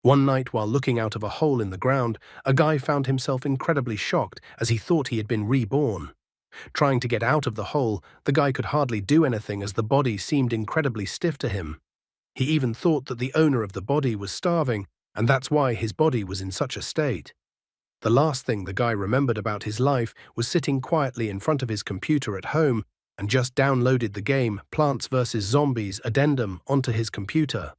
One night, while looking out of a hole in the ground, a guy found himself incredibly shocked as he thought he had been reborn. Trying to get out of the hole, the guy could hardly do anything as the body seemed incredibly stiff to him. He even thought that the owner of the body was starving, and that's why his body was in such a state. The last thing the guy remembered about his life was sitting quietly in front of his computer at home and just downloaded the game Plants vs. Zombies Addendum onto his computer.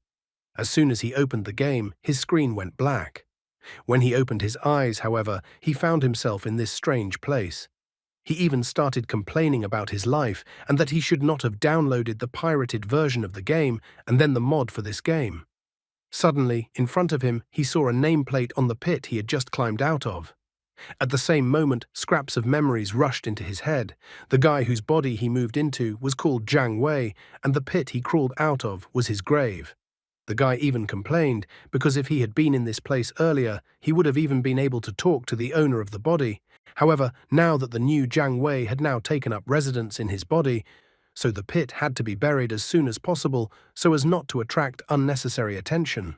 As soon as he opened the game, his screen went black. When he opened his eyes, however, he found himself in this strange place. He even started complaining about his life and that he should not have downloaded the pirated version of the game and then the mod for this game. Suddenly, in front of him, he saw a nameplate on the pit he had just climbed out of. At the same moment, scraps of memories rushed into his head. The guy whose body he moved into was called Jiang Wei, and the pit he crawled out of was his grave. The guy even complained, because if he had been in this place earlier, he would have even been able to talk to the owner of the body. However, now that the new Jiang Wei had now taken up residence in his body, so the pit had to be buried as soon as possible so as not to attract unnecessary attention.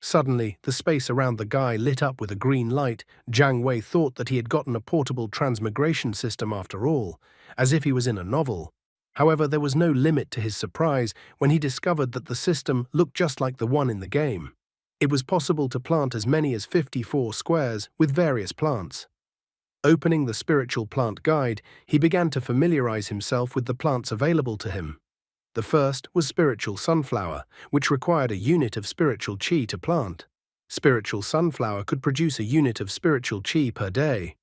Suddenly, the space around the guy lit up with a green light. Jiang Wei thought that he had gotten a portable transmigration system after all, as if he was in a novel. However, there was no limit to his surprise when he discovered that the system looked just like the one in the game. It was possible to plant as many as 54 squares with various plants. Opening the spiritual plant guide, he began to familiarize himself with the plants available to him. The first was spiritual sunflower, which required a unit of spiritual chi to plant. Spiritual sunflower could produce a unit of spiritual chi per day.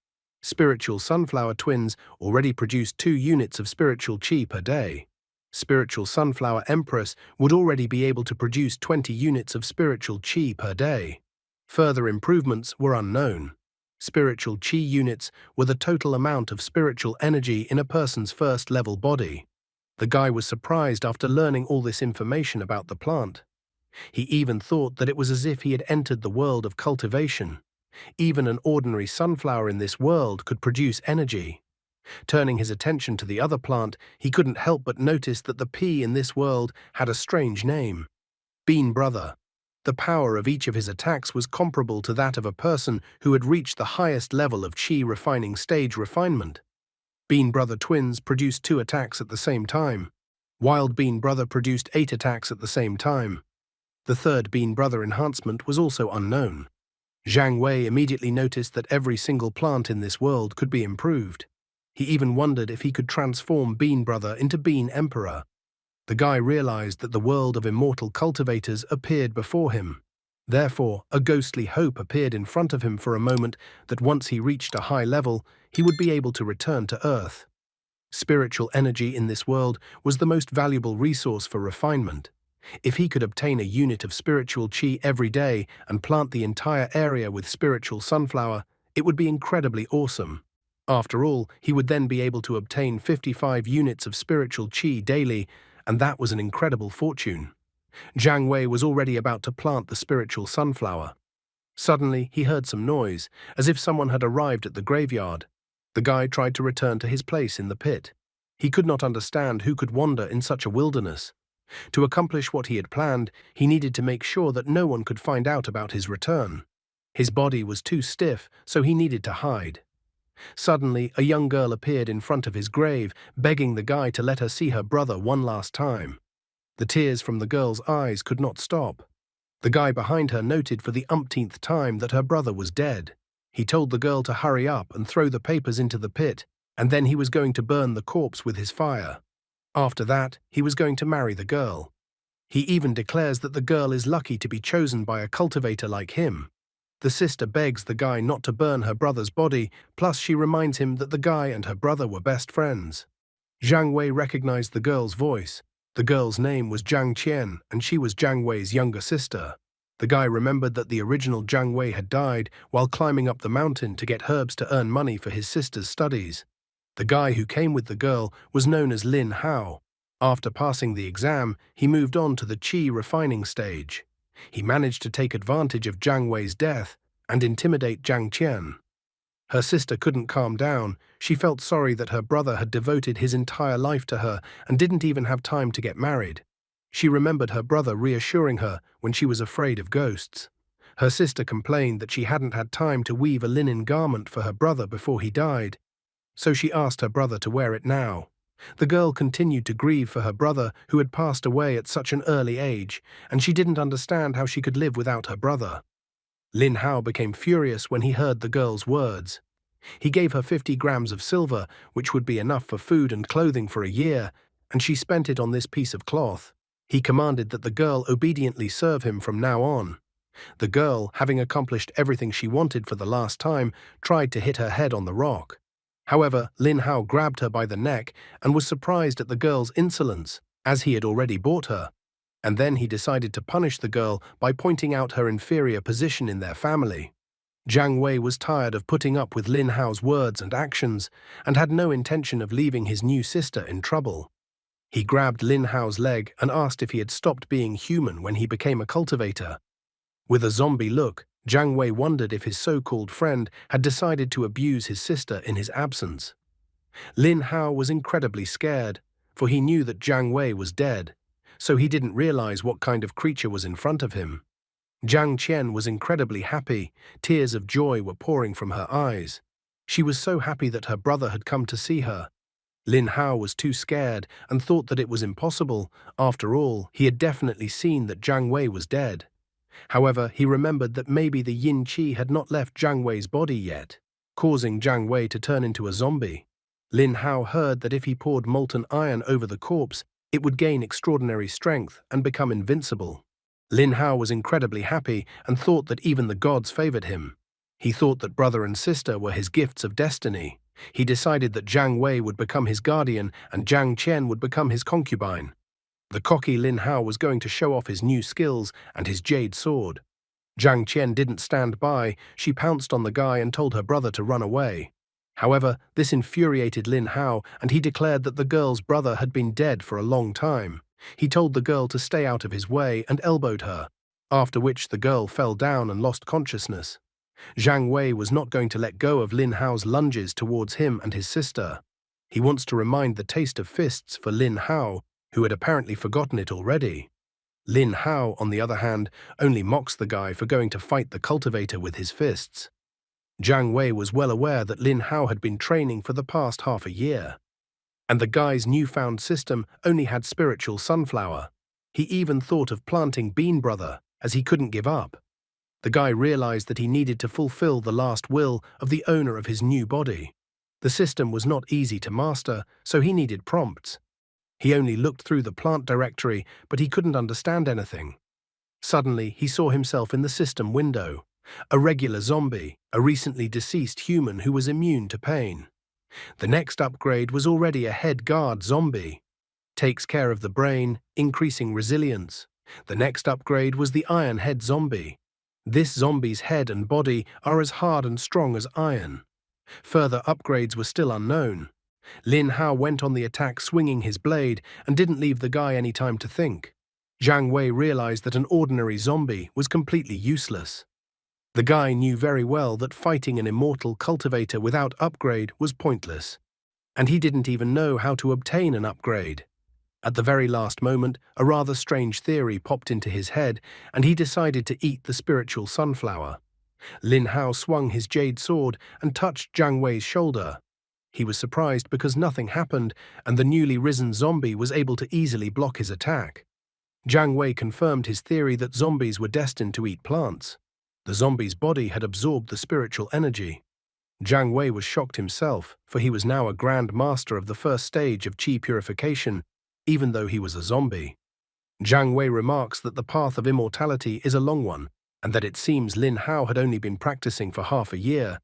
Spiritual sunflower twins already produced 2 units of spiritual chi per day. Spiritual sunflower empress would already be able to produce 20 units of spiritual chi per day. Further improvements were unknown. Spiritual chi units were the total amount of spiritual energy in a person's first-level body. The guy was surprised after learning all this information about the plant. He even thought that it was as if he had entered the world of cultivation. Even an ordinary sunflower in this world could produce energy. Turning his attention to the other plant, he couldn't help but notice that the pea in this world had a strange name: Bean Brother. The power of each of his attacks was comparable to that of a person who had reached the highest level of chi refining stage refinement. Bean Brother twins produced 2 attacks at the same time. Wild Bean Brother produced 8 attacks at the same time. The third Bean Brother enhancement was also unknown. Jiang Wei immediately noticed that every single plant in this world could be improved. He even wondered if he could transform Bean Brother into Bean Emperor. The guy realized that the world of immortal cultivators appeared before him. Therefore, a ghostly hope appeared in front of him for a moment that once he reached a high level, he would be able to return to Earth. Spiritual energy in this world was the most valuable resource for refinement. If he could obtain a unit of spiritual chi every day and plant the entire area with spiritual sunflower, it would be incredibly awesome. After all, he would then be able to obtain 55 units of spiritual chi daily, and that was an incredible fortune. Jiang Wei was already about to plant the spiritual sunflower. Suddenly, he heard some noise, as if someone had arrived at the graveyard. The guy tried to return to his place in the pit. He could not understand who could wander in such a wilderness. To accomplish what he had planned, he needed to make sure that no one could find out about his return. His body was too stiff, so he needed to hide. Suddenly, a young girl appeared in front of his grave, begging the guy to let her see her brother one last time. The tears from the girl's eyes could not stop. The guy behind her noted for the umpteenth time that her brother was dead. He told the girl to hurry up and throw the papers into the pit, and then he was going to burn the corpse with his fire. After that, he was going to marry the girl. He even declares that the girl is lucky to be chosen by a cultivator like him. The sister begs the guy not to burn her brother's body, plus she reminds him that the guy and her brother were best friends. Jiang Wei recognized the girl's voice. The girl's name was Jiang Qian, and she was Jiang Wei's younger sister. The guy remembered that the original Jiang Wei had died while climbing up the mountain to get herbs to earn money for his sister's studies. The guy who came with the girl was known as Lin Hao. After passing the exam, he moved on to the chi refining stage. He managed to take advantage of Jiang Wei's death and intimidate Jiang Qian. Her sister couldn't calm down. She felt sorry that her brother had devoted his entire life to her and didn't even have time to get married. She remembered her brother reassuring her when she was afraid of ghosts. Her sister complained that she hadn't had time to weave a linen garment for her brother before he died, so she asked her brother to wear it now. The girl continued to grieve for her brother who had passed away at such an early age, and she didn't understand how she could live without her brother. Lin Hao became furious when he heard the girl's words. He gave her 50 grams of silver, which would be enough for food and clothing for a year, and she spent it on this piece of cloth. He commanded that the girl obediently serve him from now on. The girl, having accomplished everything she wanted for the last time, tried to hit her head on the rock. However, Lin Hao grabbed her by the neck and was surprised at the girl's insolence, as he had already bought her. And then he decided to punish the girl by pointing out her inferior position in their family. Jiang Wei was tired of putting up with Lin Hao's words and actions, and had no intention of leaving his new sister in trouble. He grabbed Lin Hao's leg and asked if he had stopped being human when he became a cultivator. With a zombie look, Jiang Wei wondered if his so-called friend had decided to abuse his sister in his absence. Lin Hao was incredibly scared, for he knew that Jiang Wei was dead, so he didn't realize what kind of creature was in front of him. Jiang Qian was incredibly happy. Tears of joy were pouring from her eyes. She was so happy that her brother had come to see her. Lin Hao was too scared and thought that it was impossible. After all, he had definitely seen that Jiang Wei was dead. However, he remembered that maybe the yin qi had not left Jiang Wei's body yet, causing Jiang Wei to turn into a zombie. Lin Hao heard that if he poured molten iron over the corpse, it would gain extraordinary strength and become invincible. Lin Hao was incredibly happy and thought that even the gods favored him. He thought that brother and sister were his gifts of destiny. He decided that Jiang Wei would become his guardian and Jiang Qian would become his concubine. The cocky Lin Hao was going to show off his new skills and his jade sword. Jiang Qian didn't stand by. She pounced on the guy and told her brother to run away. However, this infuriated Lin Hao, and he declared that the girl's brother had been dead for a long time. He told the girl to stay out of his way and elbowed her, after which the girl fell down and lost consciousness. Jiang Wei was not going to let go of Lin Hao's lunges towards him and his sister. He wants to remind the taste of fists for Lin Hao, who had apparently forgotten it already. Lin Hao, on the other hand, only mocks the guy for going to fight the cultivator with his fists. Jiang Wei was well aware that Lin Hao had been training for the past half a year. And the guy's newfound system only had spiritual sunflower. He even thought of planting Bean Brother, as he couldn't give up. The guy realized that he needed to fulfill the last will of the owner of his new body. The system was not easy to master, so he needed prompts. He only looked through the plant directory, but he couldn't understand anything. Suddenly, he saw himself in the system window. A regular zombie, a recently deceased human who was immune to pain. The next upgrade was already a head guard zombie. Takes care of the brain, increasing resilience. The next upgrade was the Iron Head zombie. This zombie's head and body are as hard and strong as iron. Further upgrades were still unknown. Lin Hao went on the attack swinging his blade and didn't leave the guy any time to think. Jiang Wei realized that an ordinary zombie was completely useless. The guy knew very well that fighting an immortal cultivator without upgrade was pointless, and he didn't even know how to obtain an upgrade. At the very last moment, a rather strange theory popped into his head, and he decided to eat the spiritual sunflower. Lin Hao swung his jade sword and touched Jiang Wei's shoulder. He was surprised because nothing happened, and the newly risen zombie was able to easily block his attack. Jiang Wei confirmed his theory that zombies were destined to eat plants. The zombie's body had absorbed the spiritual energy. Jiang Wei was shocked himself, for he was now a grand master of the first stage of qi purification, even though he was a zombie. Jiang Wei remarks that the path of immortality is a long one, and that it seems Lin Hao had only been practicing for half a year,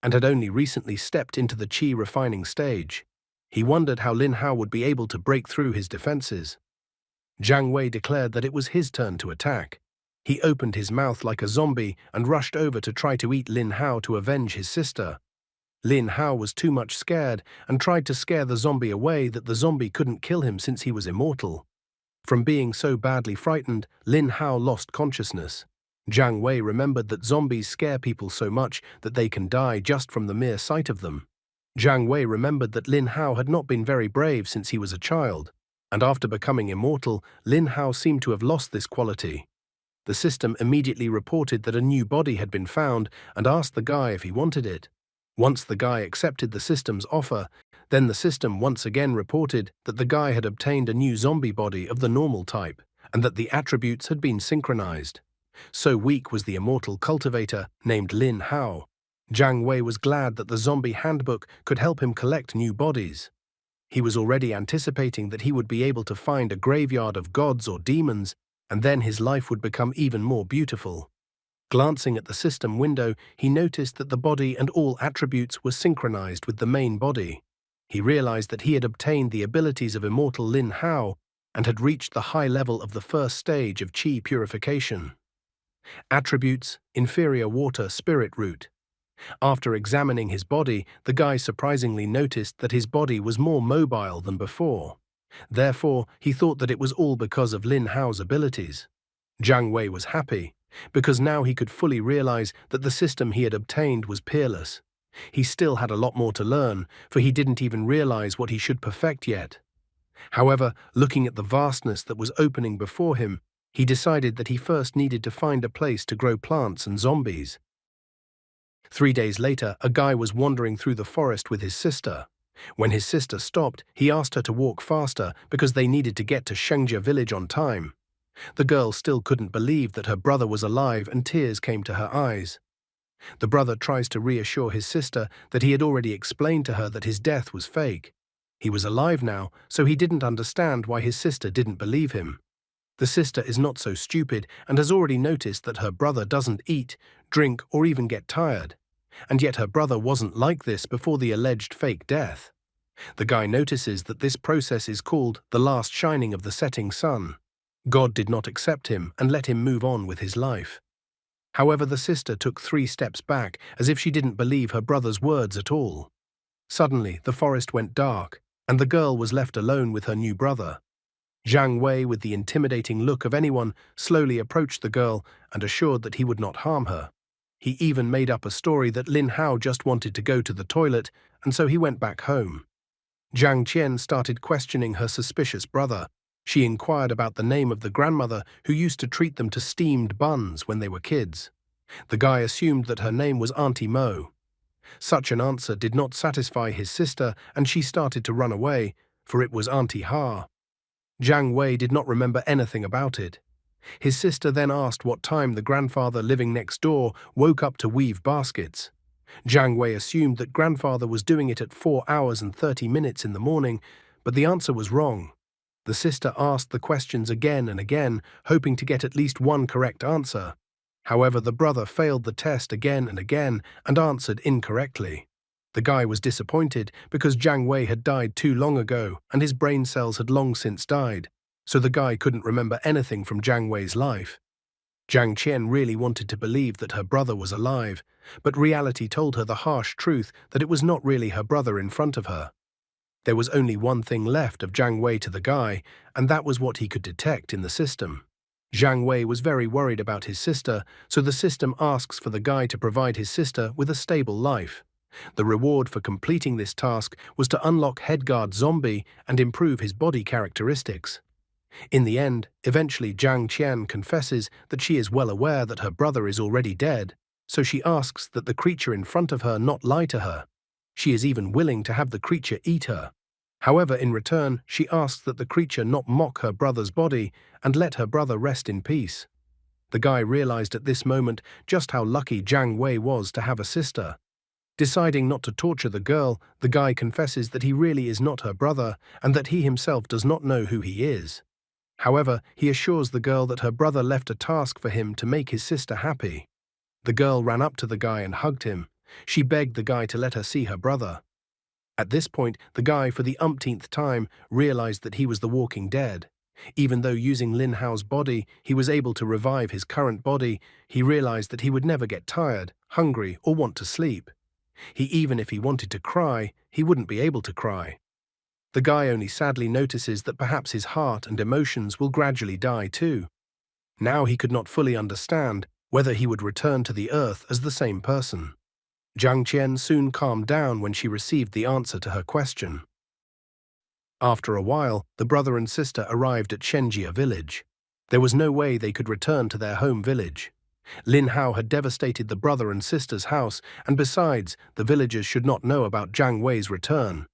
and had only recently stepped into the qi refining stage. He wondered how Lin Hao would be able to break through his defenses. Jiang Wei declared that it was his turn to attack. He opened his mouth like a zombie and rushed over to try to eat Lin Hao to avenge his sister. Lin Hao was too much scared and tried to scare the zombie away that the zombie couldn't kill him since he was immortal. From being so badly frightened, Lin Hao lost consciousness. Jiang Wei remembered that zombies scare people so much that they can die just from the mere sight of them. Jiang Wei remembered that Lin Hao had not been very brave since he was a child, and after becoming immortal, Lin Hao seemed to have lost this quality. The system immediately reported that a new body had been found and asked the guy if he wanted it. Once the guy accepted the system's offer, then the system once again reported that the guy had obtained a new zombie body of the normal type and that the attributes had been synchronized. So weak was the immortal cultivator named Lin Hao. Jiang Wei was glad that the zombie handbook could help him collect new bodies. He was already anticipating that he would be able to find a graveyard of gods or demons, and then his life would become even more beautiful. Glancing at the system window, he noticed that the body and all attributes were synchronized with the main body. He realized that he had obtained the abilities of immortal Lin Hao and had reached the high level of the first stage of qi purification. Attributes: inferior water spirit root. After examining his body, the guy surprisingly noticed that his body was more mobile than before. Therefore, he thought that it was all because of Lin Hao's abilities. Jiang Wei was happy, because now he could fully realize that the system he had obtained was peerless. He still had a lot more to learn, for he didn't even realize what he should perfect yet. However, looking at the vastness that was opening before him, he decided that he first needed to find a place to grow plants and zombies. 3 days later, a guy was wandering through the forest with his sister. When his sister stopped, he asked her to walk faster because they needed to get to Shengjia village on time. The girl still couldn't believe that her brother was alive and tears came to her eyes. The brother tries to reassure his sister that he had already explained to her that his death was fake. He was alive now, so he didn't understand why his sister didn't believe him. The sister is not so stupid and has already noticed that her brother doesn't eat, drink, or even get tired. And yet her brother wasn't like this before the alleged fake death. The guy notices that this process is called the last shining of the setting sun. God did not accept him and let him move on with his life. However, the sister took 3 steps back as if she didn't believe her brother's words at all. Suddenly, the forest went dark, and the girl was left alone with her new brother. Jiang Wei, with the intimidating look of anyone, slowly approached the girl and assured that he would not harm her. He even made up a story that Lin Hao just wanted to go to the toilet, and so he went back home. Jiang Qian started questioning her suspicious brother. She inquired about the name of the grandmother who used to treat them to steamed buns when they were kids. The guy assumed that her name was Auntie Mo. Such an answer did not satisfy his sister, and she started to run away, for it was Auntie Ha. Jiang Wei did not remember anything about it. His sister then asked what time the grandfather living next door woke up to weave baskets. Jiang Wei assumed that grandfather was doing it at 4 hours and 30 minutes in the morning, but the answer was wrong. The sister asked the questions again and again, hoping to get at least one correct answer. However, the brother failed the test again and again and answered incorrectly. The guy was disappointed because Jiang Wei had died too long ago and his brain cells had long since died, so the guy couldn't remember anything from Jiang Wei's life. Jiang Qian really wanted to believe that her brother was alive, but reality told her the harsh truth that it was not really her brother in front of her. There was only one thing left of Jiang Wei to the guy, and that was what he could detect in the system. Jiang Wei was very worried about his sister, so the system asks for the guy to provide his sister with a stable life. The reward for completing this task was to unlock Headguard Zombie and improve his body characteristics. In the end, eventually Jiang Qian confesses that she is well aware that her brother is already dead, so she asks that the creature in front of her not lie to her. She is even willing to have the creature eat her. However, in return, she asks that the creature not mock her brother's body and let her brother rest in peace. The guy realized at this moment just how lucky Jiang Wei was to have a sister. Deciding not to torture the girl, the guy confesses that he really is not her brother and that he himself does not know who he is. However, he assures the girl that her brother left a task for him to make his sister happy. The girl ran up to the guy and hugged him. She begged the guy to let her see her brother. At this point, the guy, for the umpteenth time, realized that he was the walking dead. Even though using Lin Hao's body, he was able to revive his current body, he realized that he would never get tired, hungry, or want to sleep. Even if he wanted to cry, he wouldn't be able to cry. The guy only sadly notices that perhaps his heart and emotions will gradually die too. Now he could not fully understand whether he would return to the earth as the same person. Jiang Qian soon calmed down when she received the answer to her question. After a while, the brother and sister arrived at Shengjia village. There was no way they could return to their home village. Lin Hao had devastated the brother and sister's house, and besides, the villagers should not know about Jiang Wei's return.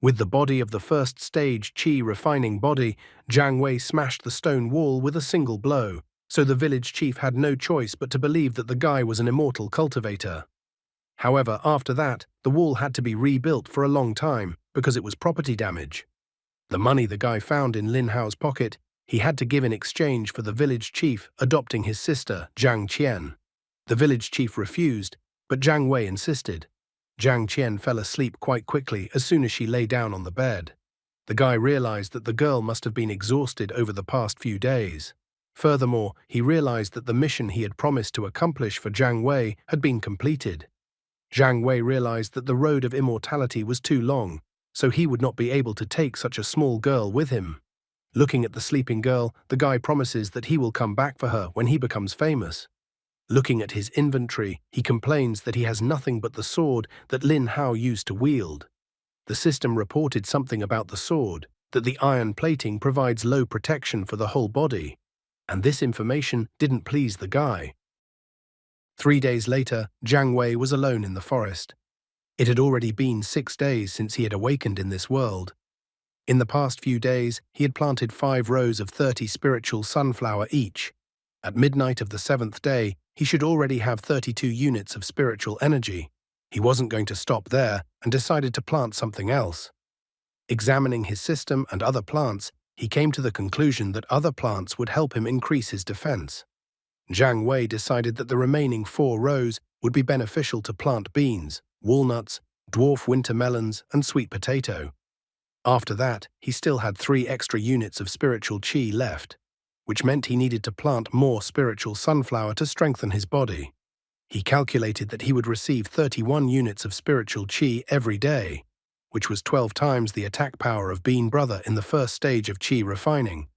With the body of the first stage qi refining body, Jiang Wei smashed the stone wall with a single blow, so the village chief had no choice but to believe that the guy was an immortal cultivator. However, after that, the wall had to be rebuilt for a long time because it was property damage. The money the guy found in Lin Hao's pocket, he had to give in exchange for the village chief adopting his sister, Jiang Qian. The village chief refused, but Jiang Wei insisted. Jiang Qian fell asleep quite quickly as soon as she lay down on the bed. The guy realized that the girl must have been exhausted over the past few days. Furthermore, he realized that the mission he had promised to accomplish for Jiang Wei had been completed. Jiang Wei realized that the road of immortality was too long, so he would not be able to take such a small girl with him. Looking at the sleeping girl, the guy promises that he will come back for her when he becomes famous. Looking at his inventory, he complains that he has nothing but the sword that Lin Hao used to wield. The system reported something about the sword, that the iron plating provides low protection for the whole body, and this information didn't please the guy. 3 days later, Jiang Wei was alone in the forest. It had already been 6 days since he had awakened in this world. In the past few days, he had planted 5 rows of 30 spiritual sunflower each. At midnight of the 7th day, he should already have 32 units of spiritual energy. He wasn't going to stop there and decided to plant something else. Examining his system and other plants, he came to the conclusion that other plants would help him increase his defense. Jiang Wei decided that the remaining 4 rows would be beneficial to plant beans, walnuts, dwarf winter melons, and sweet potato. After that, he still had 3 extra units of spiritual qi left, which meant he needed to plant more spiritual sunflower to strengthen his body. He calculated that he would receive 31 units of spiritual qi every day, which was 12 times the attack power of Bean Brother in the first stage of qi refining,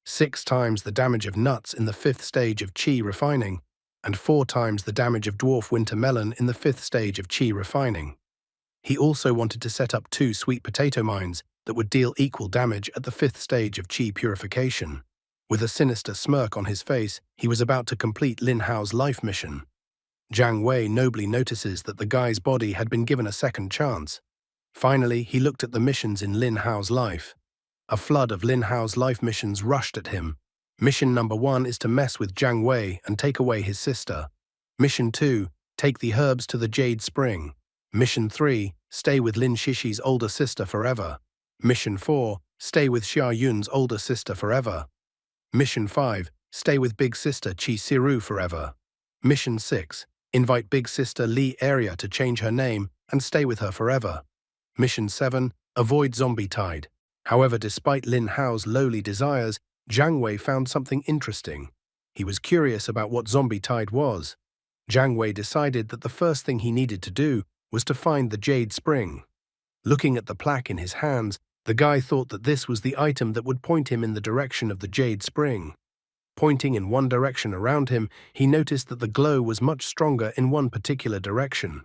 6 times the damage of nuts in the 5th stage of qi refining, and 4 times the damage of dwarf winter melon in the 5th stage of qi refining. He also wanted to set up 2 sweet potato mines that would deal equal damage at the 5th stage of qi purification. With a sinister smirk on his face, he was about to complete Lin Hao's life mission. Jiang Wei nobly notices that the guy's body had been given a second chance. Finally, he looked at the missions in Lin Hao's life. A flood of Lin Hao's life missions rushed at him. Mission number 1 is to mess with Jiang Wei and take away his sister. Mission 2, take the herbs to the Jade Spring. Mission 3, stay with Lin Shishi's older sister forever. Mission 4, stay with Xia Yun's older sister forever. Mission 5, stay with Big Sister Chi Siru forever. Mission 6, invite Big Sister Li Area to change her name and stay with her forever. Mission 7, avoid zombie tide. However, despite Lin Hao's lowly desires, Jiang Wei found something interesting. He was curious about what zombie tide was. Jiang Wei decided that the first thing he needed to do was to find the Jade Spring. Looking at the plaque in his hands, the guy thought that this was the item that would point him in the direction of the Jade Spring. Pointing in one direction around him, he noticed that the glow was much stronger in one particular direction.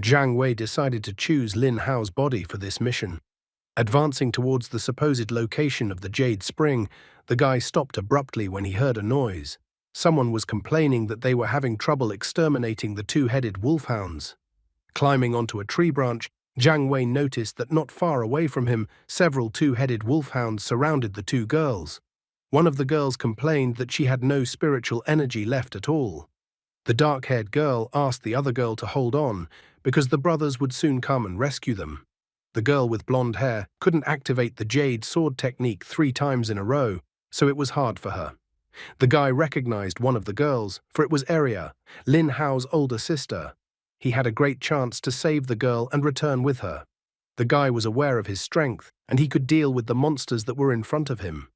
Jiang Wei decided to choose Lin Hao's body for this mission. Advancing towards the supposed location of the Jade Spring, the guy stopped abruptly when he heard a noise. Someone was complaining that they were having trouble exterminating the 2-headed wolfhounds. Climbing onto a tree branch, Jiang Wei noticed that not far away from him, several 2-headed wolfhounds surrounded the 2 girls. One of the girls complained that she had no spiritual energy left at all. The dark-haired girl asked the other girl to hold on, because the brothers would soon come and rescue them. The girl with blonde hair couldn't activate the jade sword technique 3 times in a row, so it was hard for her. The guy recognized one of the girls, for it was Eria, Lin Hao's older sister. He had a great chance to save the girl and return with her. The guy was aware of his strength, and he could deal with the monsters that were in front of him.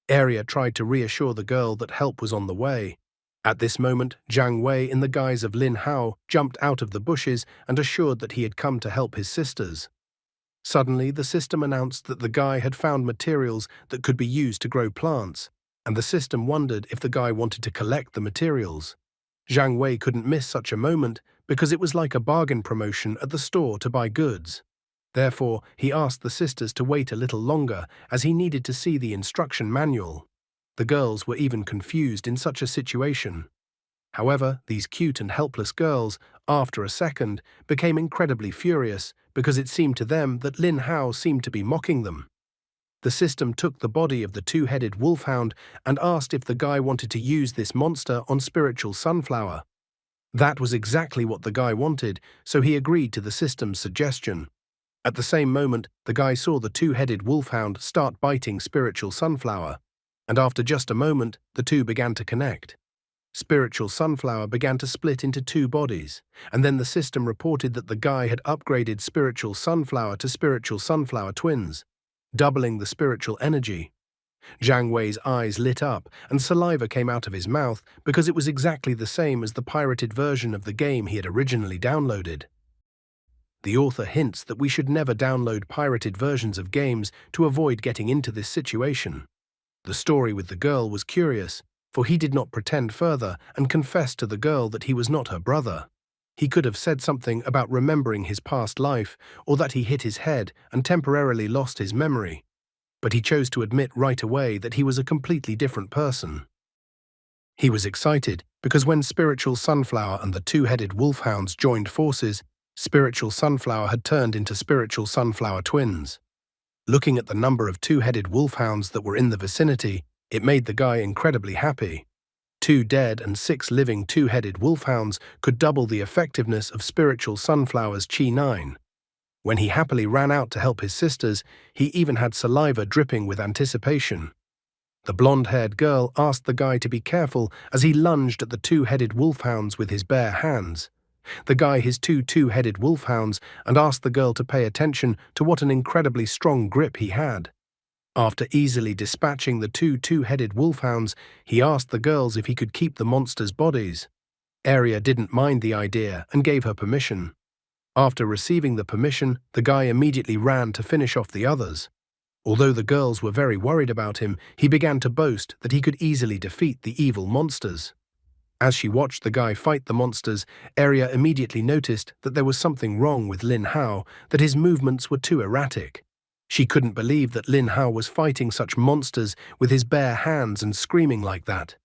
Eria tried to reassure the girl that help was on the way. At this moment, Jiang Wei, in the guise of Lin Hao, jumped out of the bushes and assured that he had come to help his sisters. Suddenly, the system announced that the guy had found materials that could be used to grow plants, and the system wondered if the guy wanted to collect the materials. Jiang Wei couldn't miss such a moment because it was like a bargain promotion at the store to buy goods. Therefore, he asked the sisters to wait a little longer as he needed to see the instruction manual. The girls were even confused in such a situation. However, these cute and helpless girls, after a second, became incredibly furious because it seemed to them that Lin Hao seemed to be mocking them. The system took the body of the two-headed wolfhound and asked if the guy wanted to use this monster on Spiritual Sunflower. That was exactly what the guy wanted, so he agreed to the system's suggestion. At the same moment, the guy saw the two-headed wolfhound start biting Spiritual Sunflower, and after just a moment, the two began to connect. Spiritual Sunflower began to split into two bodies, and then the system reported that the guy had upgraded Spiritual Sunflower to Spiritual Sunflower twins, doubling the spiritual energy. Jiang Wei's eyes lit up and saliva came out of his mouth because it was exactly the same as the pirated version of the game he had originally downloaded. The author hints that we should never download pirated versions of games to avoid getting into this situation. The story with the girl was curious, for he did not pretend further and confessed to the girl that he was not her brother. He could have said something about remembering his past life or that he hit his head and temporarily lost his memory, but he chose to admit right away that he was a completely different person. He was excited because when Spiritual Sunflower and the two-headed wolfhounds joined forces, Spiritual Sunflower had turned into Spiritual Sunflower twins. Looking at the number of two-headed wolfhounds that were in the vicinity, it made the guy incredibly happy. 2 dead and 6 living two-headed wolfhounds could double the effectiveness of Spiritual Sunflower's Qi 9. When he happily ran out to help his sisters, he even had saliva dripping with anticipation. The blonde-haired girl asked the guy to be careful as he lunged at the two-headed wolfhounds with his bare hands. The guy his two-headed wolfhounds and asked the girl to pay attention to what an incredibly strong grip he had. After easily dispatching the two-headed wolfhounds, he asked the girls if he could keep the monsters' bodies. Arya didn't mind the idea and gave her permission. After receiving the permission, the guy immediately ran to finish off the others. Although the girls were very worried about him, he began to boast that he could easily defeat the evil monsters. As she watched the guy fight the monsters, Arya immediately noticed that there was something wrong with Lin Hao, that his movements were too erratic. She couldn't believe that Lin Hao was fighting such monsters with his bare hands and screaming like that.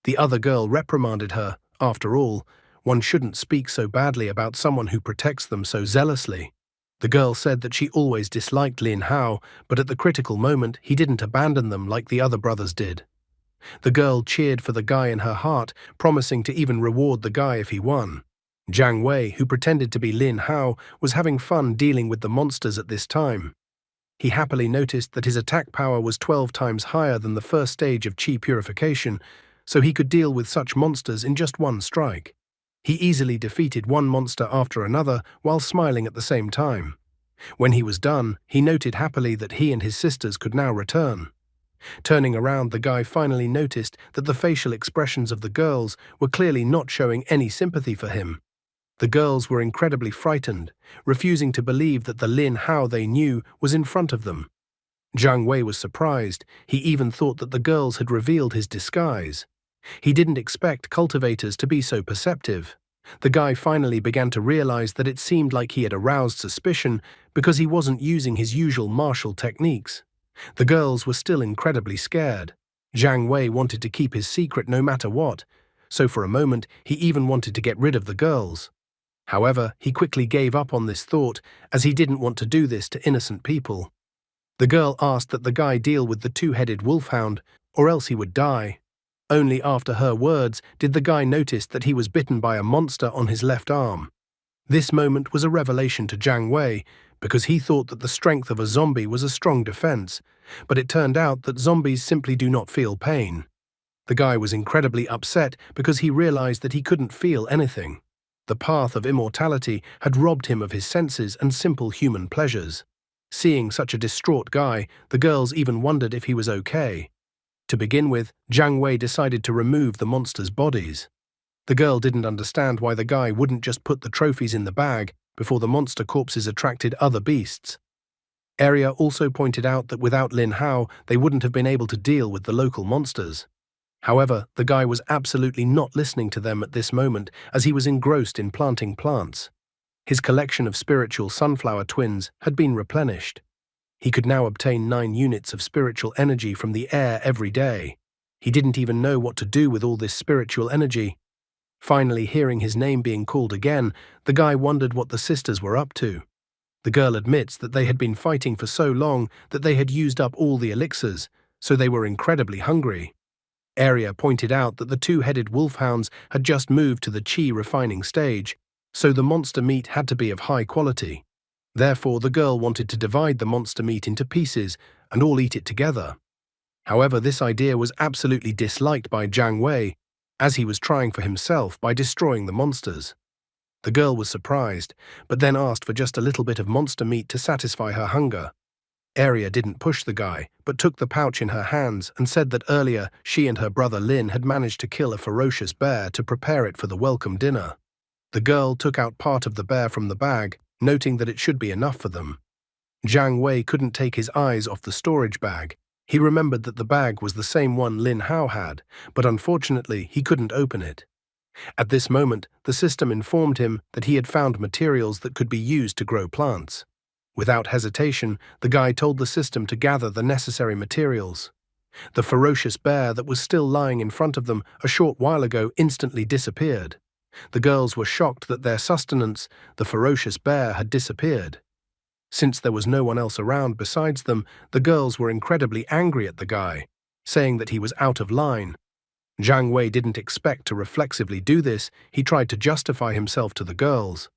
The other girl reprimanded her. After all, one shouldn't speak so badly about someone who protects them so zealously. The girl said that she always disliked Lin Hao, but at the critical moment he didn't abandon them like the other brothers did. The girl cheered for the guy in her heart, promising to even reward the guy if he won. Jiang Wei, who pretended to be Lin Hao, was having fun dealing with the monsters at this time. He happily noticed that his attack power was 12 times higher than the first stage of Qi purification, so he could deal with such monsters in just one strike. He easily defeated one monster after another while smiling at the same time. When he was done, he noted happily that he and his sisters could now return. Turning around, the guy finally noticed that the facial expressions of the girls were clearly not showing any sympathy for him. The girls were incredibly frightened, refusing to believe that the Lin Hao they knew was in front of them. Jiang Wei was surprised. He even thought that the girls had revealed his disguise. He didn't expect cultivators to be so perceptive. The guy finally began to realize that it seemed like he had aroused suspicion because he wasn't using his usual martial techniques. The girls were still incredibly scared. Jiang Wei wanted to keep his secret no matter what, so for a moment he even wanted to get rid of the girls. However, he quickly gave up on this thought as he didn't want to do this to innocent people. The girl asked that the guy deal with the two-headed wolfhound, or else he would die. Only after her words did the guy notice that he was bitten by a monster on his left arm. This moment was a revelation to Jiang Wei, because he thought that the strength of a zombie was a strong defense, but it turned out that zombies simply do not feel pain. The guy was incredibly upset because he realized that he couldn't feel anything. The path of immortality had robbed him of his senses and simple human pleasures. Seeing such a distraught guy, the girls even wondered if he was okay. To begin with, Jiang Wei decided to remove the monsters' bodies. The girl didn't understand why the guy wouldn't just put the trophies in the bag before the monster corpses attracted other beasts. Arya also pointed out that without Lin Hao, they wouldn't have been able to deal with the local monsters. However, the guy was absolutely not listening to them at this moment as he was engrossed in planting plants. His collection of spiritual sunflower twins had been replenished. He could now obtain 9 units of spiritual energy from the air every day. He didn't even know what to do with all this spiritual energy. Finally, hearing his name being called again, the guy wondered what the sisters were up to. The girl admits that they had been fighting for so long that they had used up all the elixirs, so they were incredibly hungry. Arya pointed out that the two-headed wolfhounds had just moved to the chi refining stage, so the monster meat had to be of high quality. Therefore, the girl wanted to divide the monster meat into pieces and all eat it together. However, this idea was absolutely disliked by Jiang Wei, as he was trying for himself by destroying the monsters. The girl was surprised, but then asked for just a little bit of monster meat to satisfy her hunger. Arya didn't push the guy, but took the pouch in her hands and said that earlier she and her brother Lin had managed to kill a ferocious bear to prepare it for the welcome dinner. The girl took out part of the bear from the bag, noting that it should be enough for them. Jiang Wei couldn't take his eyes off the storage bag. He remembered that the bag was the same one Lin Hao had, but unfortunately he couldn't open it. At this moment, the system informed him that he had found materials that could be used to grow plants. Without hesitation, the guy told the system to gather the necessary materials. The ferocious bear that was still lying in front of them a short while ago instantly disappeared. The girls were shocked that their sustenance, the ferocious bear, had disappeared. Since there was no one else around besides them, the girls were incredibly angry at the guy, saying that he was out of line. Jiang Wei didn't expect to reflexively do this. He tried to justify himself to the girls.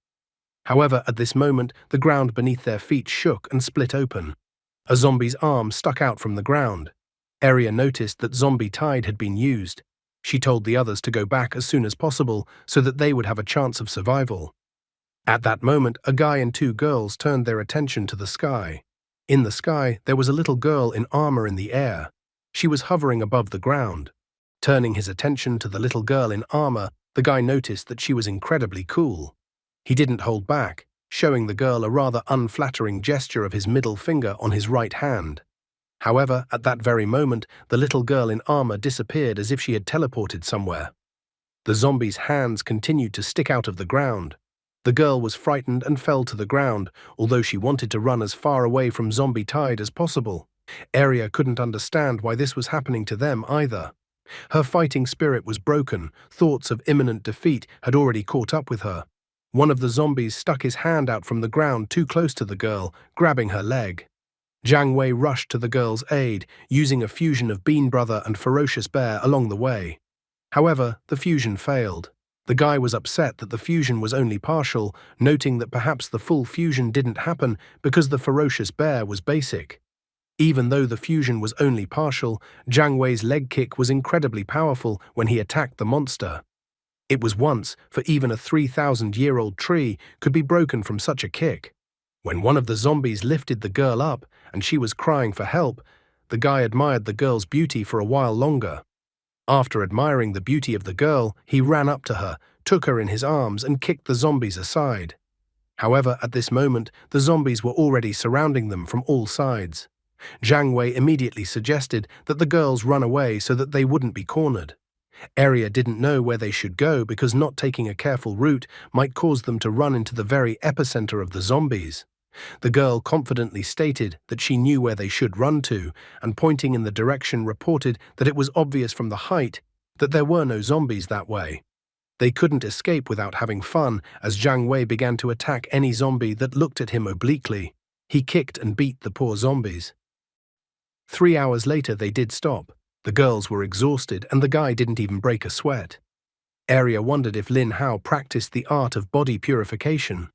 However, at this moment, the ground beneath their feet shook and split open. A zombie's arm stuck out from the ground. Arya noticed that zombie tide had been used. She told the others to go back as soon as possible so that they would have a chance of survival. At that moment, a guy and two girls turned their attention to the sky. In the sky, there was a little girl in armor in the air. She was hovering above the ground. Turning his attention to the little girl in armor, the guy noticed that she was incredibly cool. He didn't hold back, showing the girl a rather unflattering gesture of his middle finger on his right hand. However, at that very moment, the little girl in armor disappeared as if she had teleported somewhere. The zombie's hands continued to stick out of the ground. The girl was frightened and fell to the ground, although she wanted to run as far away from zombie tide as possible. Arya couldn't understand why this was happening to them either. Her fighting spirit was broken. Thoughts of imminent defeat had already caught up with her. One of the zombies stuck his hand out from the ground too close to the girl, grabbing her leg. Jiang Wei rushed to the girl's aid, using a fusion of Bean Brother and Ferocious Bear along the way. However, the fusion failed. The guy was upset that the fusion was only partial, noting that perhaps the full fusion didn't happen because the Ferocious Bear was basic. Even though the fusion was only partial, Jiang Wei's leg kick was incredibly powerful when he attacked the monster. It was once, for even a 3,000-year-old tree could be broken from such a kick. When one of the zombies lifted the girl up and she was crying for help, the guy admired the girl's beauty for a while longer. After admiring the beauty of the girl, he ran up to her, took her in his arms and kicked the zombies aside. However, at this moment, the zombies were already surrounding them from all sides. Jiang Wei immediately suggested that the girls run away so that they wouldn't be cornered. Arya didn't know where they should go because not taking a careful route might cause them to run into the very epicenter of the zombies. The girl confidently stated that she knew where they should run to, and pointing in the direction reported that it was obvious from the height that there were no zombies that way. They couldn't escape without having fun, as Jiang Wei began to attack any zombie that looked at him obliquely. He kicked and beat the poor zombies. 3 hours later they did stop. The girls were exhausted and the guy didn't even break a sweat. Arya wondered if Lin Hao practiced the art of body purification.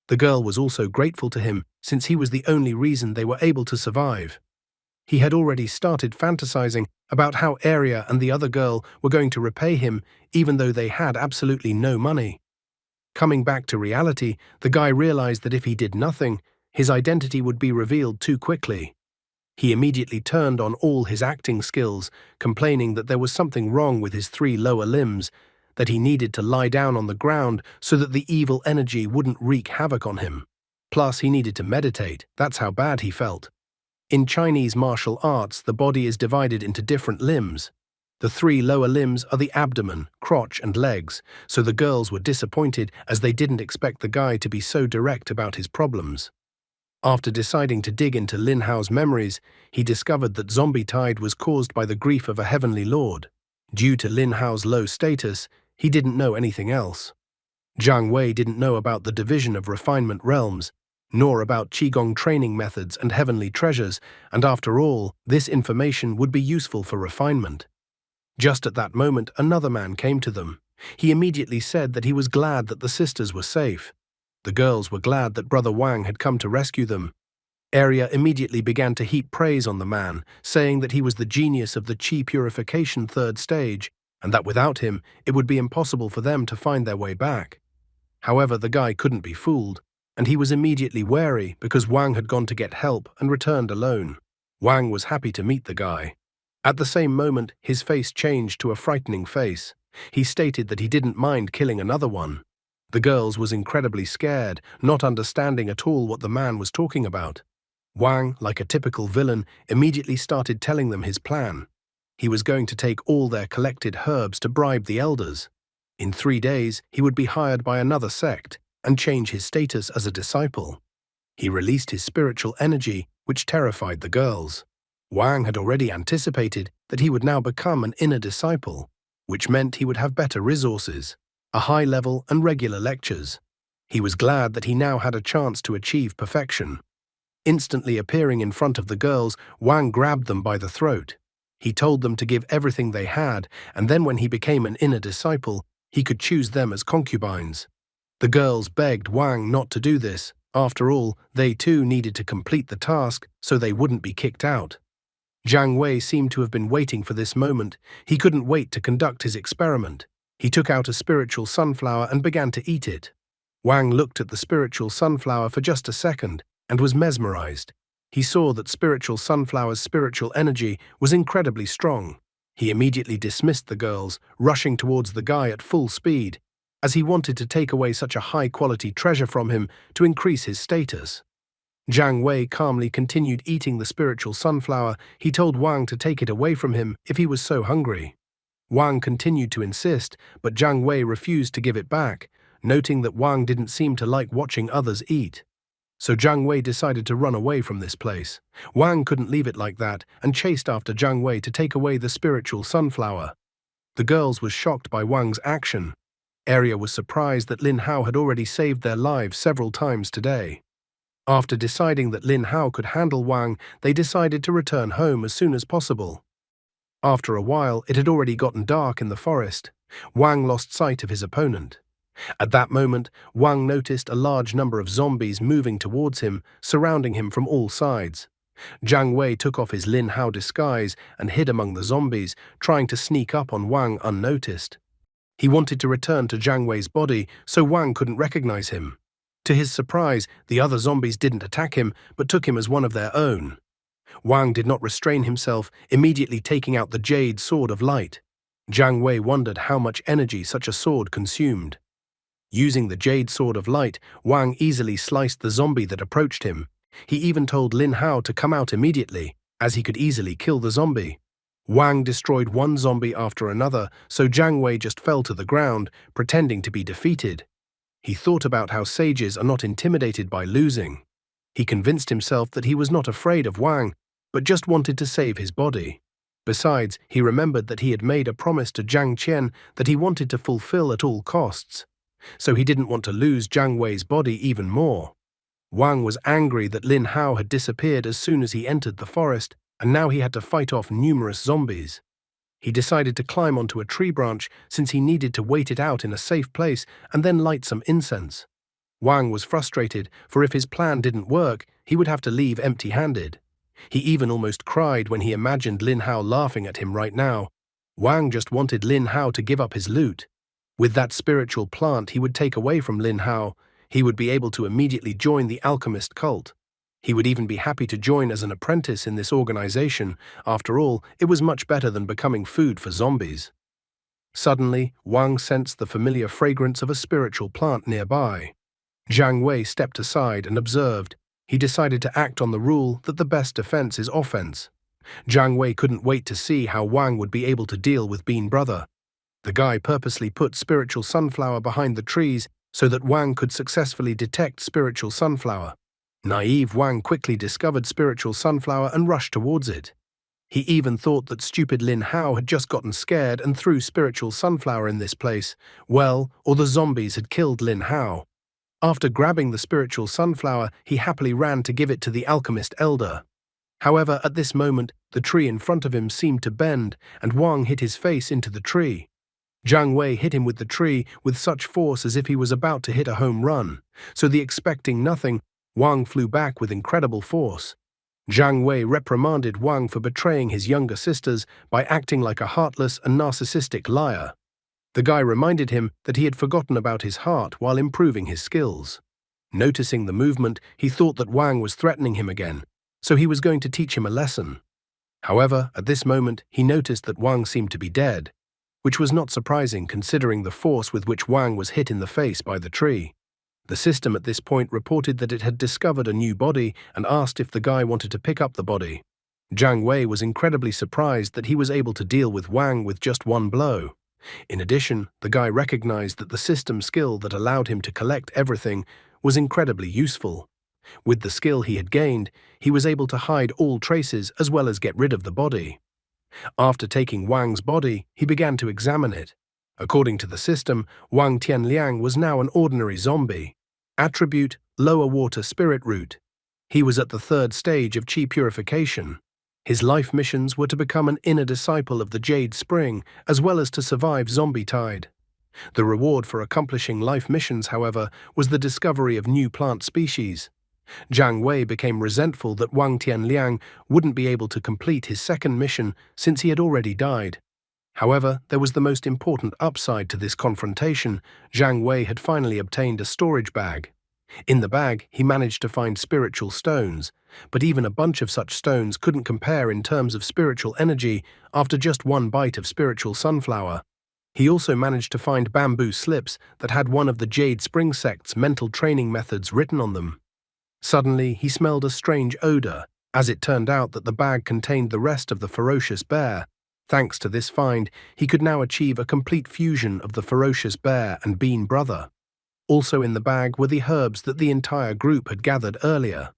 The girl was also grateful to him since he was the only reason they were able to survive. He had already started fantasizing about how Arya and the other girl were going to repay him even though they had absolutely no money. Coming back to reality, the guy realized that if he did nothing, his identity would be revealed too quickly. He immediately turned on all his acting skills, complaining that there was something wrong with his 3 lower limbs, that he needed to lie down on the ground so that the evil energy wouldn't wreak havoc on him. Plus, he needed to meditate. That's how bad he felt. In Chinese martial arts, the body is divided into different limbs. The 3 lower limbs are the abdomen, crotch, and legs, so the girls were disappointed as they didn't expect the guy to be so direct about his problems. After deciding to dig into Lin Hao's memories, he discovered that zombie tide was caused by the grief of a heavenly lord. Due to Lin Hao's low status, he didn't know anything else. Jiang Wei didn't know about the division of refinement realms, nor about Qigong training methods and heavenly treasures, and after all, this information would be useful for refinement. Just at that moment, another man came to them. He immediately said that he was glad that the sisters were safe. The girls were glad that Brother Wang had come to rescue them. Arya immediately began to heap praise on the man, saying that he was the genius of the Qi purification third stage, and that without him, it would be impossible for them to find their way back. However, the guy couldn't be fooled, and he was immediately wary because Wang had gone to get help and returned alone. Wang was happy to meet the guy. At the same moment, his face changed to a frightening face. He stated that he didn't mind killing another one. The girls was incredibly scared, not understanding at all what the man was talking about. Wang, like a typical villain, immediately started telling them his plan. He was going to take all their collected herbs to bribe the elders. In 3 days, he would be hired by another sect and change his status as a disciple. He released his spiritual energy, which terrified the girls. Wang had already anticipated that he would now become an inner disciple, which meant he would have better resources, a high level and regular lectures. He was glad that he now had a chance to achieve perfection. Instantly appearing in front of the girls, Wang grabbed them by the throat. He told them to give everything they had, and then when he became an inner disciple, he could choose them as concubines. The girls begged Wang not to do this. After all, they too needed to complete the task so they wouldn't be kicked out. Jiang Wei seemed to have been waiting for this moment. He couldn't wait to conduct his experiment. He took out a spiritual sunflower and began to eat it. Wang looked at the spiritual sunflower for just a second and was mesmerized. He saw that spiritual sunflower's spiritual energy was incredibly strong. He immediately dismissed the girls, rushing towards the guy at full speed, as he wanted to take away such a high-quality treasure from him to increase his status. Jiang Wei calmly continued eating the spiritual sunflower. He told Wang to take it away from him if he was so hungry. Wang continued to insist, but Jiang Wei refused to give it back, noting that Wang didn't seem to like watching others eat. So Jiang Wei decided to run away from this place. Wang couldn't leave it like that and chased after Jiang Wei to take away the spiritual sunflower. The girls were shocked by Wang's action. Arya was surprised that Lin Hao had already saved their lives several times today. After deciding that Lin Hao could handle Wang, they decided to return home as soon as possible. After a while, it had already gotten dark in the forest. Wang lost sight of his opponent. At that moment, Wang noticed a large number of zombies moving towards him, surrounding him from all sides. Jiang Wei took off his Lin Hao disguise and hid among the zombies, trying to sneak up on Wang unnoticed. He wanted to return to Jiang Wei's body, so Wang couldn't recognize him. To his surprise, the other zombies didn't attack him, but took him as one of their own. Wang did not restrain himself, immediately taking out the Jade Sword of Light. Jiang Wei wondered how much energy such a sword consumed. Using the Jade Sword of Light, Wang easily sliced the zombie that approached him. He even told Lin Hao to come out immediately, as he could easily kill the zombie. Wang destroyed one zombie after another, so Jiang Wei just fell to the ground, pretending to be defeated. He thought about how sages are not intimidated by losing. He convinced himself that he was not afraid of Wang, but just wanted to save his body. Besides, he remembered that he had made a promise to Jiang Qian that he wanted to fulfill at all costs, so he didn't want to lose Jiang Wei's body even more. Wang was angry that Lin Hao had disappeared as soon as he entered the forest, and now he had to fight off numerous zombies. He decided to climb onto a tree branch since he needed to wait it out in a safe place and then light some incense. Wang was frustrated, for if his plan didn't work, he would have to leave empty-handed. He even almost cried when he imagined Lin Hao laughing at him right now. Wang just wanted Lin Hao to give up his loot. With that spiritual plant he would take away from Lin Hao, he would be able to immediately join the alchemist cult. He would even be happy to join as an apprentice in this organization. After all, it was much better than becoming food for zombies. Suddenly, Wang sensed the familiar fragrance of a spiritual plant nearby. Jiang Wei stepped aside and observed. He decided to act on the rule that the best defense is offense. Jiang Wei couldn't wait to see how Wang would be able to deal with Bean Brother. The guy purposely put spiritual sunflower behind the trees so that Wang could successfully detect spiritual sunflower. Naive Wang quickly discovered spiritual sunflower and rushed towards it. He even thought that stupid Lin Hao had just gotten scared and threw spiritual sunflower in this place, or the zombies had killed Lin Hao. After grabbing the spiritual sunflower, he happily ran to give it to the alchemist elder. However, at this moment, the tree in front of him seemed to bend, and Wang hit his face into the tree. Jiang Wei hit him with the tree with such force as if he was about to hit a home run, so expecting nothing, Wang flew back with incredible force. Jiang Wei reprimanded Wang for betraying his younger sisters by acting like a heartless and narcissistic liar. The guy reminded him that he had forgotten about his heart while improving his skills. Noticing the movement, he thought that Wang was threatening him again, so he was going to teach him a lesson. However, at this moment, he noticed that Wang seemed to be dead, which was not surprising considering the force with which Wang was hit in the face by the tree. The system at this point reported that it had discovered a new body and asked if the guy wanted to pick up the body. Jiang Wei was incredibly surprised that he was able to deal with Wang with just one blow. In addition, the guy recognized that the system skill that allowed him to collect everything was incredibly useful. With the skill he had gained, he was able to hide all traces as well as get rid of the body. After taking Wang's body, he began to examine it. According to the system, Wang Tianliang was now an ordinary zombie. Attribute: lower water spirit root. He was at the third stage of chi purification. His life missions were to become an inner disciple of the Jade Spring, as well as to survive zombie tide. The reward for accomplishing life missions, however, was the discovery of new plant species. Jiang Wei became resentful that Wang Tianliang wouldn't be able to complete his second mission since he had already died. However, there was the most important upside to this confrontation. Jiang Wei had finally obtained a storage bag. In the bag, he managed to find spiritual stones, but even a bunch of such stones couldn't compare in terms of spiritual energy after just one bite of spiritual sunflower. He also managed to find bamboo slips that had one of the Jade Spring sect's mental training methods written on them. Suddenly, he smelled a strange odor, as it turned out that the bag contained the rest of the ferocious bear. Thanks to this find, he could now achieve a complete fusion of the ferocious bear and Bean brother. Also in the bag were the herbs that the entire group had gathered earlier.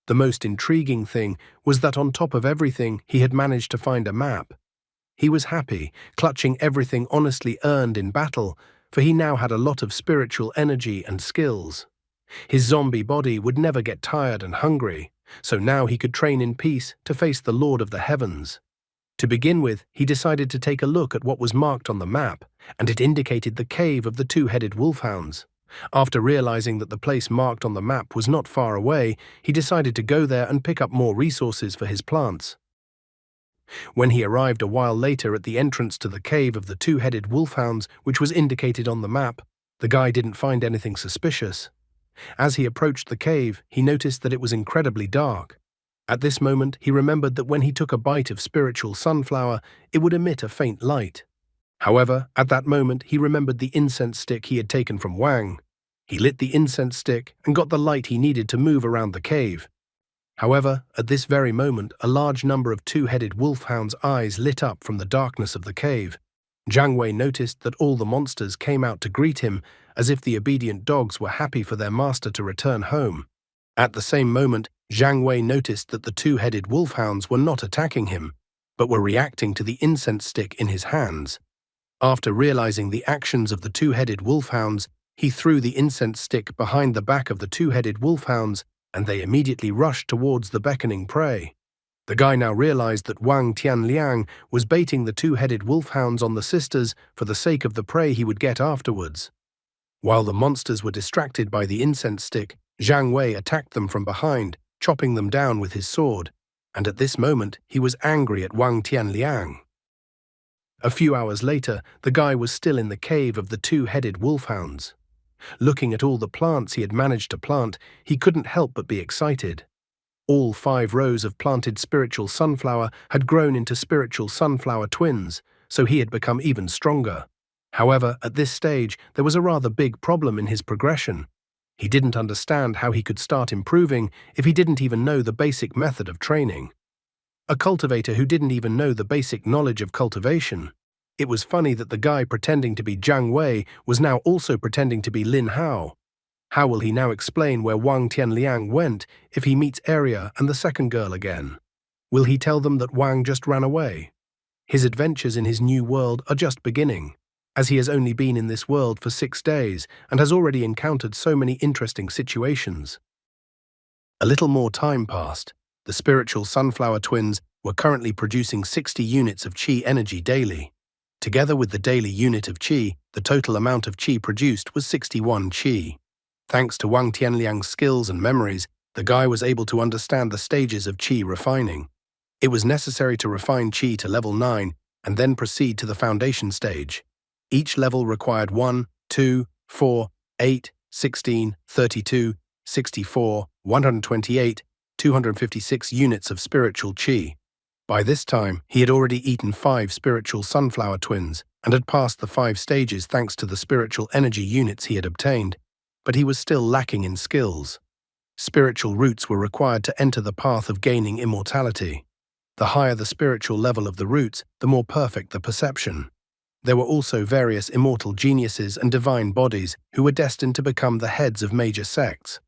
The most intriguing thing was that on top of everything, he had managed to find a map. He was happy, clutching everything honestly earned in battle, for he now had a lot of spiritual energy and skills. His zombie body would never get tired and hungry, so now he could train in peace to face the Lord of the Heavens. To begin with, he decided to take a look at what was marked on the map, and it indicated the cave of the two-headed wolfhounds. After realizing that the place marked on the map was not far away, he decided to go there and pick up more resources for his plants. When he arrived a while later at the entrance to the cave of the two-headed wolfhounds, which was indicated on the map, the guy didn't find anything suspicious. As he approached the cave, he noticed that it was incredibly dark. At this moment, he remembered that when he took a bite of spiritual sunflower, it would emit a faint light. However, at that moment, he remembered the incense stick he had taken from Wang. He lit the incense stick and got the light he needed to move around the cave. However, at this very moment, a large number of two-headed wolfhounds' eyes lit up from the darkness of the cave. Jiang Wei noticed that all the monsters came out to greet him, as if the obedient dogs were happy for their master to return home. At the same moment, Jiang Wei noticed that the two-headed wolfhounds were not attacking him, but were reacting to the incense stick in his hands. After realizing the actions of the two-headed wolfhounds, he threw the incense stick behind the back of the two-headed wolfhounds, and they immediately rushed towards the beckoning prey. The guy now realized that Wang Tianliang was baiting the two-headed wolfhounds on the sisters for the sake of the prey he would get afterwards. While the monsters were distracted by the incense stick, Jiang Wei attacked them from behind, chopping them down with his sword, and at this moment he was angry at Wang Tianliang. A few hours later, the guy was still in the cave of the two-headed wolfhounds. Looking at all the plants he had managed to plant, he couldn't help but be excited. All 5 rows of planted spiritual sunflower had grown into spiritual sunflower twins, so he had become even stronger. However, at this stage, there was a rather big problem in his progression. He didn't understand how he could start improving if he didn't even know the basic method of training. A cultivator who didn't even know the basic knowledge of cultivation. It was funny that the guy pretending to be Jiang Wei was now also pretending to be Lin Hao. How will he now explain where Wang Tianliang went if he meets Arya and the second girl again? Will he tell them that Wang just ran away? His adventures in his new world are just beginning, as he has only been in this world for 6 days and has already encountered so many interesting situations. A little more time passed. The spiritual sunflower twins were currently producing 60 units of qi energy daily. Together with the daily unit of qi, the total amount of qi produced was 61 qi. Thanks to Wang Tianliang's skills and memories, the guy was able to understand the stages of qi refining. It was necessary to refine qi to level 9 and then proceed to the foundation stage. Each level required 1, 2, 4, 8, 16, 32, 64, 128, 256 units of spiritual qi. By this time, he had already eaten 5 spiritual sunflower twins and had passed the 5 stages thanks to the spiritual energy units he had obtained, but he was still lacking in skills. Spiritual roots were required to enter the path of gaining immortality. The higher the spiritual level of the roots, the more perfect the perception. There were also various immortal geniuses and divine bodies who were destined to become the heads of major sects.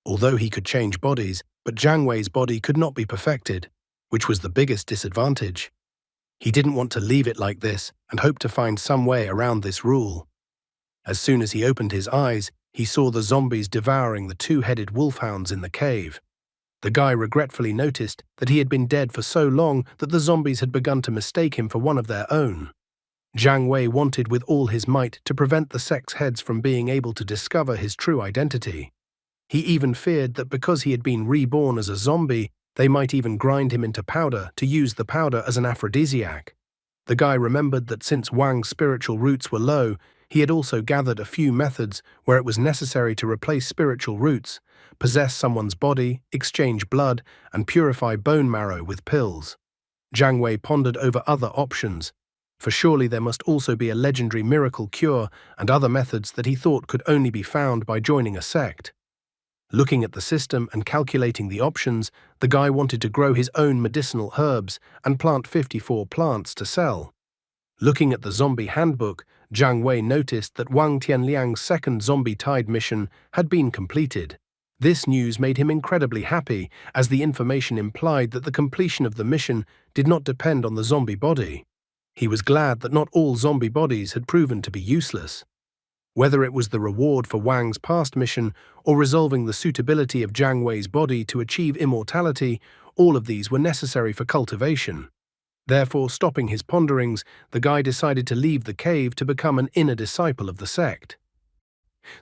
Although he could change bodies, but Jiang Wei's body could not be perfected, which was the biggest disadvantage. He didn't want to leave it like this and hoped to find some way around this rule. As soon as he opened his eyes, he saw the zombies devouring the 2-headed wolfhounds in the cave. The guy regretfully noticed that he had been dead for so long that the zombies had begun to mistake him for one of their own. Jiang Wei wanted with all his might to prevent the sect's heads from being able to discover his true identity. He even feared that because he had been reborn as a zombie, they might even grind him into powder to use the powder as an aphrodisiac. The guy remembered that since Wang's spiritual roots were low, he had also gathered a few methods where it was necessary to replace spiritual roots, possess someone's body, exchange blood, and purify bone marrow with pills. Jiang Wei pondered over other options, for surely there must also be a legendary miracle cure and other methods that he thought could only be found by joining a sect. Looking at the system and calculating the options, the guy wanted to grow his own medicinal herbs and plant 54 plants to sell. Looking at the zombie handbook, Jiang Wei noticed that Wang Tianliang's second zombie tide mission had been completed. This news made him incredibly happy, as the information implied that the completion of the mission did not depend on the zombie body. He was glad that not all zombie bodies had proven to be useless. Whether it was the reward for Wang's past mission or resolving the suitability of Jiang Wei's body to achieve immortality, all of these were necessary for cultivation. Therefore, stopping his ponderings, the guy decided to leave the cave to become an inner disciple of the sect.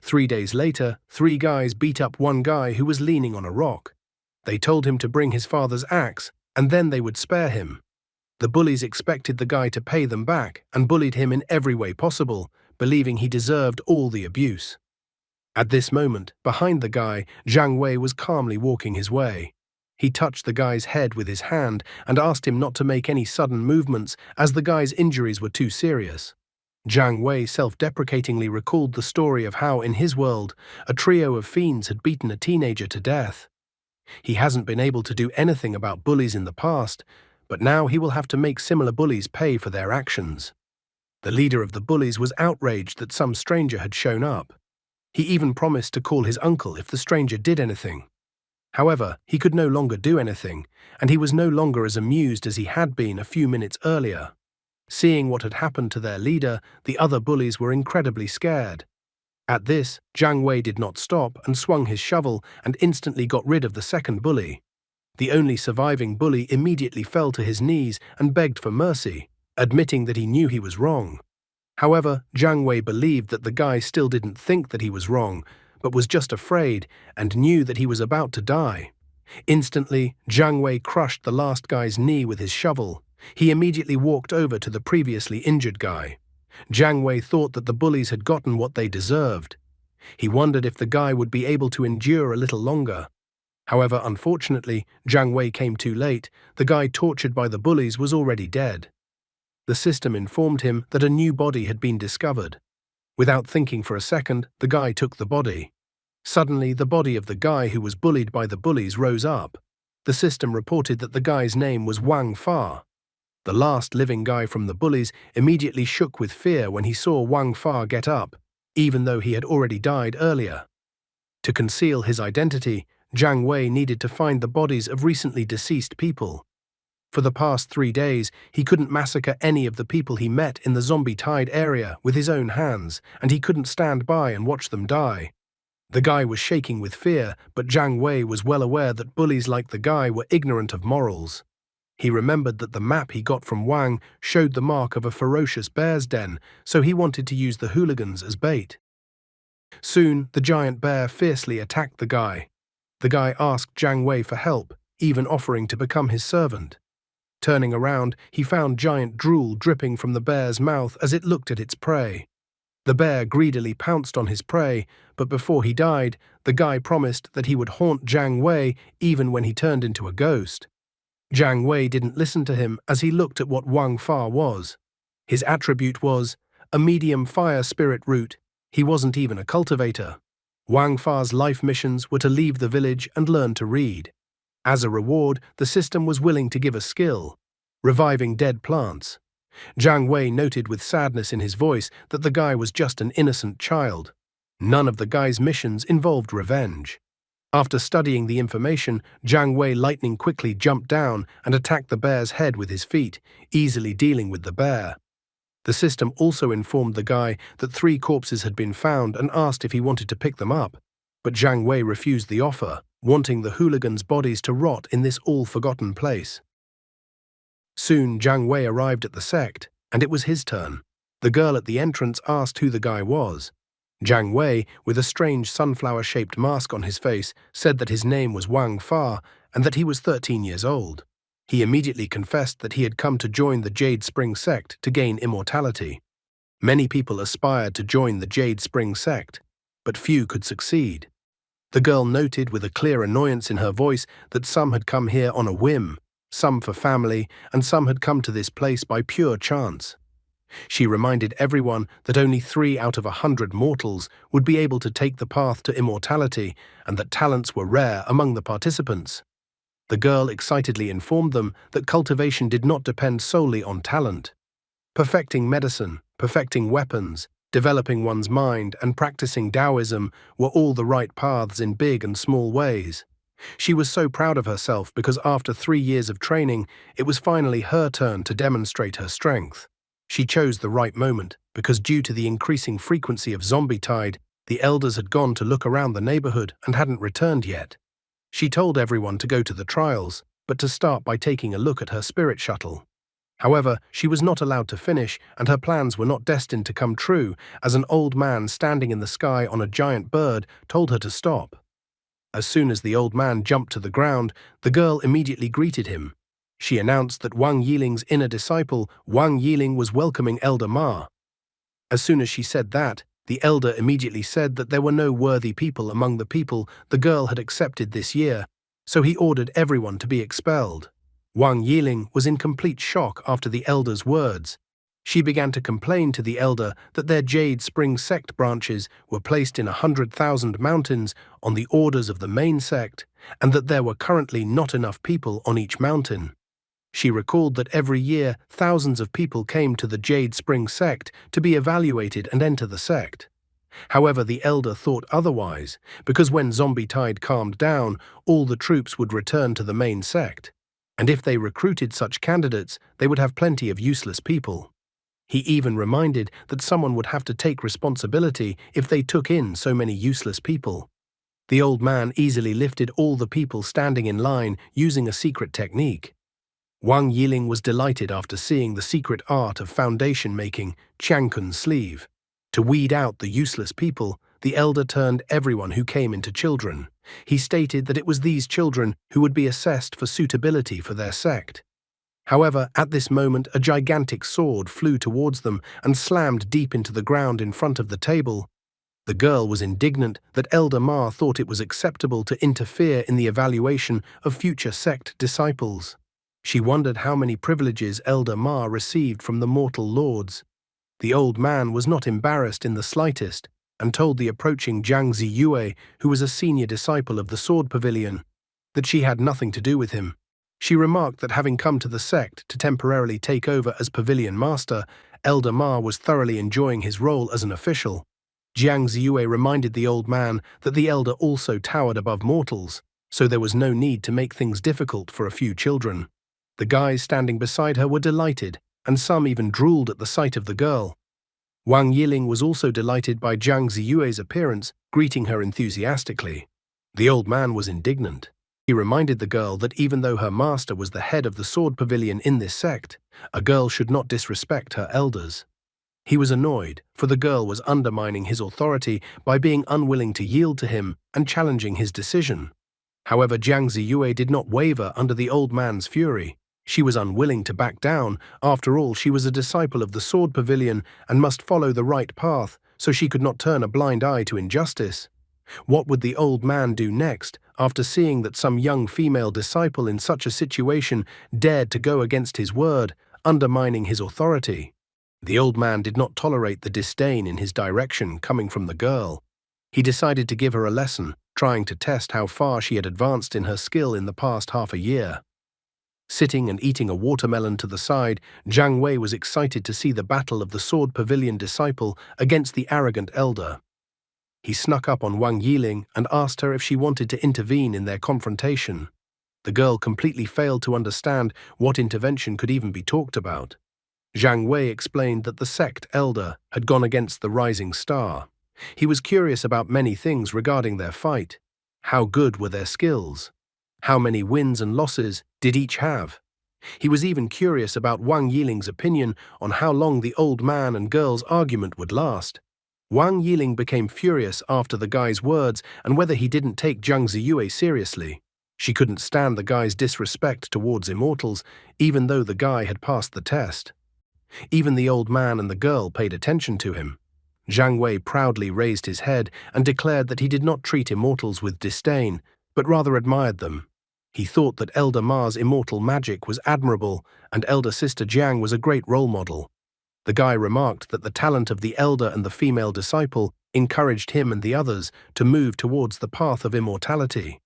3 days later, 3 guys beat up one guy who was leaning on a rock. They told him to bring his father's axe, and then they would spare him. The bullies expected the guy to pay them back and bullied him in every way possible, believing he deserved all the abuse. At this moment, behind the guy, Jiang Wei was calmly walking his way. He touched the guy's head with his hand and asked him not to make any sudden movements as the guy's injuries were too serious. Jiang Wei self-deprecatingly recalled the story of how, in his world, a trio of fiends had beaten a teenager to death. He hasn't been able to do anything about bullies in the past, but now he will have to make similar bullies pay for their actions. The leader of the bullies was outraged that some stranger had shown up. He even promised to call his uncle if the stranger did anything. However, he could no longer do anything, and he was no longer as amused as he had been a few minutes earlier. Seeing what had happened to their leader, the other bullies were incredibly scared. At this, Jiang Wei did not stop and swung his shovel and instantly got rid of the second bully. The only surviving bully immediately fell to his knees and begged for mercy, admitting that he knew he was wrong. However, Jiang Wei believed that the guy still didn't think that he was wrong, but was just afraid and knew that he was about to die. Instantly, Jiang Wei crushed the last guy's knee with his shovel. He immediately walked over to the previously injured guy. Jiang Wei thought that the bullies had gotten what they deserved. He wondered if the guy would be able to endure a little longer. However, unfortunately, Jiang Wei came too late. The guy tortured by the bullies was already dead. The system informed him that a new body had been discovered. Without thinking for a second, the guy took the body. Suddenly, the body of the guy who was bullied by the bullies rose up. The system reported that the guy's name was Wang Fa. The last living guy from the bullies immediately shook with fear when he saw Wang Fa get up, even though he had already died earlier. To conceal his identity, Jiang Wei needed to find the bodies of recently deceased people. For the past 3 days, he couldn't massacre any of the people he met in the zombie-tide area with his own hands, and he couldn't stand by and watch them die. The guy was shaking with fear, but Jiang Wei was well aware that bullies like the guy were ignorant of morals. He remembered that the map he got from Wang showed the mark of a ferocious bear's den, so he wanted to use the hooligans as bait. Soon, the giant bear fiercely attacked the guy. The guy asked Jiang Wei for help, even offering to become his servant. Turning around, he found giant drool dripping from the bear's mouth as it looked at its prey. The bear greedily pounced on his prey, but before he died, the guy promised that he would haunt Jiang Wei even when he turned into a ghost. Jiang Wei didn't listen to him as he looked at what Wang Fa was. His attribute was a medium fire spirit root. He wasn't even a cultivator. Wang Fa's life missions were to leave the village and learn to read. As a reward, the system was willing to give a skill: reviving dead plants. Jiang Wei noted with sadness in his voice that the guy was just an innocent child. None of the guy's missions involved revenge. After studying the information, Jiang Wei lightning quickly jumped down and attacked the bear's head with his feet, easily dealing with the bear. The system also informed the guy that 3 corpses had been found and asked if he wanted to pick them up, but Jiang Wei refused the offer, wanting the hooligans' bodies to rot in this all-forgotten place. Soon Jiang Wei arrived at the sect, and it was his turn. The girl at the entrance asked who the guy was. Jiang Wei, with a strange sunflower-shaped mask on his face, said that his name was Wang Fa and that he was 13 years old. He immediately confessed that he had come to join the Jade Spring sect to gain immortality. Many people aspired to join the Jade Spring sect, but few could succeed. The girl noted with a clear annoyance in her voice that some had come here on a whim, some for family, and some had come to this place by pure chance. She reminded everyone that only 3 out of 100 mortals would be able to take the path to immortality and that talents were rare among the participants. The girl excitedly informed them that cultivation did not depend solely on talent. Perfecting medicine, perfecting weapons, developing one's mind, and practicing Taoism were all the right paths in big and small ways. She was so proud of herself because after 3 years of training, it was finally her turn to demonstrate her strength. She chose the right moment because due to the increasing frequency of zombie-tide, the elders had gone to look around the neighborhood and hadn't returned yet. She told everyone to go to the trials, but to start by taking a look at her spirit shuttle. However, she was not allowed to finish, and her plans were not destined to come true, as an old man standing in the sky on a giant bird told her to stop. As soon as the old man jumped to the ground, the girl immediately greeted him. She announced that Wang Yiling's inner disciple, Wang Yiling, was welcoming Elder Ma. As soon as she said that, the elder immediately said that there were no worthy people among the people the girl had accepted this year, so he ordered everyone to be expelled. Wang Yiling was in complete shock after the elder's words. She began to complain to the elder that their Jade Spring sect branches were placed in 100,000 mountains on the orders of the main sect, and that there were currently not enough people on each mountain. She recalled that every year thousands of people came to the Jade Spring sect to be evaluated and enter the sect. However, the elder thought otherwise, because when zombie-tide calmed down, all the troops would return to the main sect, and if they recruited such candidates, they would have plenty of useless people. He even reminded that someone would have to take responsibility if they took in so many useless people. The old man easily lifted all the people standing in line using a secret technique. Wang Yiling was delighted after seeing the secret art of foundation making, Chiangkun sleeve. To weed out the useless people, the elder turned everyone who came into children. He stated that it was these children who would be assessed for suitability for their sect. However, at this moment, a gigantic sword flew towards them and slammed deep into the ground in front of the table. The girl was indignant that Elder Ma thought it was acceptable to interfere in the evaluation of future sect disciples. She wondered how many privileges Elder Ma received from the mortal lords. The old man was not embarrassed in the slightest and told the approaching Jiang Ziyue, who was a senior disciple of the Sword Pavilion, that she had nothing to do with him. She remarked that having come to the sect to temporarily take over as pavilion master, Elder Ma was thoroughly enjoying his role as an official. Jiang Ziyue reminded the old man that the elder also towered above mortals, so there was no need to make things difficult for a few children. The guys standing beside her were delighted, and some even drooled at the sight of the girl. Wang Yiling was also delighted by Jiang Ziyue's appearance, greeting her enthusiastically. The old man was indignant. He reminded the girl that even though her master was the head of the sword pavilion in this sect, a girl should not disrespect her elders. He was annoyed, for the girl was undermining his authority by being unwilling to yield to him and challenging his decision. However, Jiang Ziyue did not waver under the old man's fury. She was unwilling to back down. After all, she was a disciple of the sword pavilion and must follow the right path, so she could not turn a blind eye to injustice. What would the old man do next, after seeing that some young female disciple in such a situation dared to go against his word, undermining his authority? The old man did not tolerate the disdain in his direction coming from the girl. He decided to give her a lesson, trying to test how far she had advanced in her skill in the past half a year. Sitting and eating a watermelon to the side, Jiang Wei was excited to see the battle of the sword pavilion disciple against the arrogant elder. He snuck up on Wang Yiling and asked her if she wanted to intervene in their confrontation. The girl completely failed to understand what intervention could even be talked about. Jiang Wei explained that the sect elder had gone against the rising star. He was curious about many things regarding their fight. How good were their skills? How many wins and losses did each have? He was even curious about Wang Yiling's opinion on how long the old man and girl's argument would last. Wang Yiling became furious after the guy's words and whether he didn't take Jiang Ziyue seriously. She couldn't stand the guy's disrespect towards immortals, even though the guy had passed the test. Even the old man and the girl paid attention to him. Jiang Wei proudly raised his head and declared that he did not treat immortals with disdain, but rather admired them. He thought that Elder Ma's immortal magic was admirable and Elder Sister Jiang was a great role model. The guy remarked that the talent of the elder and the female disciple encouraged him and the others to move towards the path of immortality.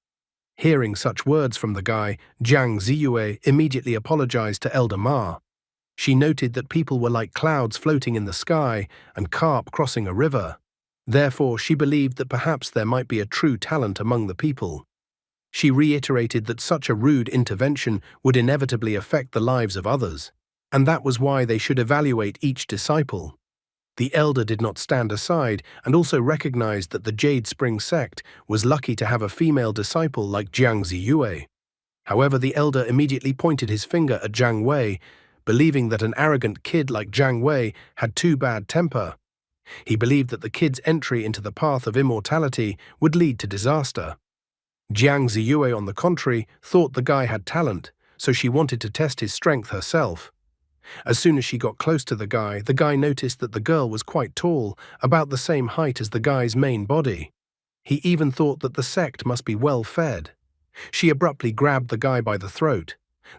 Hearing such words from the guy, Jiang Ziyue immediately apologized to Elder Ma. She noted that people were like clouds floating in the sky and carp crossing a river. Therefore, she believed that perhaps there might be a true talent among the people. She reiterated that such a rude intervention would inevitably affect the lives of others, and that was why they should evaluate each disciple. The elder did not stand aside and also recognized that the Jade Spring sect was lucky to have a female disciple like Jiang Ziyue. However, the elder immediately pointed his finger at Jiang Wei, believing that an arrogant kid like Jiang Wei had too bad temper. He believed that the kid's entry into the path of immortality would lead to disaster. Jiang Ziyue, on the contrary, thought the guy had talent, so she wanted to test his strength herself. As soon as she got close to the guy noticed that the girl was quite tall, about the same height as the guy's main body. He even thought that the sect must be well fed. She abruptly grabbed the guy by the throat.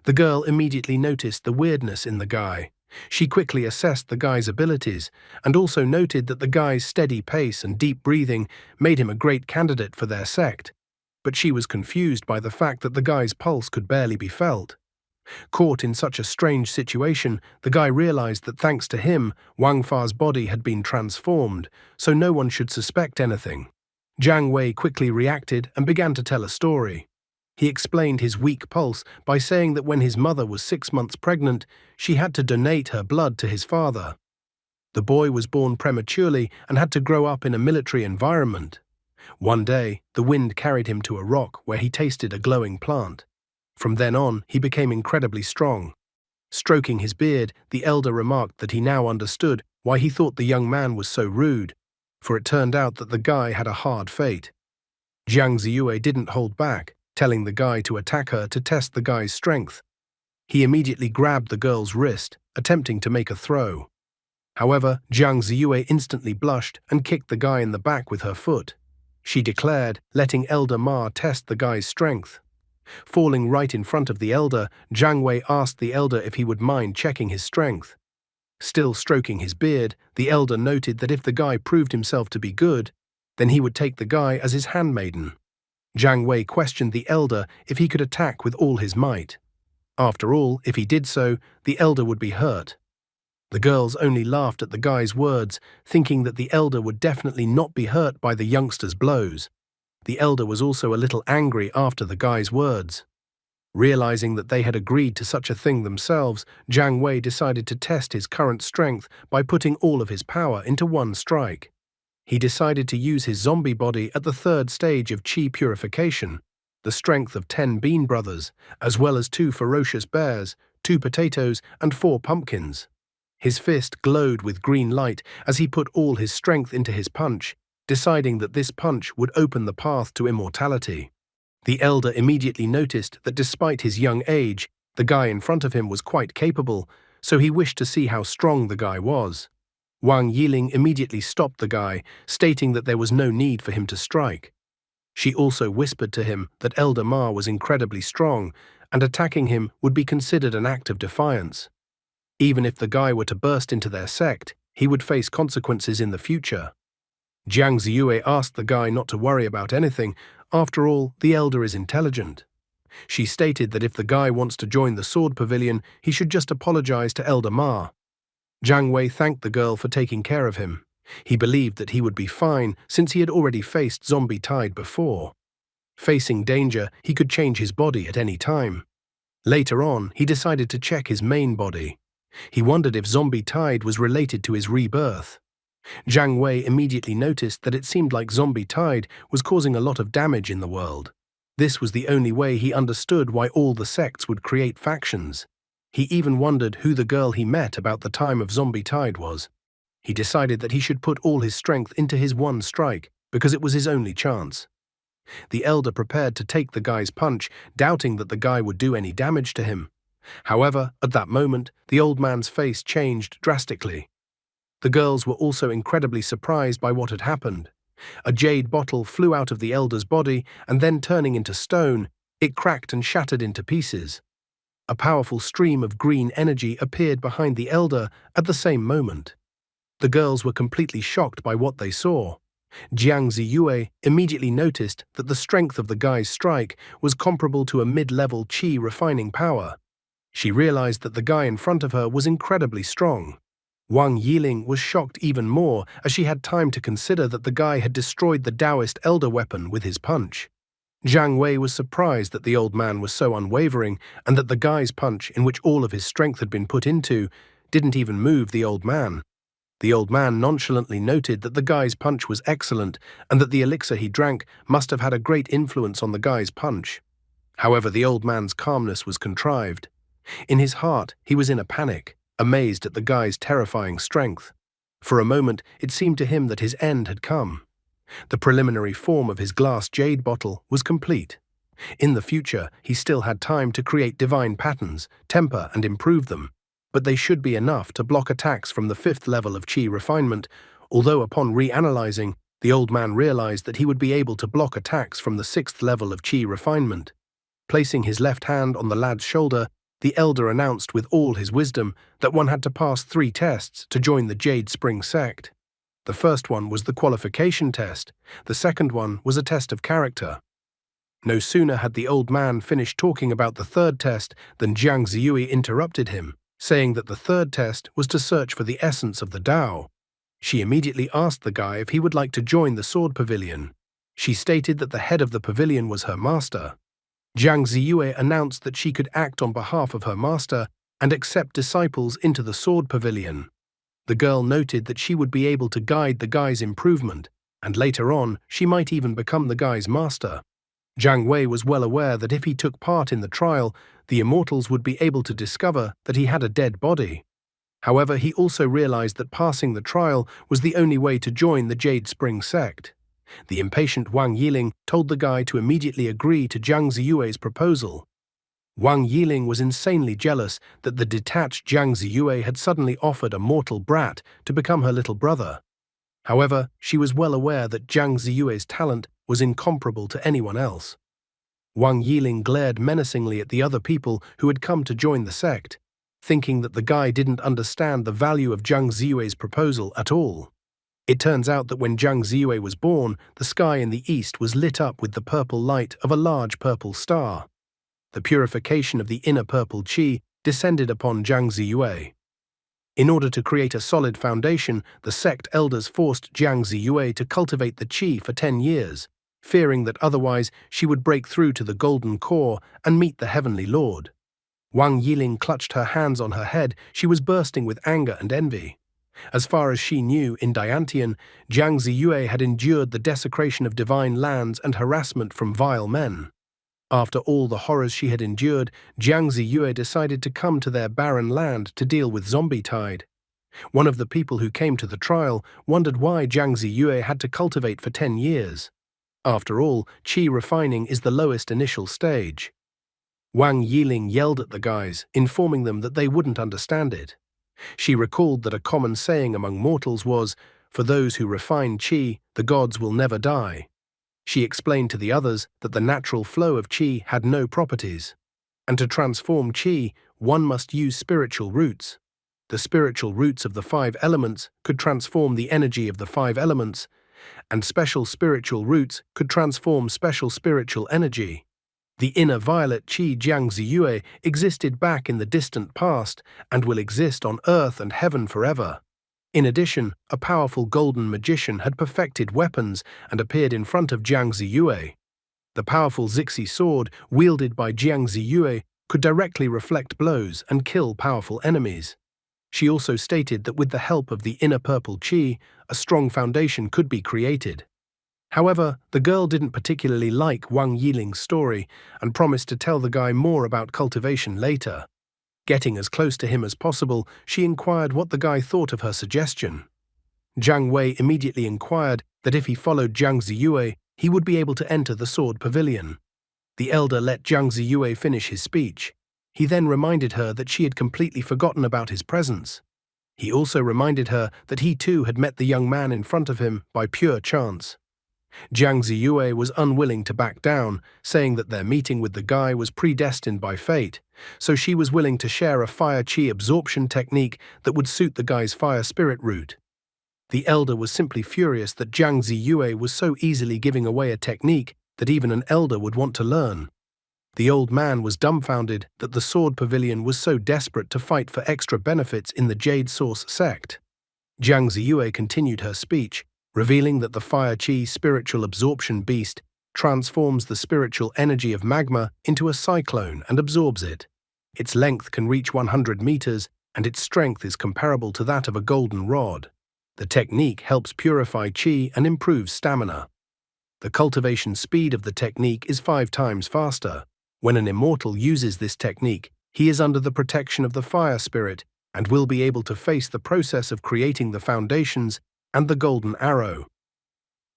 The girl immediately noticed the weirdness in the guy. She quickly assessed the guy's abilities and also noted that the guy's steady pace and deep breathing made him a great candidate for their sect. But she was confused by the fact that the guy's pulse could barely be felt. Caught in such a strange situation, the guy realized that thanks to him, Wang Fa's body had been transformed, so no one should suspect anything. Jiang Wei quickly reacted and began to tell a story. He explained his weak pulse by saying that when his mother was 6 months pregnant, she had to donate her blood to his father. The boy was born prematurely and had to grow up in a military environment. One day, the wind carried him to a rock where he tasted a glowing plant. From then on, he became incredibly strong. Stroking his beard, the elder remarked that he now understood why he thought the young man was so rude, for it turned out that the guy had a hard fate. Jiang Ziyue didn't hold back, telling the guy to attack her to test the guy's strength. He immediately grabbed the girl's wrist, attempting to make a throw. However, Jiang Ziyue instantly blushed and kicked the guy in the back with her foot. She declared, letting Elder Ma test the guy's strength. Falling right in front of the elder, Jiang Wei asked the elder if he would mind checking his strength. Still stroking his beard, the elder noted that if the guy proved himself to be good, then he would take the guy as his handmaiden. Jiang Wei questioned the elder if he could attack with all his might. After all, if he did so, the elder would be hurt. The girls only laughed at the guy's words, thinking that the elder would definitely not be hurt by the youngster's blows. The elder was also a little angry after the guy's words. Realizing that they had agreed to such a thing themselves, Jiang Wei decided to test his current strength by putting all of his power into one strike. He decided to use his zombie body at the third stage of Qi purification, the strength of 10 bean brothers, as well as 2 ferocious bears, 2 potatoes, and 4 pumpkins. His fist glowed with green light as he put all his strength into his punch, deciding that this punch would open the path to immortality. The elder immediately noticed that despite his young age, the guy in front of him was quite capable, so he wished to see how strong the guy was. Wang Yiling immediately stopped the guy, stating that there was no need for him to strike. She also whispered to him that Elder Ma was incredibly strong, and attacking him would be considered an act of defiance. Even if the guy were to burst into their sect, he would face consequences in the future. Jiang Ziyue asked the guy not to worry about anything. After all, the elder is intelligent. She stated that if the guy wants to join the sword pavilion, he should just apologize to Elder Ma. Jiang Wei thanked the girl for taking care of him. He believed that he would be fine since he had already faced Zombie Tide before. Facing danger, he could change his body at any time. Later on, he decided to check his main body. He wondered if Zombie Tide was related to his rebirth. Jiang Wei immediately noticed that it seemed like Zombie Tide was causing a lot of damage in the world. This was the only way he understood why all the sects would create factions. He even wondered who the girl he met about the time of Zombie Tide was. He decided that he should put all his strength into his one strike, because it was his only chance. The elder prepared to take the guy's punch, doubting that the guy would do any damage to him. However, at that moment, the old man's face changed drastically. The girls were also incredibly surprised by what had happened. A jade bottle flew out of the elder's body, and then turning into stone, it cracked and shattered into pieces. A powerful stream of green energy appeared behind the elder at the same moment. The girls were completely shocked by what they saw. Jiang Ziyue immediately noticed that the strength of the guy's strike was comparable to a mid-level Qi refining power. She realized that the guy in front of her was incredibly strong. Wang Yiling was shocked even more as she had time to consider that the guy had destroyed the Taoist elder weapon with his punch. Jiang Wei was surprised that the old man was so unwavering and that the guy's punch, in which all of his strength had been put into, didn't even move the old man. The old man nonchalantly noted that the guy's punch was excellent and that the elixir he drank must have had a great influence on the guy's punch. However, the old man's calmness was contrived. In his heart, he was in a panic, amazed at the guy's terrifying strength. For a moment, it seemed to him that his end had come. The preliminary form of his glass jade bottle was complete. In the future, he still had time to create divine patterns, temper and improve them, but they should be enough to block attacks from the 5th level of Qi refinement, although upon reanalyzing, the old man realized that he would be able to block attacks from the 6th level of Qi refinement. Placing his left hand on the lad's shoulder, the elder announced with all his wisdom that one had to pass 3 tests to join the Jade Spring sect. The first one was the qualification test, the second one was a test of character. No sooner had the old man finished talking about the third test than Jiang Ziyue interrupted him, saying that the third test was to search for the essence of the Tao. She immediately asked the guy if he would like to join the sword pavilion. She stated that the head of the pavilion was her master. Jiang Ziyue announced that she could act on behalf of her master and accept disciples into the sword pavilion. The girl noted that she would be able to guide the guy's improvement, and later on, she might even become the guy's master. Jiang Wei was well aware that if he took part in the trial, the immortals would be able to discover that he had a dead body. However, he also realized that passing the trial was the only way to join the Jade Spring sect. The impatient Wang Yiling told the guy to immediately agree to Jiang Ziyue's proposal. Wang Yiling was insanely jealous that the detached Jiang Ziyue had suddenly offered a mortal brat to become her little brother. However, she was well aware that Jiang Ziyue's talent was incomparable to anyone else. Wang Yiling glared menacingly at the other people who had come to join the sect, thinking that the guy didn't understand the value of Jiang Ziyue's proposal at all. It turns out that when Jiang Ziyue was born, the sky in the east was lit up with the purple light of a large purple star. The purification of the inner purple Qi descended upon Jiang Ziyue. In order to create a solid foundation, the sect elders forced Jiang Ziyue to cultivate the qi for 10 years, fearing that otherwise she would break through to the golden core and meet the heavenly lord. Wang Yiling clutched her hands on her head. She was bursting with anger and envy. As far as she knew, in Diantian, Jiang Ziyue had endured the desecration of divine lands and harassment from vile men. After all the horrors she had endured, Jiang Ziyue decided to come to their barren land to deal with zombie tide. One of the people who came to the trial wondered why Jiang Ziyue had to cultivate for 10 years. After all, qi refining is the lowest initial stage. Wang Yiling yelled at the guys, informing them that they wouldn't understand it. She recalled that a common saying among mortals was, "For those who refine qi, the gods will never die." She explained to the others that the natural flow of qi had no properties. And to transform qi, one must use spiritual roots. The spiritual roots of the 5 elements could transform the energy of the 5 elements, and special spiritual roots could transform special spiritual energy. The inner violet qi Jiang Ziyue existed back in the distant past and will exist on earth and heaven forever. In addition, a powerful golden magician had perfected weapons and appeared in front of Jiang Ziyue. The powerful Zixi sword, wielded by Jiang Ziyue, could directly reflect blows and kill powerful enemies. She also stated that with the help of the inner purple qi, a strong foundation could be created. However, the girl didn't particularly like Wang Yiling's story and promised to tell the guy more about cultivation later. Getting as close to him as possible, she inquired what the guy thought of her suggestion. Jiang Wei immediately inquired that if he followed Jiang Ziyue, he would be able to enter the sword pavilion. The elder let Jiang Ziyue finish his speech. He then reminded her that she had completely forgotten about his presence. He also reminded her that he too had met the young man in front of him by pure chance. Jiang Ziyue was unwilling to back down, saying that their meeting with the guy was predestined by fate, so she was willing to share a fire qi absorption technique that would suit the guy's fire spirit root. The elder was simply furious that Jiang Ziyue was so easily giving away a technique that even an elder would want to learn. The old man was dumbfounded that the sword pavilion was so desperate to fight for extra benefits in the Jade Source sect. Jiang Ziyue continued her speech, revealing that the fire qi spiritual absorption beast transforms the spiritual energy of magma into a cyclone and absorbs it. Its length can reach 100 meters, and its strength is comparable to that of a golden rod. The technique helps purify qi and improves stamina. The cultivation speed of the technique is 5 times faster. When an immortal uses this technique, he is under the protection of the fire spirit and will be able to face the process of creating the foundations and the golden arrow.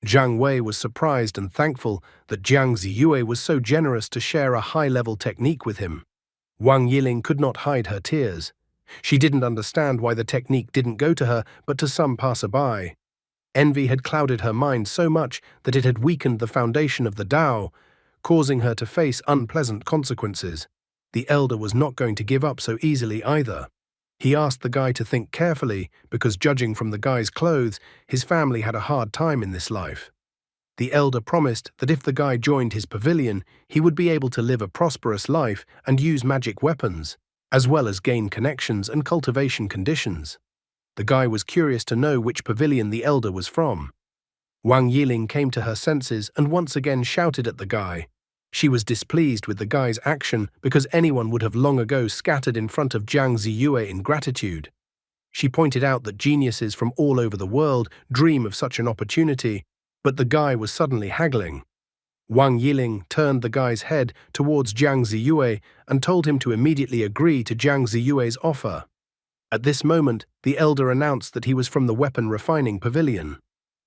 Jiang Wei was surprised and thankful that Jiang Ziyue was so generous to share a high-level technique with him. Wang Yiling could not hide her tears. She didn't understand why the technique didn't go to her but to some passerby. Envy had clouded her mind so much that it had weakened the foundation of the Tao, causing her to face unpleasant consequences. The elder was not going to give up so easily either. He asked the guy to think carefully because, judging from the guy's clothes, his family had a hard time in this life. The elder promised that if the guy joined his pavilion, he would be able to live a prosperous life and use magic weapons, as well as gain connections and cultivation conditions. The guy was curious to know which pavilion the elder was from. Wang Yiling came to her senses and once again shouted at the guy. She was displeased with the guy's action because anyone would have long ago scattered in front of Jiang Ziyue in gratitude. She pointed out that geniuses from all over the world dream of such an opportunity, but the guy was suddenly haggling. Wang Yiling turned the guy's head towards Jiang Ziyue and told him to immediately agree to Jiang Ziyue's offer. At this moment, the elder announced that he was from the weapon refining pavilion.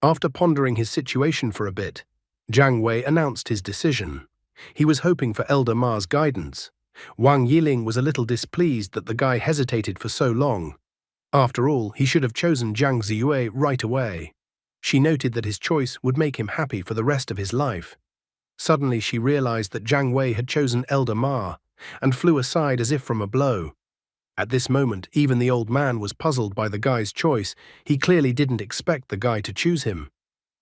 After pondering his situation for a bit, Jiang Wei announced his decision. He was hoping for Elder Ma's guidance. Wang Yiling was a little displeased that the guy hesitated for so long. After all, he should have chosen Jiang Ziyue right away. She noted that his choice would make him happy for the rest of his life. Suddenly she realized that Jiang Wei had chosen Elder Ma, and flew aside as if from a blow. At this moment, even the old man was puzzled by the guy's choice. He clearly didn't expect the guy to choose him.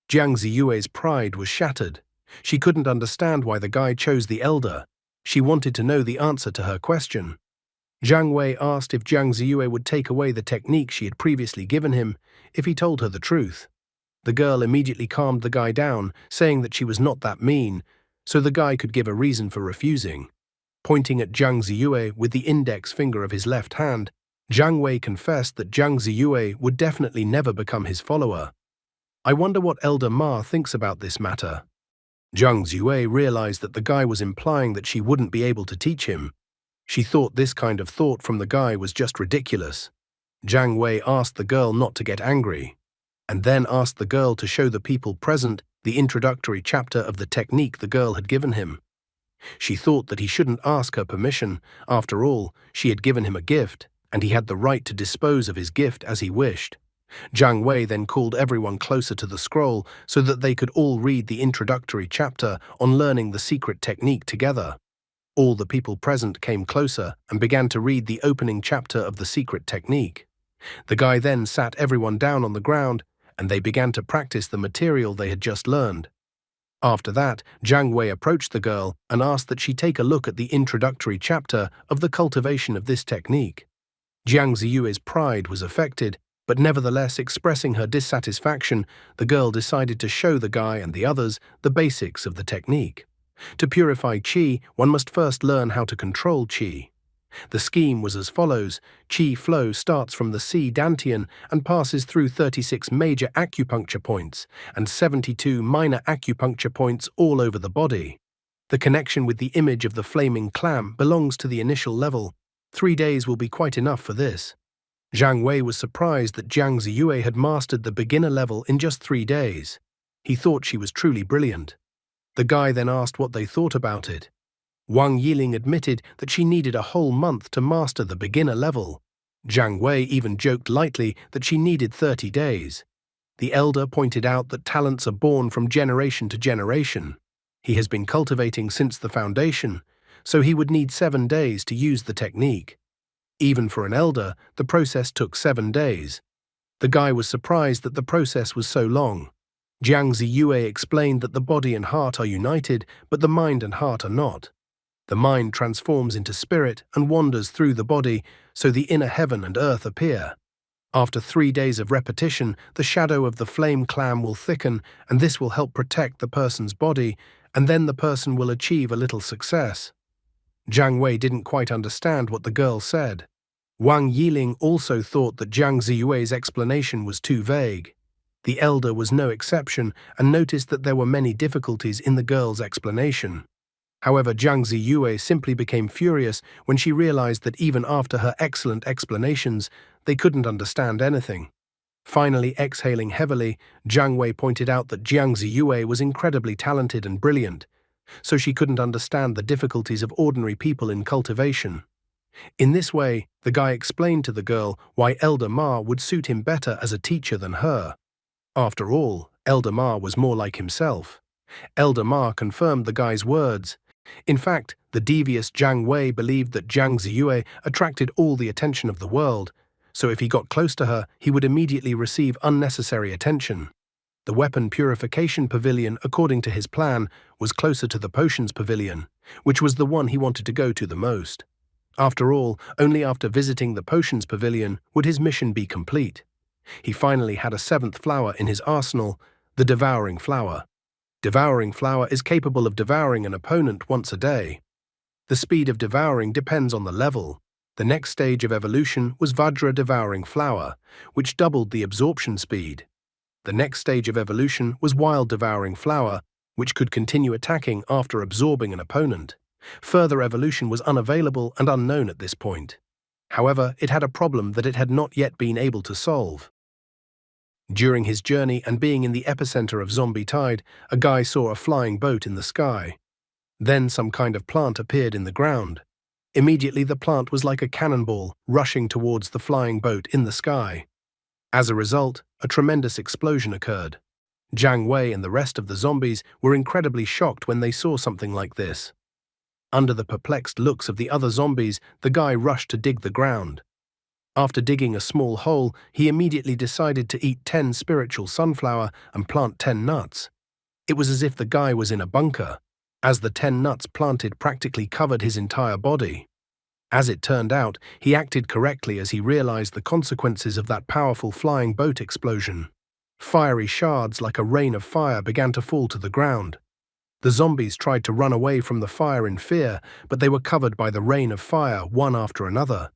Jiang Ziyue's pride was shattered. She couldn't understand why the guy chose the elder. She wanted to know the answer to her question. Jiang Wei asked if Jiang Ziyue would take away the technique she had previously given him if he told her the truth. The girl immediately calmed the guy down, saying that she was not that mean, so the guy could give a reason for refusing. Pointing at Jiang Ziyue with the index finger of his left hand, Jiang Wei confessed that Jiang Ziyue would definitely never become his follower. I wonder what Elder Ma thinks about this matter. Jiang Ziyue realized that the guy was implying that she wouldn't be able to teach him. She thought this kind of thought from the guy was just ridiculous. Jiang Wei asked the girl not to get angry, and then asked the girl to show the people present the introductory chapter of the technique the girl had given him. She thought that he shouldn't ask her permission. After all, she had given him a gift, and he had the right to dispose of his gift as he wished. Jiang Wei then called everyone closer to the scroll so that they could all read the introductory chapter on learning the secret technique together. All the people present came closer and began to read the opening chapter of the secret technique. The guy then sat everyone down on the ground, and they began to practice the material they had just learned. After that, Jiang Wei approached the girl and asked that she take a look at the introductory chapter of the cultivation of this technique. Jiang Ziyue's pride was affected, but nevertheless expressing her dissatisfaction, the girl decided to show the guy and the others the basics of the technique. To purify qi, one must first learn how to control qi. The scheme was as follows. Qi flow starts from the C dantian and passes through 36 major acupuncture points and 72 minor acupuncture points all over the body. The connection with the image of the flaming clam belongs to the initial level. 3 days will be quite enough for this. Jiang Wei was surprised that Jiang Ziyue had mastered the beginner level in just 3 days. He thought she was truly brilliant. The guy then asked what they thought about it. Wang Yiling admitted that she needed a whole month to master the beginner level. Jiang Wei even joked lightly that she needed 30 days. The elder pointed out that talents are born from generation to generation. He has been cultivating since the foundation, so he would need 7 days to use the technique. Even for an elder, the process took 7 days. The guy was surprised that the process was so long. Jiang Ziyue explained that the body and heart are united, but the mind and heart are not. The mind transforms into spirit and wanders through the body, so the inner heaven and earth appear. After 3 days of repetition, the shadow of the flame clam will thicken, and this will help protect the person's body, and then the person will achieve a little success. Jiang Wei didn't quite understand what the girl said. Wang Yiling also thought that Jiang Ziyue's explanation was too vague. The elder was no exception and noticed that there were many difficulties in the girl's explanation. However, Jiang Ziyue simply became furious when she realized that even after her excellent explanations, they couldn't understand anything. Finally, exhaling heavily, Jiang Wei pointed out that Jiang Ziyue was incredibly talented and brilliant, so she couldn't understand the difficulties of ordinary people in cultivation. In this way, the guy explained to the girl why Elder Ma would suit him better as a teacher than her. After all, Elder Ma was more like himself. Elder Ma confirmed the guy's words. In fact, the devious Jiang Wei believed that Jiang Ziyue attracted all the attention of the world, so if he got close to her, he would immediately receive unnecessary attention. The weapon purification pavilion, according to his plan, was closer to the potions pavilion, which was the one he wanted to go to the most. After all, only after visiting the potions pavilion would his mission be complete. He finally had a 7th flower in his arsenal, the devouring flower. Devouring flower is capable of devouring an opponent once a day. The speed of devouring depends on the level. The next stage of evolution was Vajra devouring flower, which doubled the absorption speed. The next stage of evolution was wild devouring flower, which could continue attacking after absorbing an opponent. Further evolution was unavailable and unknown at this point. However, it had a problem that it had not yet been able to solve. During his journey and being in the epicenter of zombie tide, a guy saw a flying boat in the sky. Then some kind of plant appeared in the ground. Immediately the plant was like a cannonball rushing towards the flying boat in the sky. As a result, a tremendous explosion occurred. Jiang Wei and the rest of the zombies were incredibly shocked when they saw something like this. Under the perplexed looks of the other zombies, the guy rushed to dig the ground. After digging a small hole, he immediately decided to eat 10 spiritual sunflower and plant 10 nuts. It was as if the guy was in a bunker, as the 10 nuts planted practically covered his entire body. As it turned out, he acted correctly as he realized the consequences of that powerful flying boat explosion. Fiery shards like a rain of fire began to fall to the ground. The zombies tried to run away from the fire in fear, but they were covered by the rain of fire one after another.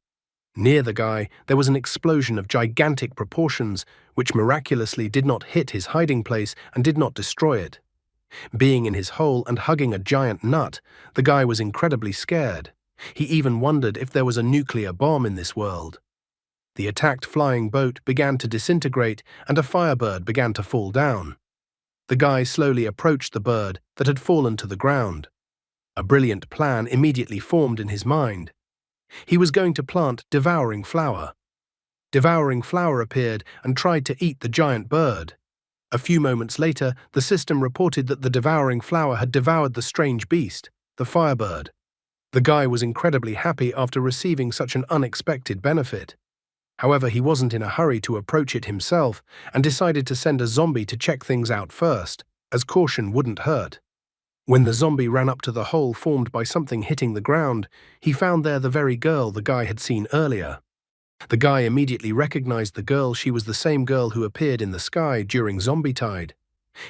Near the guy, there was an explosion of gigantic proportions, which miraculously did not hit his hiding place and did not destroy it. Being in his hole and hugging a giant nut, the guy was incredibly scared. He even wondered if there was a nuclear bomb in this world. The attacked flying boat began to disintegrate and a firebird began to fall down. The guy slowly approached the bird that had fallen to the ground. A brilliant plan immediately formed in his mind. He was going to plant Devouring Flower. Devouring Flower appeared and tried to eat the giant bird. A few moments later, the system reported that the Devouring Flower had devoured the strange beast, the firebird. The guy was incredibly happy after receiving such an unexpected benefit. However, he wasn't in a hurry to approach it himself and decided to send a zombie to check things out first, as caution wouldn't hurt. When the zombie ran up to the hole formed by something hitting the ground, he found there the very girl the guy had seen earlier. The guy immediately recognized the girl. She was the same girl who appeared in the sky during zombie tide.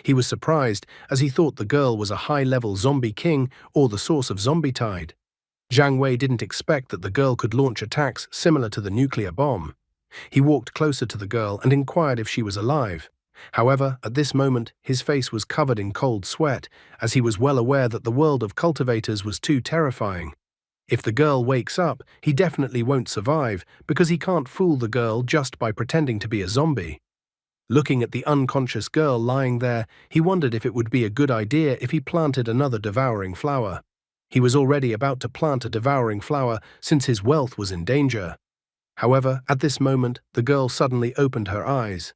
He was surprised as he thought the girl was a high-level zombie king or the source of zombie tide. Jiang Wei didn't expect that the girl could launch attacks similar to the nuclear bomb. He walked closer to the girl and inquired if she was alive. However, at this moment, his face was covered in cold sweat, as he was well aware that the world of cultivators was too terrifying. If the girl wakes up, he definitely won't survive, because he can't fool the girl just by pretending to be a zombie. Looking at the unconscious girl lying there, he wondered if it would be a good idea if he planted another devouring flower. He was already about to plant a devouring flower since his wealth was in danger. However, at this moment, the girl suddenly opened her eyes.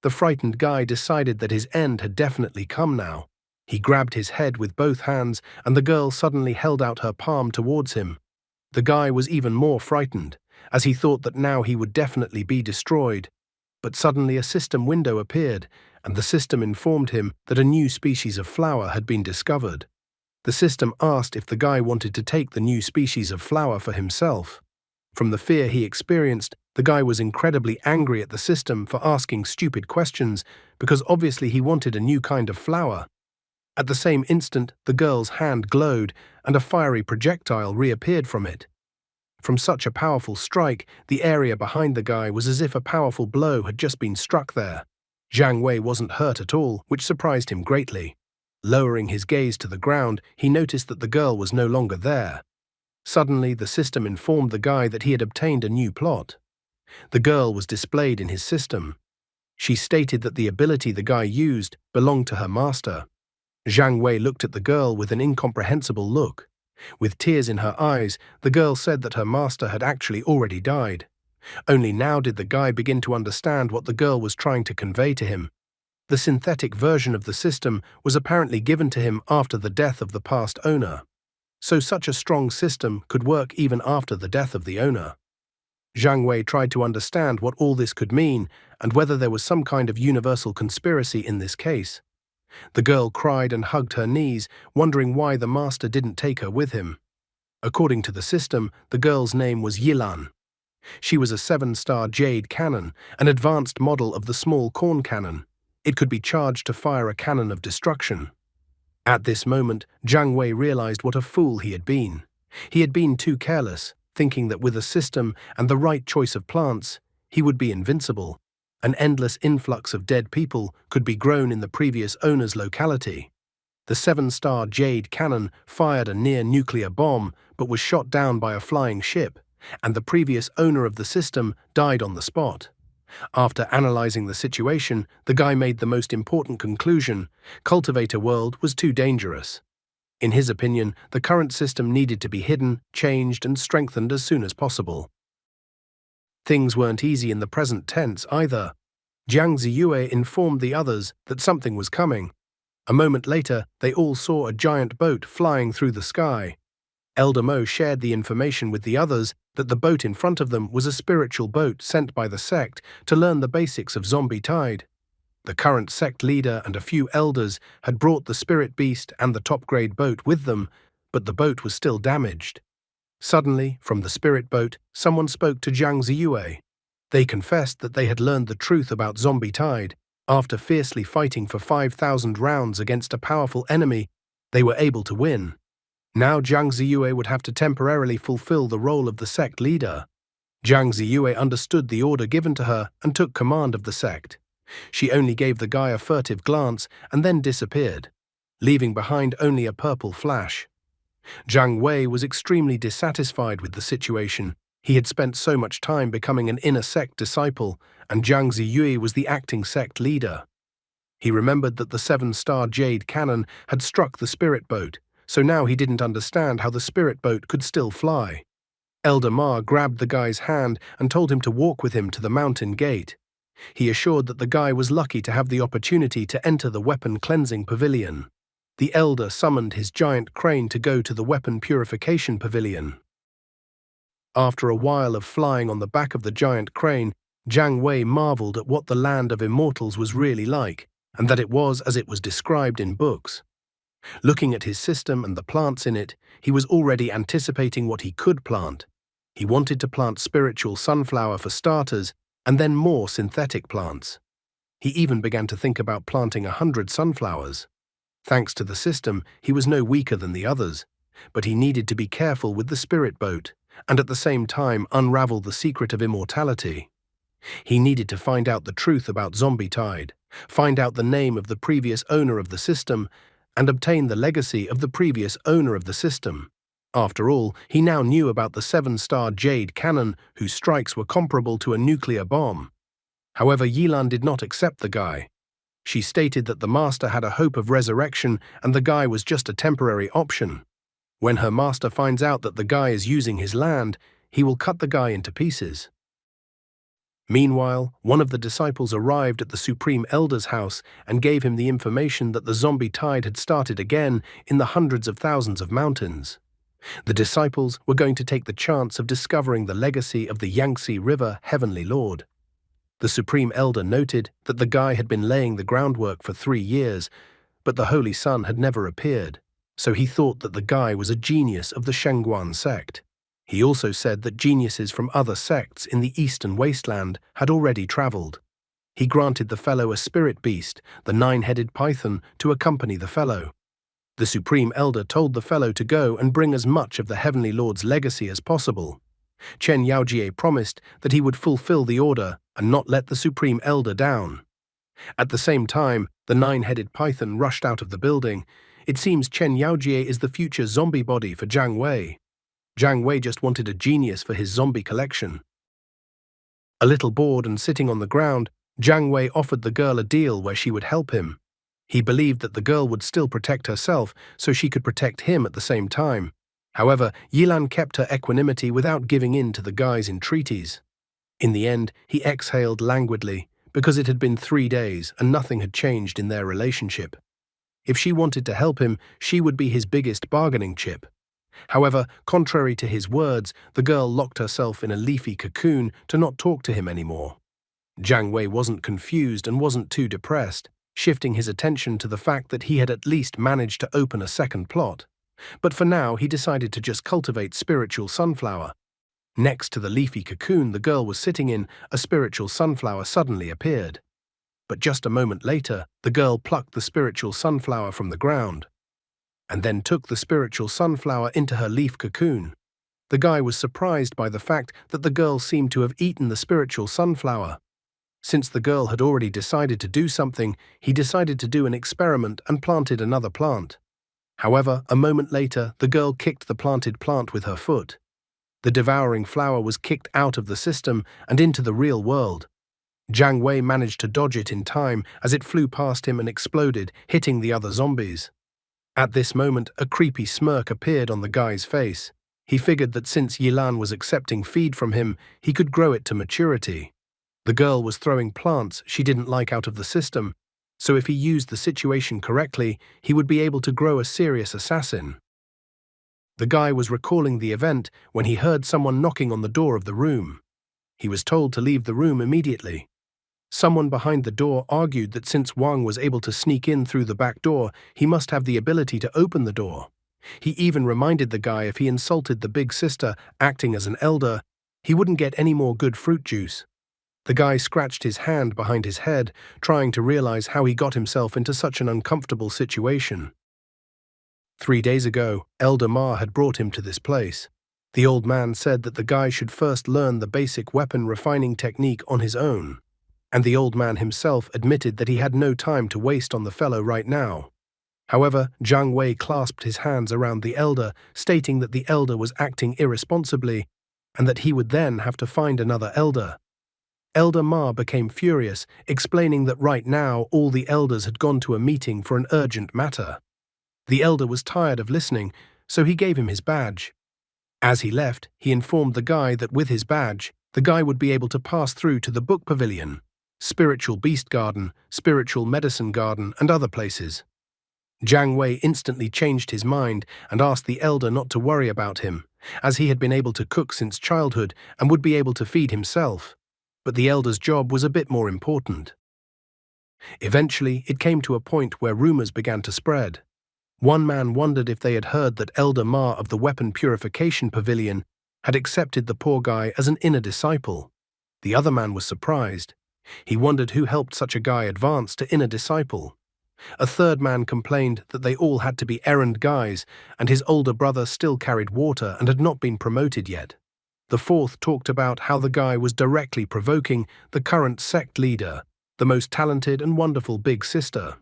The frightened guy decided that his end had definitely come now. He grabbed his head with both hands, and the girl suddenly held out her palm towards him. The guy was even more frightened, as he thought that now he would definitely be destroyed. But suddenly a system window appeared, and the system informed him that a new species of flower had been discovered. The system asked if the guy wanted to take the new species of flower for himself. From the fear he experienced, the guy was incredibly angry at the system for asking stupid questions, because obviously he wanted a new kind of flower. At the same instant, the girl's hand glowed, and a fiery projectile reappeared from it. From such a powerful strike, the area behind the guy was as if a powerful blow had just been struck there. Jiang Wei wasn't hurt at all, which surprised him greatly. Lowering his gaze to the ground, he noticed that the girl was no longer there. Suddenly, the system informed the guy that he had obtained a new plot. The girl was displayed in his system. She stated that the ability the guy used belonged to her master. Jiang Wei looked at the girl with an incomprehensible look. With tears in her eyes, the girl said that her master had actually already died. Only now did the guy begin to understand what the girl was trying to convey to him. The synthetic version of the system was apparently given to him after the death of the past owner. So such a strong system could work even after the death of the owner. Jiang Wei tried to understand what all this could mean and whether there was some kind of universal conspiracy in this case. The girl cried and hugged her knees, wondering why the master didn't take her with him. According to the system, the girl's name was Yilan. She was a 7-star jade cannon, an advanced model of the small corn cannon. It could be charged to fire a cannon of destruction. At this moment, Jiang Wei realized what a fool he had been. He had been too careless, thinking that with a system and the right choice of plants, he would be invincible. An endless influx of dead people could be grown in the previous owner's locality. The 7-star jade cannon fired a near-nuclear bomb but was shot down by a flying ship, and the previous owner of the system died on the spot. After analyzing the situation, the guy made the most important conclusion: Cultivator World was too dangerous. In his opinion, the current system needed to be hidden, changed, and strengthened as soon as possible. Things weren't easy in the present tense either. Jiang Ziyue informed the others that something was coming. A moment later, they all saw a giant boat flying through the sky. Elder Mo shared the information with the others that the boat in front of them was a spiritual boat sent by the sect to learn the basics of zombie tide. The current sect leader and a few elders had brought the spirit beast and the top-grade boat with them, but the boat was still damaged. Suddenly, from the spirit boat, someone spoke to Jiang Ziyue. They confessed that they had learned the truth about Zombie Tide. After fiercely fighting for 5,000 rounds against a powerful enemy, they were able to win. Now Jiang Ziyue would have to temporarily fulfill the role of the sect leader. Jiang Ziyue understood the order given to her and took command of the sect. She only gave the guy a furtive glance and then disappeared, leaving behind only a purple flash. Jiang Wei was extremely dissatisfied with the situation. He had spent so much time becoming an inner sect disciple, and Jiang Ziyue was the acting sect leader. He remembered that the 7-star jade cannon had struck the spirit boat, so now he didn't understand how the spirit boat could still fly. Elder Ma grabbed the guy's hand and told him to walk with him to the mountain gate. He assured that the guy was lucky to have the opportunity to enter the weapon cleansing pavilion. The elder summoned his giant crane to go to the weapon purification pavilion. After a while of flying on the back of the giant crane, Jiang Wei marveled at what the land of immortals was really like, and that it was as it was described in books. Looking at his system and the plants in it, he was already anticipating what he could plant. He wanted to plant spiritual sunflower for starters, and then more synthetic plants. He even began to think about planting 100 sunflowers. Thanks to the system, he was no weaker than the others, but he needed to be careful with the spirit boat, and at the same time unravel the secret of immortality. He needed to find out the truth about Zombie Tide, find out the name of the previous owner of the system, and obtain the legacy of the previous owner of the system. After all, he now knew about the 7-star jade cannon whose strikes were comparable to a nuclear bomb. However, Yilan did not accept the guy. She stated that the master had a hope of resurrection and the guy was just a temporary option. When her master finds out that the guy is using his land, he will cut the guy into pieces. Meanwhile, one of the disciples arrived at the Supreme Elder's house and gave him the information that the Zombie Tide had started again in the hundreds of thousands of mountains. The disciples were going to take the chance of discovering the legacy of the Yangtze River Heavenly Lord. The Supreme Elder noted that the guy had been laying the groundwork for 3 years, but the Holy Sun had never appeared, so he thought that the guy was a genius of the Shengguan sect. He also said that geniuses from other sects in the eastern wasteland had already traveled. He granted the fellow a spirit beast, the 9-headed python, to accompany the fellow. The Supreme Elder told the fellow to go and bring as much of the Heavenly Lord's legacy as possible. Chen Yaojie promised that he would fulfill the order and not let the Supreme Elder down. At the same time, the 9-headed python rushed out of the building. It seems Chen Yaojie is the future zombie body for Jiang Wei. Jiang Wei just wanted a genius for his zombie collection. A little bored and sitting on the ground, Jiang Wei offered the girl a deal where she would help him. He believed that the girl would still protect herself so she could protect him at the same time. However, Yilan kept her equanimity without giving in to the guy's entreaties. In the end, he exhaled languidly because it had been 3 days and nothing had changed in their relationship. If she wanted to help him, she would be his biggest bargaining chip. However, contrary to his words, the girl locked herself in a leafy cocoon to not talk to him anymore. Jiang Wei wasn't confused and wasn't too depressed, shifting his attention to the fact that he had at least managed to open a second plot. But for now, he decided to just cultivate spiritual sunflower. Next to the leafy cocoon the girl was sitting in, a spiritual sunflower suddenly appeared. But just a moment later, the girl plucked the spiritual sunflower from the ground, and then took the spiritual sunflower into her leaf cocoon. The guy was surprised by the fact that the girl seemed to have eaten the spiritual sunflower. Since the girl had already decided to do something, he decided to do an experiment and planted another plant. However, a moment later, the girl kicked the planted plant with her foot. The devouring flower was kicked out of the system and into the real world. Jiang Wei managed to dodge it in time as it flew past him and exploded, hitting the other zombies. At this moment, a creepy smirk appeared on the guy's face. He figured that since Yilan was accepting feed from him, he could grow it to maturity. The girl was throwing plants she didn't like out of the system, so if he used the situation correctly, he would be able to grow a serious assassin. The guy was recalling the event when he heard someone knocking on the door of the room. He was told to leave the room immediately. Someone behind the door argued that since Wang was able to sneak in through the back door, he must have the ability to open the door. He even reminded the guy if he insulted the big sister, acting as an elder, he wouldn't get any more good fruit juice. The guy scratched his hand behind his head, trying to realize how he got himself into such an uncomfortable situation. 3 days ago, Elder Ma had brought him to this place. The old man said that the guy should first learn the basic weapon refining technique on his own, and the old man himself admitted that he had no time to waste on the fellow right now. However, Jiang Wei clasped his hands around the elder, stating that the elder was acting irresponsibly, and that he would then have to find another elder. Elder Ma became furious, explaining that right now all the elders had gone to a meeting for an urgent matter. The elder was tired of listening, so he gave him his badge. As he left, he informed the guy that with his badge, the guy would be able to pass through to the book pavilion, spiritual beast garden, spiritual medicine garden, and other places. Jiang Wei instantly changed his mind and asked the elder not to worry about him, as he had been able to cook since childhood and would be able to feed himself. But the elder's job was a bit more important. Eventually, it came to a point where rumors began to spread. One man wondered if they had heard that Elder Ma of the Weapon Purification Pavilion had accepted the poor guy as an inner disciple. The other man was surprised. He wondered who helped such a guy advance to inner disciple. A third man complained that they all had to be errand guys, and his older brother still carried water and had not been promoted yet. The fourth talked about how the guy was directly provoking the current sect leader, the most talented and wonderful big sister.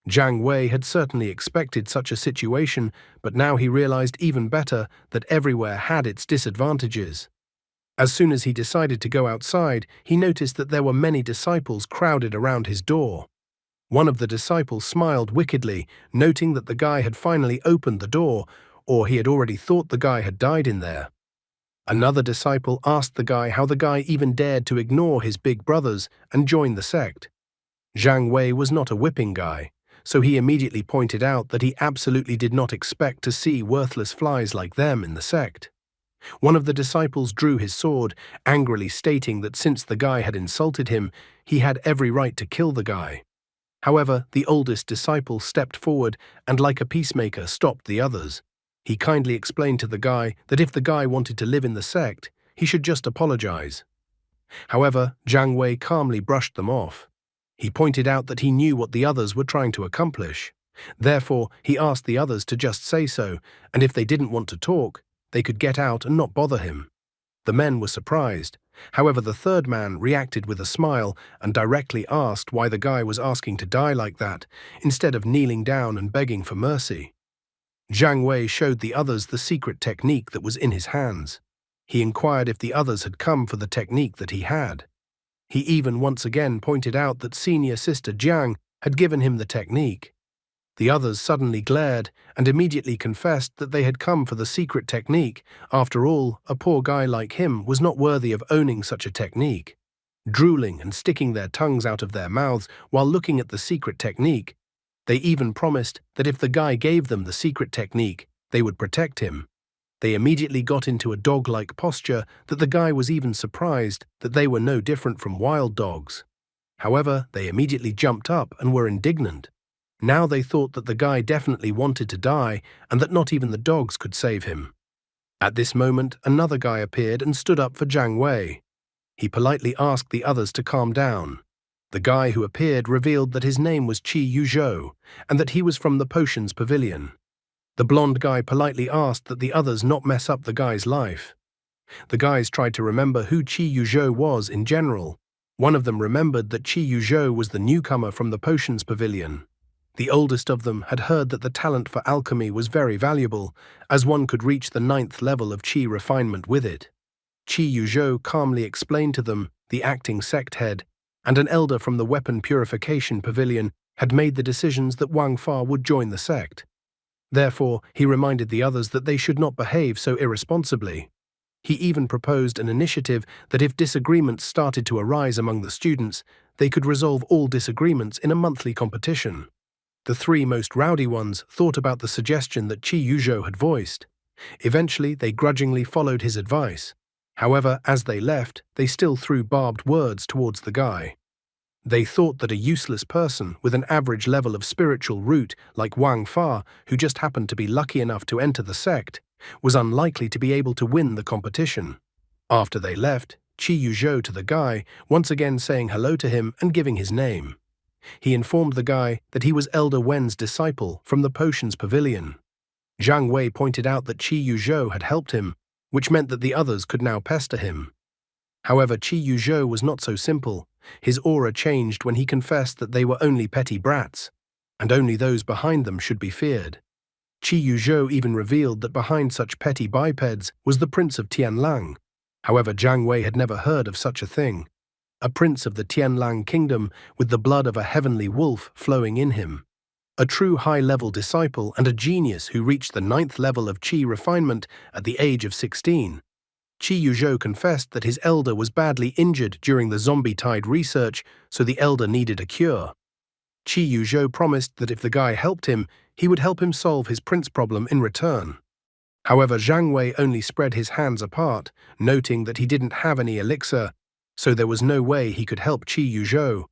Jiang Wei had certainly expected such a situation, but now he realized even better that everywhere had its disadvantages. As soon as he decided to go outside, he noticed that there were many disciples crowded around his door. One of the disciples smiled wickedly, noting that the guy had finally opened the door, or he had already thought the guy had died in there. Another disciple asked the guy how the guy even dared to ignore his big brothers and join the sect. Jiang Wei was not a whipping guy, so he immediately pointed out that he absolutely did not expect to see worthless flies like them in the sect. One of the disciples drew his sword, angrily stating that since the guy had insulted him, he had every right to kill the guy. However, the oldest disciple stepped forward and, like a peacemaker, stopped the others. He kindly explained to the guy that if the guy wanted to live in the sect, he should just apologize. However, Jiang Wei calmly brushed them off. He pointed out that he knew what the others were trying to accomplish. Therefore, he asked the others to just say so, and if they didn't want to talk, they could get out and not bother him. The men were surprised. However, the third man reacted with a smile and directly asked why the guy was asking to die like that, instead of kneeling down and begging for mercy. Jiang Wei showed the others the secret technique that was in his hands. He inquired if the others had come for the technique that he had. He even once again pointed out that senior sister Jiang had given him the technique. The others suddenly glared and immediately confessed that they had come for the secret technique. After all, a poor guy like him was not worthy of owning such a technique. Drooling and sticking their tongues out of their mouths while looking at the secret technique, they even promised that if the guy gave them the secret technique, they would protect him. They immediately got into a dog-like posture that the guy was even surprised that they were no different from wild dogs. However, they immediately jumped up and were indignant. Now they thought that the guy definitely wanted to die and that not even the dogs could save him. At this moment, another guy appeared and stood up for Jiang Wei. He politely asked the others to calm down. The guy who appeared revealed that his name was Qi Yuzhou and that he was from the Potions Pavilion. The blonde guy politely asked that the others not mess up the guy's life. The guys tried to remember who Qi Yuzhou was in general. One of them remembered that Qi Yuzhou was the newcomer from the Potions Pavilion. The oldest of them had heard that the talent for alchemy was very valuable, as one could reach the 9th level of Qi refinement with it. Qi Yuzhou calmly explained to them, the acting sect head, and an elder from the Weapon Purification Pavilion had made the decisions that Wang Fa would join the sect. Therefore, he reminded the others that they should not behave so irresponsibly. He even proposed an initiative that if disagreements started to arise among the students, they could resolve all disagreements in a monthly competition. The three most rowdy ones thought about the suggestion that Qi Yuzhou had voiced. Eventually, they grudgingly followed his advice. However, as they left, they still threw barbed words towards the guy. They thought that a useless person with an average level of spiritual root like Wang Fa, who just happened to be lucky enough to enter the sect, was unlikely to be able to win the competition. After they left, Qi Yuzhou to the guy, once again saying hello to him and giving his name. He informed the guy that he was Elder Wen's disciple from the Potions Pavilion. Zhang Wei pointed out that Qi Yuzhou had helped him, which meant that the others could now pester him. However, Qi Yuzhou was not so simple. His aura changed when he confessed that they were only petty brats, and only those behind them should be feared. Qi Yuzhou even revealed that behind such petty bipeds was the Prince of Tianlang. However, Zhang Wei had never heard of such a thing. A prince of the Tianlang kingdom with the blood of a heavenly wolf flowing in him. A true high-level disciple and a genius who reached the 9th level of Qi refinement at the age of 16. Qi Yuzhou confessed that his elder was badly injured during the zombie tide research, so the elder needed a cure. Qi Yuzhou promised that if the guy helped him, he would help him solve his prince problem in return. However, Zhang Wei only spread his hands apart, noting that he didn't have any elixir, so there was no way he could help Qi Yuzhou.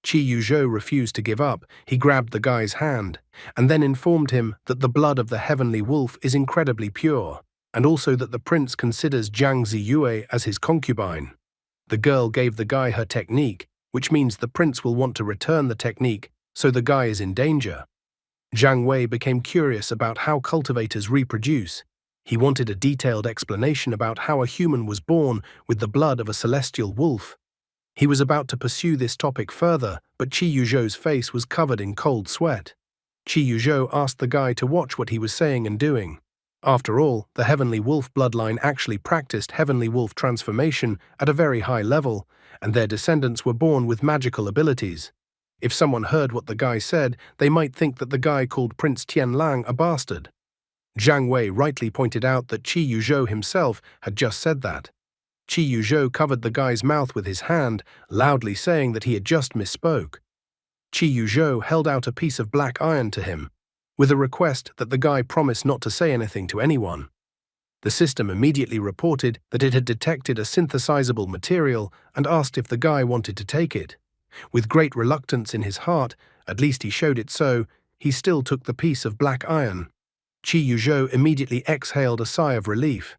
Qi Yuzhou refused to give up. He grabbed the guy's hand, and then informed him that the blood of the heavenly wolf is incredibly pure, and also that the prince considers Jiang Ziyue as his concubine. The girl gave the guy her technique, which means the prince will want to return the technique, so the guy is in danger. Zhang Wei became curious about how cultivators reproduce. He wanted a detailed explanation about how a human was born with the blood of a celestial wolf. He was about to pursue this topic further, but Qi Yuzhou's face was covered in cold sweat. Qi Yuzhou asked the guy to watch what he was saying and doing. After all, the Heavenly Wolf bloodline actually practiced Heavenly Wolf transformation at a very high level, and their descendants were born with magical abilities. If someone heard what the guy said, they might think that the guy called Prince Tianlang a bastard. Zhang Wei rightly pointed out that Qi Yuzhou himself had just said that. Qi Yuzhou covered the guy's mouth with his hand, loudly saying that he had just misspoke. Qi Yuzhou held out a piece of black iron to him, with a request that the guy promise not to say anything to anyone. The system immediately reported that it had detected a synthesizable material and asked if the guy wanted to take it. With great reluctance in his heart, at least he showed it so, he still took the piece of black iron. Qi Yuzhou immediately exhaled a sigh of relief.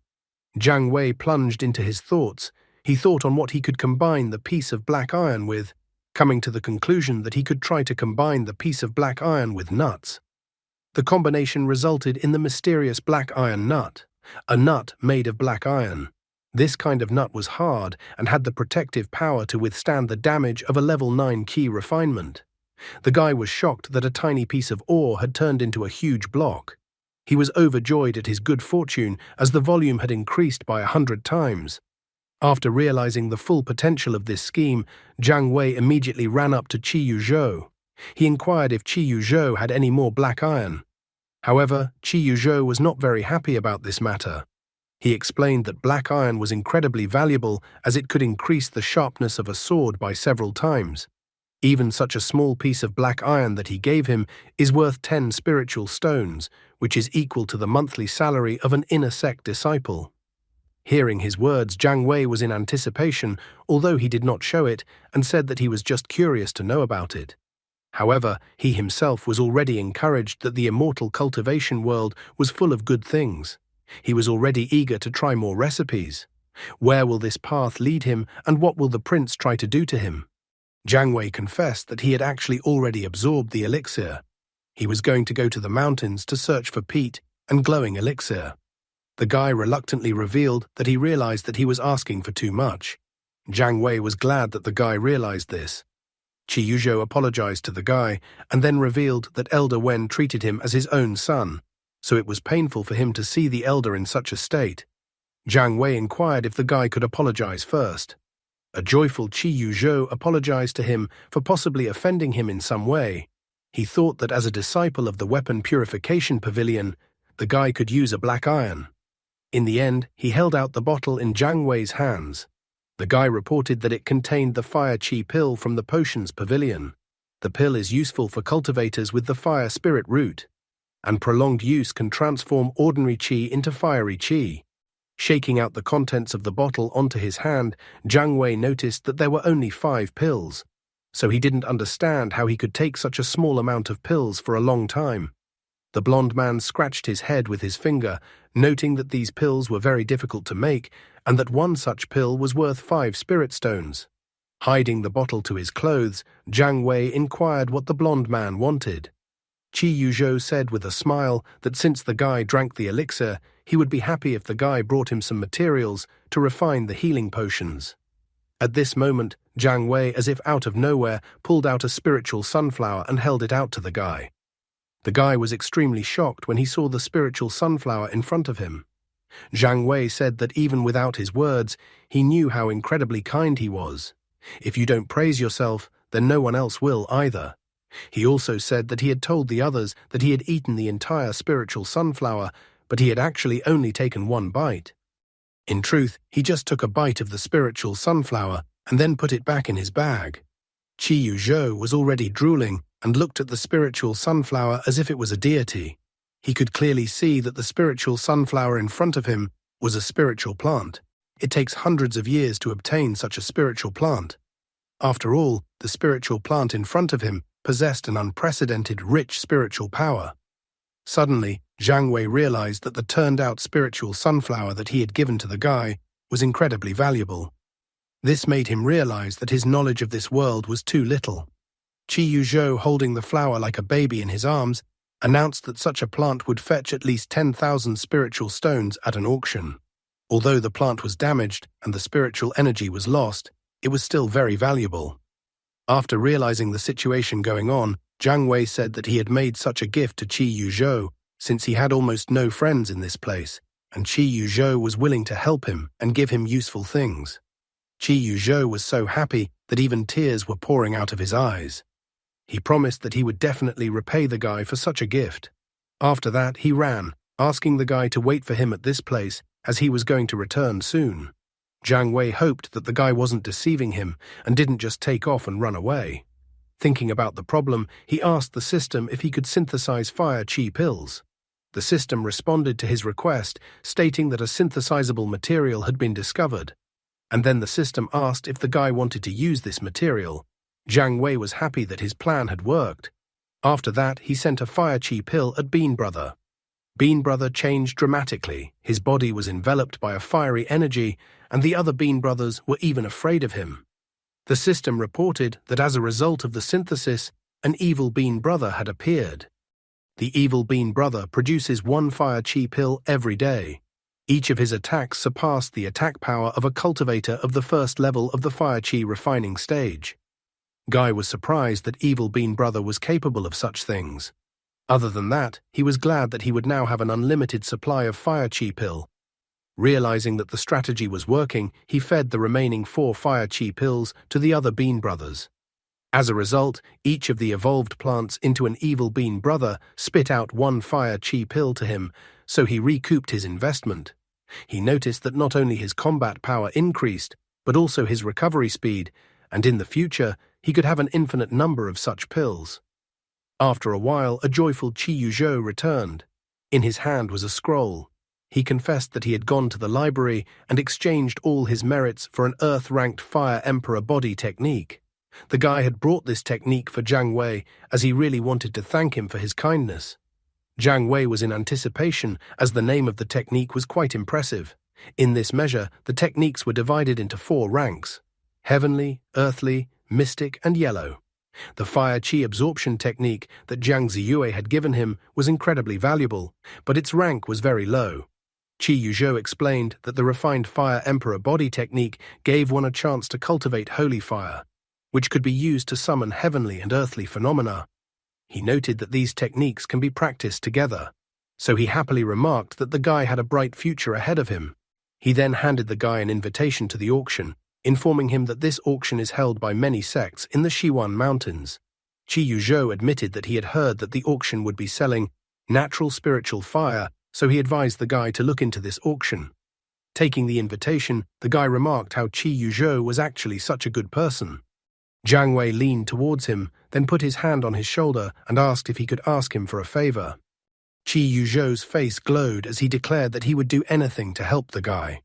Zhang Wei plunged into his thoughts. He thought on what he could combine the piece of black iron with, coming to the conclusion that he could try to combine the piece of black iron with nuts. The combination resulted in the mysterious black iron nut, a nut made of black iron. This kind of nut was hard and had the protective power to withstand the damage of a level 9 Qi refinement. The guy was shocked that a tiny piece of ore had turned into a huge block. He was overjoyed at his good fortune as the volume had increased by 100 times. After realizing the full potential of this scheme, Zhang Wei immediately ran up to Qi Yuzhou. He inquired if Qi Yuzhou had any more black iron. However, Qi Yuzhou was not very happy about this matter. He explained that black iron was incredibly valuable as it could increase the sharpness of a sword by several times. Even such a small piece of black iron that he gave him is worth 10 spiritual stones, which is equal to the monthly salary of an inner sect disciple. Hearing his words, Zhang Wei was in anticipation, although he did not show it, and said that he was just curious to know about it. However, he himself was already encouraged that the immortal cultivation world was full of good things. He was already eager to try more recipes. Where will this path lead him, and what will the prince try to do to him? Zhang Wei confessed that he had actually already absorbed the elixir. He was going to go to the mountains to search for peat and glowing elixir. The guy reluctantly revealed that he realized that he was asking for too much. Zhang Wei was glad that the guy realized this. Qi Yuzhou apologized to the guy and then revealed that Elder Wen treated him as his own son, so it was painful for him to see the elder in such a state. Zhang Wei inquired if the guy could apologize first. A joyful Qi Yuzhou apologized to him for possibly offending him in some way. He thought that as a disciple of the Weapon Purification Pavilion, the guy could use a black iron. In the end, he held out the bottle in Zhang Wei's hands. The guy reported that it contained the Fire Qi pill from the Potions Pavilion. The pill is useful for cultivators with the Fire Spirit root, and prolonged use can transform ordinary Qi into fiery Qi. Shaking out the contents of the bottle onto his hand, Zhang Wei noticed that there were only 5 pills. so he didn't understand how he could take such a small amount of pills for a long time. The blond man scratched his head with his finger, noting that these pills were very difficult to make and that one such pill was worth 5 spirit stones. Hiding the bottle to his clothes, Jiang Wei inquired what the blond man wanted. Qi Yuzhou said with a smile that since the guy drank the elixir, he would be happy if the guy brought him some materials to refine the healing potions. At this moment, Jiang Wei, as if out of nowhere, pulled out a spiritual sunflower and held it out to the guy. The guy was extremely shocked when he saw the spiritual sunflower in front of him. Jiang Wei said that even without his words, he knew how incredibly kind he was. If you don't praise yourself, then no one else will either. He also said that he had told the others that he had eaten the entire spiritual sunflower, but he had actually only taken one bite. In truth, he just took a bite of the spiritual sunflower and then put it back in his bag. Qi Yuzhou was already drooling and looked at the spiritual sunflower as if it was a deity. He could clearly see that the spiritual sunflower in front of him was a spiritual plant. It takes hundreds of years to obtain such a spiritual plant. After all, the spiritual plant in front of him possessed an unprecedented rich spiritual power. Suddenly, Jiang Wei realized that the turned-out spiritual sunflower that he had given to the guy was incredibly valuable. This made him realize that his knowledge of this world was too little. Qi Yuzhou, holding the flower like a baby in his arms, announced that such a plant would fetch at least 10,000 spiritual stones at an auction. Although the plant was damaged and the spiritual energy was lost, it was still very valuable. After realizing the situation going on, Jiang Wei said that he had made such a gift to Qi Yuzhou since he had almost no friends in this place, and Qi Yuzhou was willing to help him and give him useful things. Qi Yuzhou was so happy that even tears were pouring out of his eyes. He promised that he would definitely repay the guy for such a gift. After that, he ran, asking the guy to wait for him at this place as he was going to return soon. Jiang Wei hoped that the guy wasn't deceiving him and didn't just take off and run away. Thinking about the problem, he asked the system if he could synthesize fire qi pills. The system responded to his request, stating that a synthesizable material had been discovered. And then the system asked if the guy wanted to use this material. Jiang Wei was happy that his plan had worked. After that, he sent a fire qi pill at Bean Brother. Bean Brother changed dramatically. His body was enveloped by a fiery energy, and the other Bean Brothers were even afraid of him. The system reported that as a result of the synthesis, an evil Bean Brother had appeared. The evil Bean Brother produces one fire qi pill every day. Each of his attacks surpassed the attack power of a cultivator of the first level of the fire qi refining stage. Guy was surprised that evil Bean Brother was capable of such things. Other than that, he was glad that he would now have an unlimited supply of fire qi pill. Realizing that the strategy was working, he fed the remaining 4 fire qi pills to the other Bean Brothers. As a result, each of the evolved plants into an evil Bean Brother spit out 1 fire qi pill to him, so he recouped his investment. He noticed that not only his combat power increased, but also his recovery speed, and in the future, he could have an infinite number of such pills. After a while, a joyful Qi Yuzhou returned. In his hand was a scroll. He confessed that he had gone to the library and exchanged all his merits for an Earth-ranked Fire Emperor body technique. The guy had brought this technique for Jiang Wei as he really wanted to thank him for his kindness. Jiang Wei was in anticipation as the name of the technique was quite impressive. In this measure, the techniques were divided into 4 ranks: heavenly, earthly, mystic, and yellow. The fire qi absorption technique that Jiang Ziyue had given him was incredibly valuable, but its rank was very low. Qi Yuzhou explained that the refined Fire Emperor body technique gave one a chance to cultivate holy fire, which could be used to summon heavenly and earthly phenomena. He noted that these techniques can be practiced together, so he happily remarked that the guy had a bright future ahead of him. He then handed the guy an invitation to the auction, informing him that this auction is held by many sects in the Xiwan Mountains. Qi Yuzhou admitted that he had heard that the auction would be selling natural spiritual fire, so he advised the guy to look into this auction. Taking the invitation, the guy remarked how Qi Yuzhou was actually such a good person. Jiang Wei leaned towards him, then put his hand on his shoulder and asked if he could ask him for a favor. Qi Yuzhou's face glowed as he declared that he would do anything to help the guy.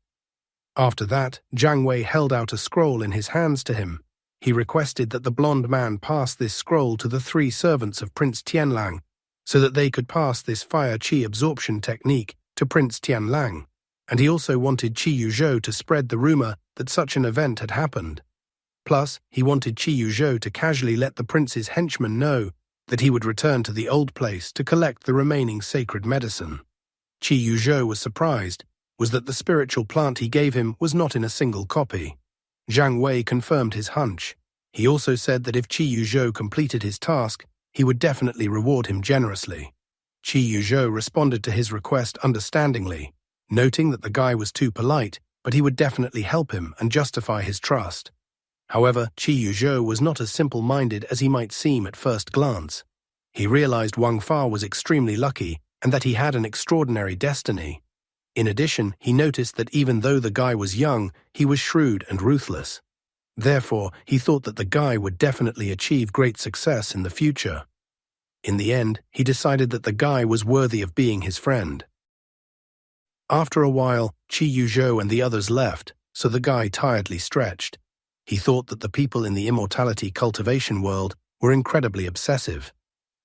After that, Jiang Wei held out a scroll in his hands to him. He requested that the blonde man pass this scroll to the 3 servants of Prince Tianlang, so that they could pass this fire qi absorption technique to Prince Tianlang, and he also wanted Qi Yuzhou to spread the rumor that such an event had happened. Plus, he wanted Qi Yuzhou to casually let the prince's henchmen know that he would return to the old place to collect the remaining sacred medicine. Qi Yuzhou was surprised that the spiritual plant he gave him was not in a single copy. Zhang Wei confirmed his hunch. He also said that if Qi Yuzhou completed his task, he would definitely reward him generously. Qi Yuzhou responded to his request understandingly, noting that the guy was too polite, but he would definitely help him and justify his trust. However, Qi Yuzhou was not as simple-minded as he might seem at first glance. He realized Wang Fa was extremely lucky and that he had an extraordinary destiny. In addition, he noticed that even though the guy was young, he was shrewd and ruthless. Therefore, he thought that the guy would definitely achieve great success in the future. In the end, he decided that the guy was worthy of being his friend. After a while, Qi Yuzhou and the others left, so the guy tiredly stretched. He thought that the people in the immortality cultivation world were incredibly obsessive.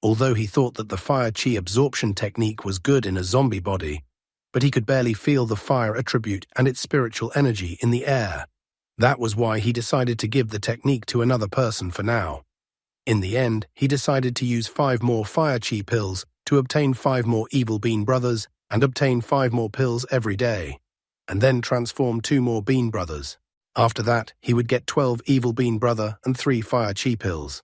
Although he thought that the fire qi absorption technique was good in a zombie body, but he could barely feel the fire attribute and its spiritual energy in the air. That was why he decided to give the technique to another person for now. In the end, he decided to use 5 more fire qi pills to obtain 5 more evil bean brothers and obtain 5 more pills every day, and then transform 2 more bean brothers. After that, he would get 12 evil bean brother and 3 fire qi pills.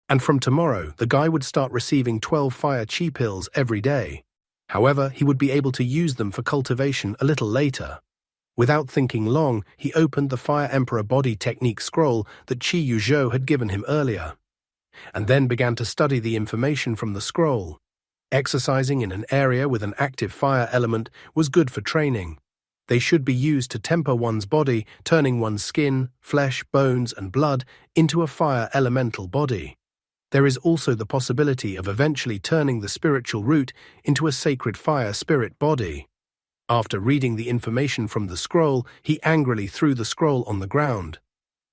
And from tomorrow, the guy would start receiving 12 fire qi pills every day. However, he would be able to use them for cultivation a little later. Without thinking long, he opened the Fire Emperor Body Technique scroll that Qi Yuzhou had given him earlier, and then began to study the information from the scroll. Exercising in an area with an active fire element was good for training. They should be used to temper one's body, turning one's skin, flesh, bones, and blood into a fire elemental body. There is also the possibility of eventually turning the spiritual root into a sacred fire spirit body. After reading the information from the scroll, he angrily threw the scroll on the ground.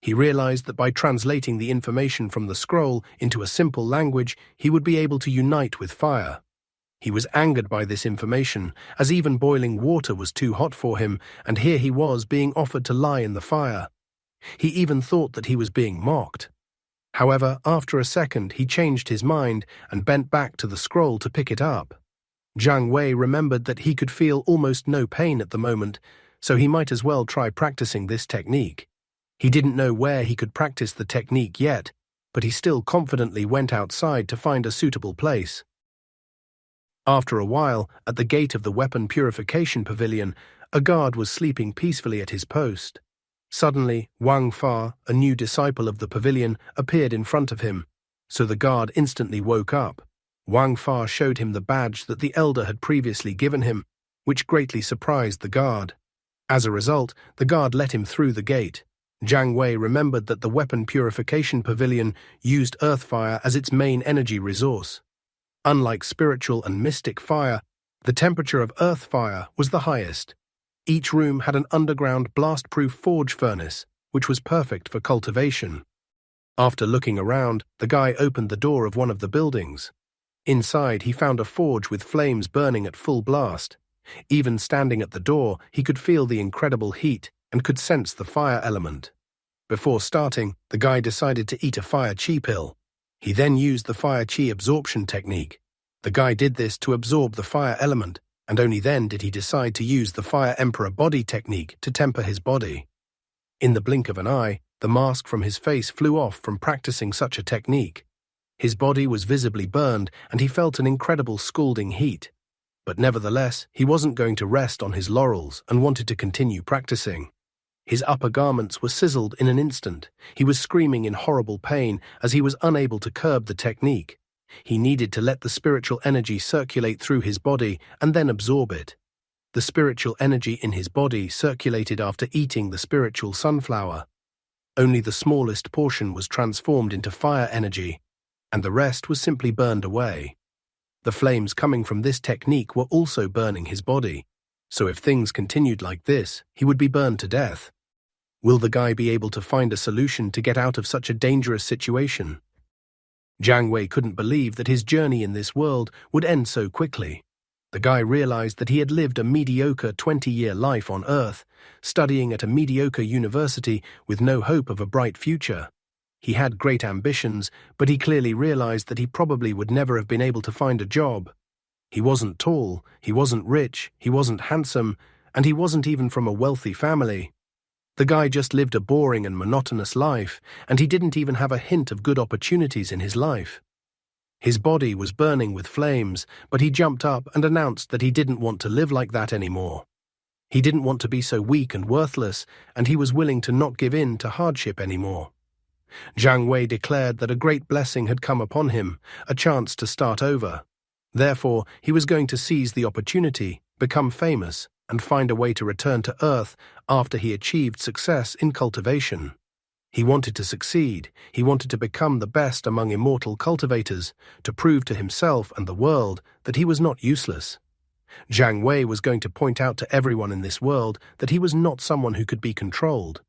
He realized that by translating the information from the scroll into a simple language, he would be able to unite with fire. He was angered by this information, as even boiling water was too hot for him, and here he was being offered to lie in the fire. He even thought that he was being mocked. However, after a second, he changed his mind and bent back to the scroll to pick it up. Zhang Wei remembered that he could feel almost no pain at the moment, so he might as well try practicing this technique. He didn't know where he could practice the technique yet, but he still confidently went outside to find a suitable place. After a while, at the gate of the weapon purification pavilion, a guard was sleeping peacefully at his post. Suddenly, Wang Fa, a new disciple of the pavilion, appeared in front of him, so the guard instantly woke up. Wang Fa showed him the badge that the elder had previously given him, which greatly surprised the guard. As a result, the guard let him through the gate. Zhang Wei remembered that the weapon purification pavilion used earth fire as its main energy resource. Unlike spiritual and mystic fire, the temperature of earth fire was the highest. Each room had an underground blast-proof forge furnace, which was perfect for cultivation. After looking around, the guy opened the door of one of the buildings. Inside, he found a forge with flames burning at full blast. Even standing at the door, he could feel the incredible heat and could sense the fire element. Before starting, the guy decided to eat a fire qi pill. He then used the fire qi absorption technique. The guy did this to absorb the fire element, and only then did he decide to use the Fire Emperor Body Technique to temper his body. In the blink of an eye, the mask from his face flew off from practicing such a technique. His body was visibly burned, and he felt an incredible scalding heat. But nevertheless, he wasn't going to rest on his laurels and wanted to continue practicing. His upper garments were sizzled in an instant. He was screaming in horrible pain as he was unable to curb the technique. He needed to let the spiritual energy circulate through his body and then absorb it. The spiritual energy in his body circulated after eating the spiritual sunflower. Only the smallest portion was transformed into fire energy, and the rest was simply burned away. The flames coming from this technique were also burning his body, so if things continued like this, he would be burned to death. Will the guy be able to find a solution to get out of such a dangerous situation? Jiang Wei couldn't believe that his journey in this world would end so quickly. The guy realized that he had lived a mediocre 20-year life on Earth, studying at a mediocre university with no hope of a bright future. He had great ambitions, but he clearly realized that he probably would never have been able to find a job. He wasn't tall, he wasn't rich, he wasn't handsome, and he wasn't even from a wealthy family. The guy just lived a boring and monotonous life, and he didn't even have a hint of good opportunities in his life. His body was burning with flames, but he jumped up and announced that he didn't want to live like that anymore. He didn't want to be so weak and worthless, and he was willing to not give in to hardship anymore. Jiang Wei declared that a great blessing had come upon him, a chance to start over. Therefore, he was going to seize the opportunity, become famous, and find a way to return to Earth after he achieved success in cultivation. He wanted to succeed, he wanted to become the best among immortal cultivators, to prove to himself and the world that he was not useless. Jiang Wei was going to point out to everyone in this world that he was not someone who could be controlled.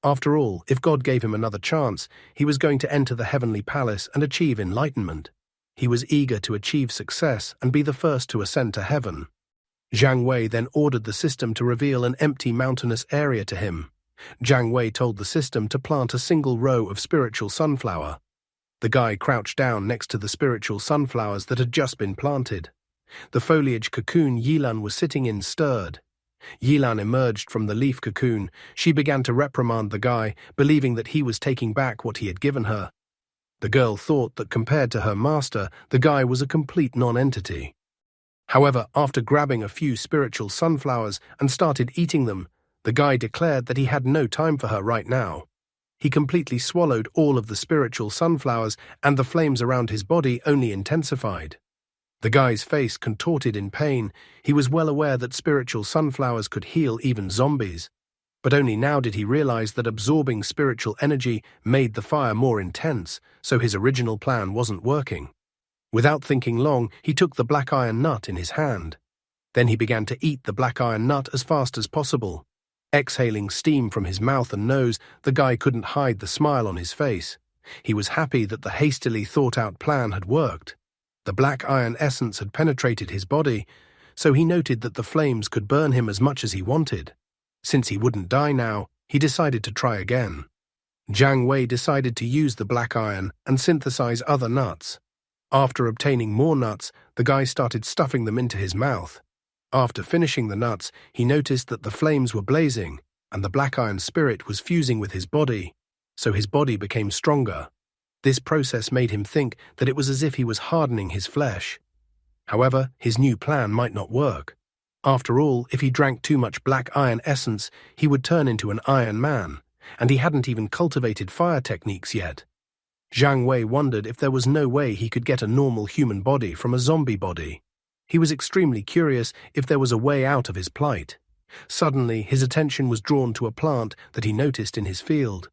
After all, if God gave him another chance, he was going to enter the heavenly palace and achieve enlightenment. He was eager to achieve success and be the first to ascend to heaven. Jiang Wei then ordered the system to reveal an empty mountainous area to him. Jiang Wei told the system to plant a single row of spiritual sunflower. The guy crouched down next to the spiritual sunflowers that had just been planted. The foliage cocoon Yilan was sitting in stirred. Yilan emerged from the leaf cocoon. She began to reprimand the guy, believing that he was taking back what he had given her. The girl thought that compared to her master, the guy was a complete non-entity. However, after grabbing a few spiritual sunflowers and started eating them, the guy declared that he had no time for her right now. He completely swallowed all of the spiritual sunflowers, and the flames around his body only intensified. The guy's face contorted in pain. He was well aware that spiritual sunflowers could heal even zombies. But only now did he realize that absorbing spiritual energy made the fire more intense, so his original plan wasn't working. Without thinking long, he took the black iron nut in his hand. Then he began to eat the black iron nut as fast as possible. Exhaling steam from his mouth and nose, the guy couldn't hide the smile on his face. He was happy that the hastily thought-out plan had worked. The black iron essence had penetrated his body, so he noted that the flames could burn him as much as he wanted. Since he wouldn't die now, he decided to try again. Jiang Wei decided to use the black iron and synthesize other nuts. After obtaining more nuts, the guy started stuffing them into his mouth. After finishing the nuts, he noticed that the flames were blazing, and the black iron spirit was fusing with his body, so his body became stronger. This process made him think that it was as if he was hardening his flesh. However, his new plan might not work. After all, if he drank too much black iron essence, he would turn into an Iron Man, and he hadn't even cultivated fire techniques yet. Jiang Wei wondered if there was no way he could get a normal human body from a zombie body. He was extremely curious if there was a way out of his plight. Suddenly, his attention was drawn to a plant that he noticed in his field.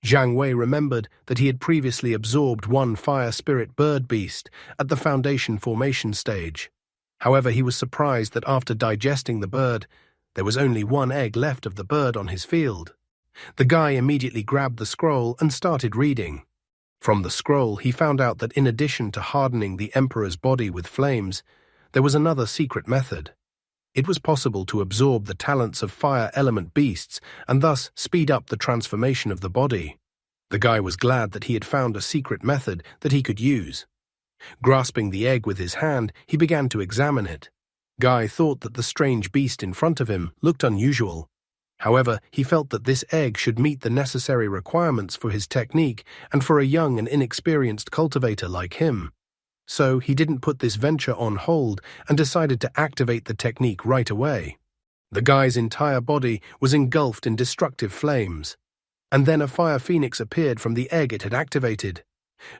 Jiang Wei remembered that he had previously absorbed one fire spirit bird beast at the foundation formation stage. However, he was surprised that after digesting the bird, there was only one egg left of the bird on his field. The guy immediately grabbed the scroll and started reading. From the scroll, he found out that in addition to hardening the emperor's body with flames, there was another secret method. It was possible to absorb the talents of fire element beasts and thus speed up the transformation of the body. The guy was glad that he had found a secret method that he could use. Grasping the egg with his hand, he began to examine it. Guy thought that the strange beast in front of him looked unusual. However, he felt that this egg should meet the necessary requirements for his technique and for a young and inexperienced cultivator like him. So he didn't put this venture on hold and decided to activate the technique right away. The guy's entire body was engulfed in destructive flames. And then a fire phoenix appeared from the egg it had activated.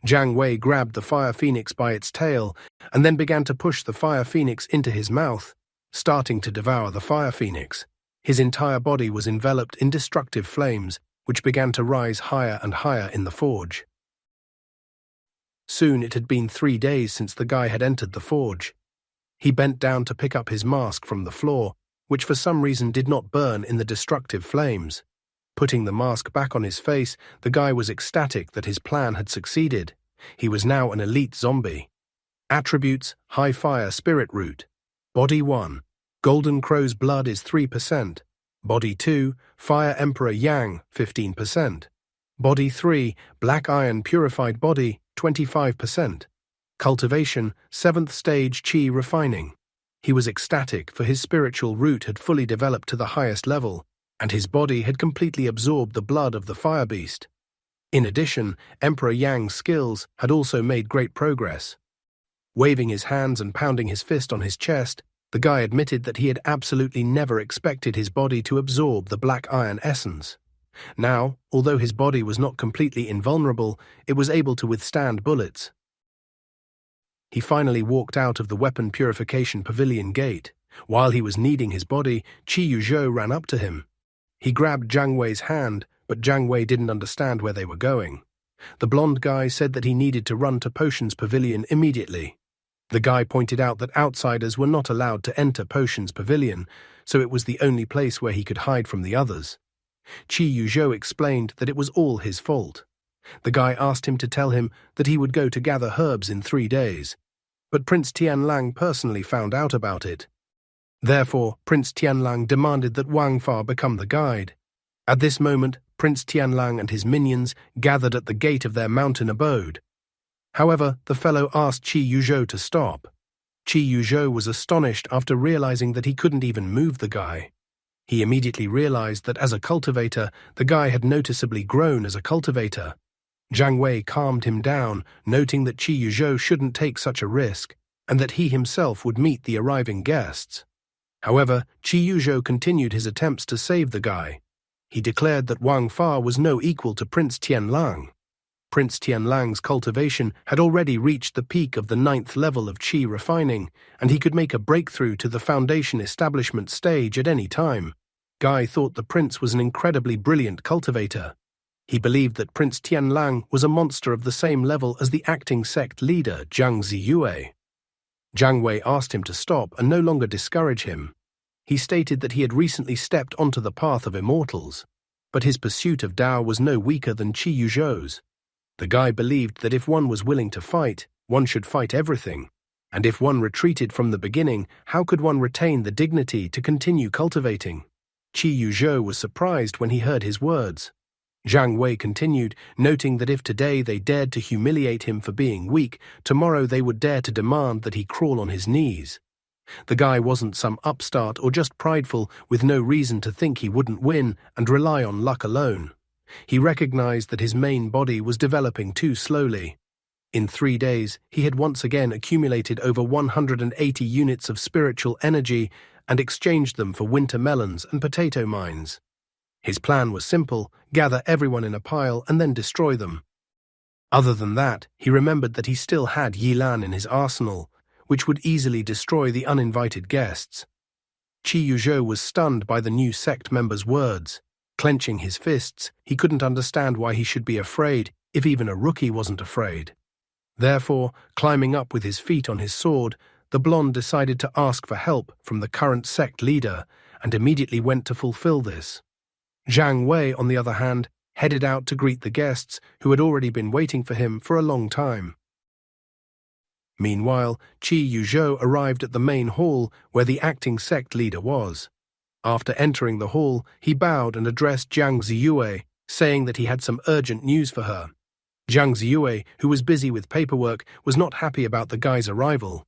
Jiang Wei grabbed the fire phoenix by its tail and then began to push the fire phoenix into his mouth, starting to devour the fire phoenix. His entire body was enveloped in destructive flames, which began to rise higher and higher in the forge. Soon it had been 3 days since the guy had entered the forge. He bent down to pick up his mask from the floor, which for some reason did not burn in the destructive flames. Putting the mask back on his face, the guy was ecstatic that his plan had succeeded. He was now an elite zombie. Attributes: High Fire Spirit Root. Body 1. Golden Crow's blood is 3%. Body 2. Fire Emperor Yang, 15%. Body 3. Black Iron Purified Body, 25%. Cultivation: 7th Stage Qi Refining. He was ecstatic, for his spiritual root had fully developed to the highest level, and his body had completely absorbed the blood of the fire beast. In addition, Emperor Yang's skills had also made great progress. Waving his hands and pounding his fist on his chest, the guy admitted that he had absolutely never expected his body to absorb the black iron essence. Now, although his body was not completely invulnerable, it was able to withstand bullets. He finally walked out of the weapon purification pavilion gate. While he was kneading his body, Qi Yuzhou ran up to him. He grabbed Jiang Wei's hand, but Jiang Wei didn't understand where they were going. The blonde guy said that he needed to run to Potion's pavilion immediately. The guy pointed out that outsiders were not allowed to enter Potion's pavilion, so it was the only place where he could hide from the others. Qi Yuzhou explained that it was all his fault. The guy asked him to tell him that he would go to gather herbs in 3 days, but Prince Tianlang personally found out about it. Therefore, Prince Tianlang demanded that Wang Fa become the guide. At this moment, Prince Tianlang and his minions gathered at the gate of their mountain abode. However, the fellow asked Qi Yuzhou to stop. Qi Yuzhou was astonished after realizing that he couldn't even move the guy. He immediately realized that as a cultivator, the guy had noticeably grown as a cultivator. Jiang Wei calmed him down, noting that Qi Yuzhou shouldn't take such a risk, and that he himself would meet the arriving guests. However, Qi Yuzhou continued his attempts to save the guy. He declared that Wang Fa was no equal to Prince Tianlang. Prince Tianlang's cultivation had already reached the peak of the 9th level of Qi refining, and he could make a breakthrough to the foundation establishment stage at any time. Guy thought the prince was an incredibly brilliant cultivator. He believed that Prince Tianlang was a monster of the same level as the acting sect leader Jiang Ziyue. Jiang Wei asked him to stop and no longer discourage him. He stated that he had recently stepped onto the path of immortals, but his pursuit of Dao was no weaker than Qi Yuzhou's. The guy believed that if one was willing to fight, one should fight everything, and if one retreated from the beginning, how could one retain the dignity to continue cultivating? Qi Yuzhou was surprised when he heard his words. Jiang Wei continued, noting that if today they dared to humiliate him for being weak, tomorrow they would dare to demand that he crawl on his knees. The guy wasn't some upstart or just prideful with no reason to think he wouldn't win and rely on luck alone. He recognized that his main body was developing too slowly. In 3 days, he had once again accumulated over 180 units of spiritual energy and exchanged them for winter melons and potato mines. His plan was simple: gather everyone in a pile and then destroy them. Other than that, he remembered that he still had Yilan in his arsenal, which would easily destroy the uninvited guests. Qi Yuzhou was stunned by the new sect member's words. Clenching his fists, he couldn't understand why he should be afraid, if even a rookie wasn't afraid. Therefore, climbing up with his feet on his sword, the blonde decided to ask for help from the current sect leader and immediately went to fulfill this. Jiang Wei, on the other hand, headed out to greet the guests who had already been waiting for him for a long time. Meanwhile, Qi Yuzhou arrived at the main hall where the acting sect leader was. After entering the hall, he bowed and addressed Jiang Ziyue, saying that he had some urgent news for her. Jiang Ziyue, who was busy with paperwork, was not happy about the guy's arrival.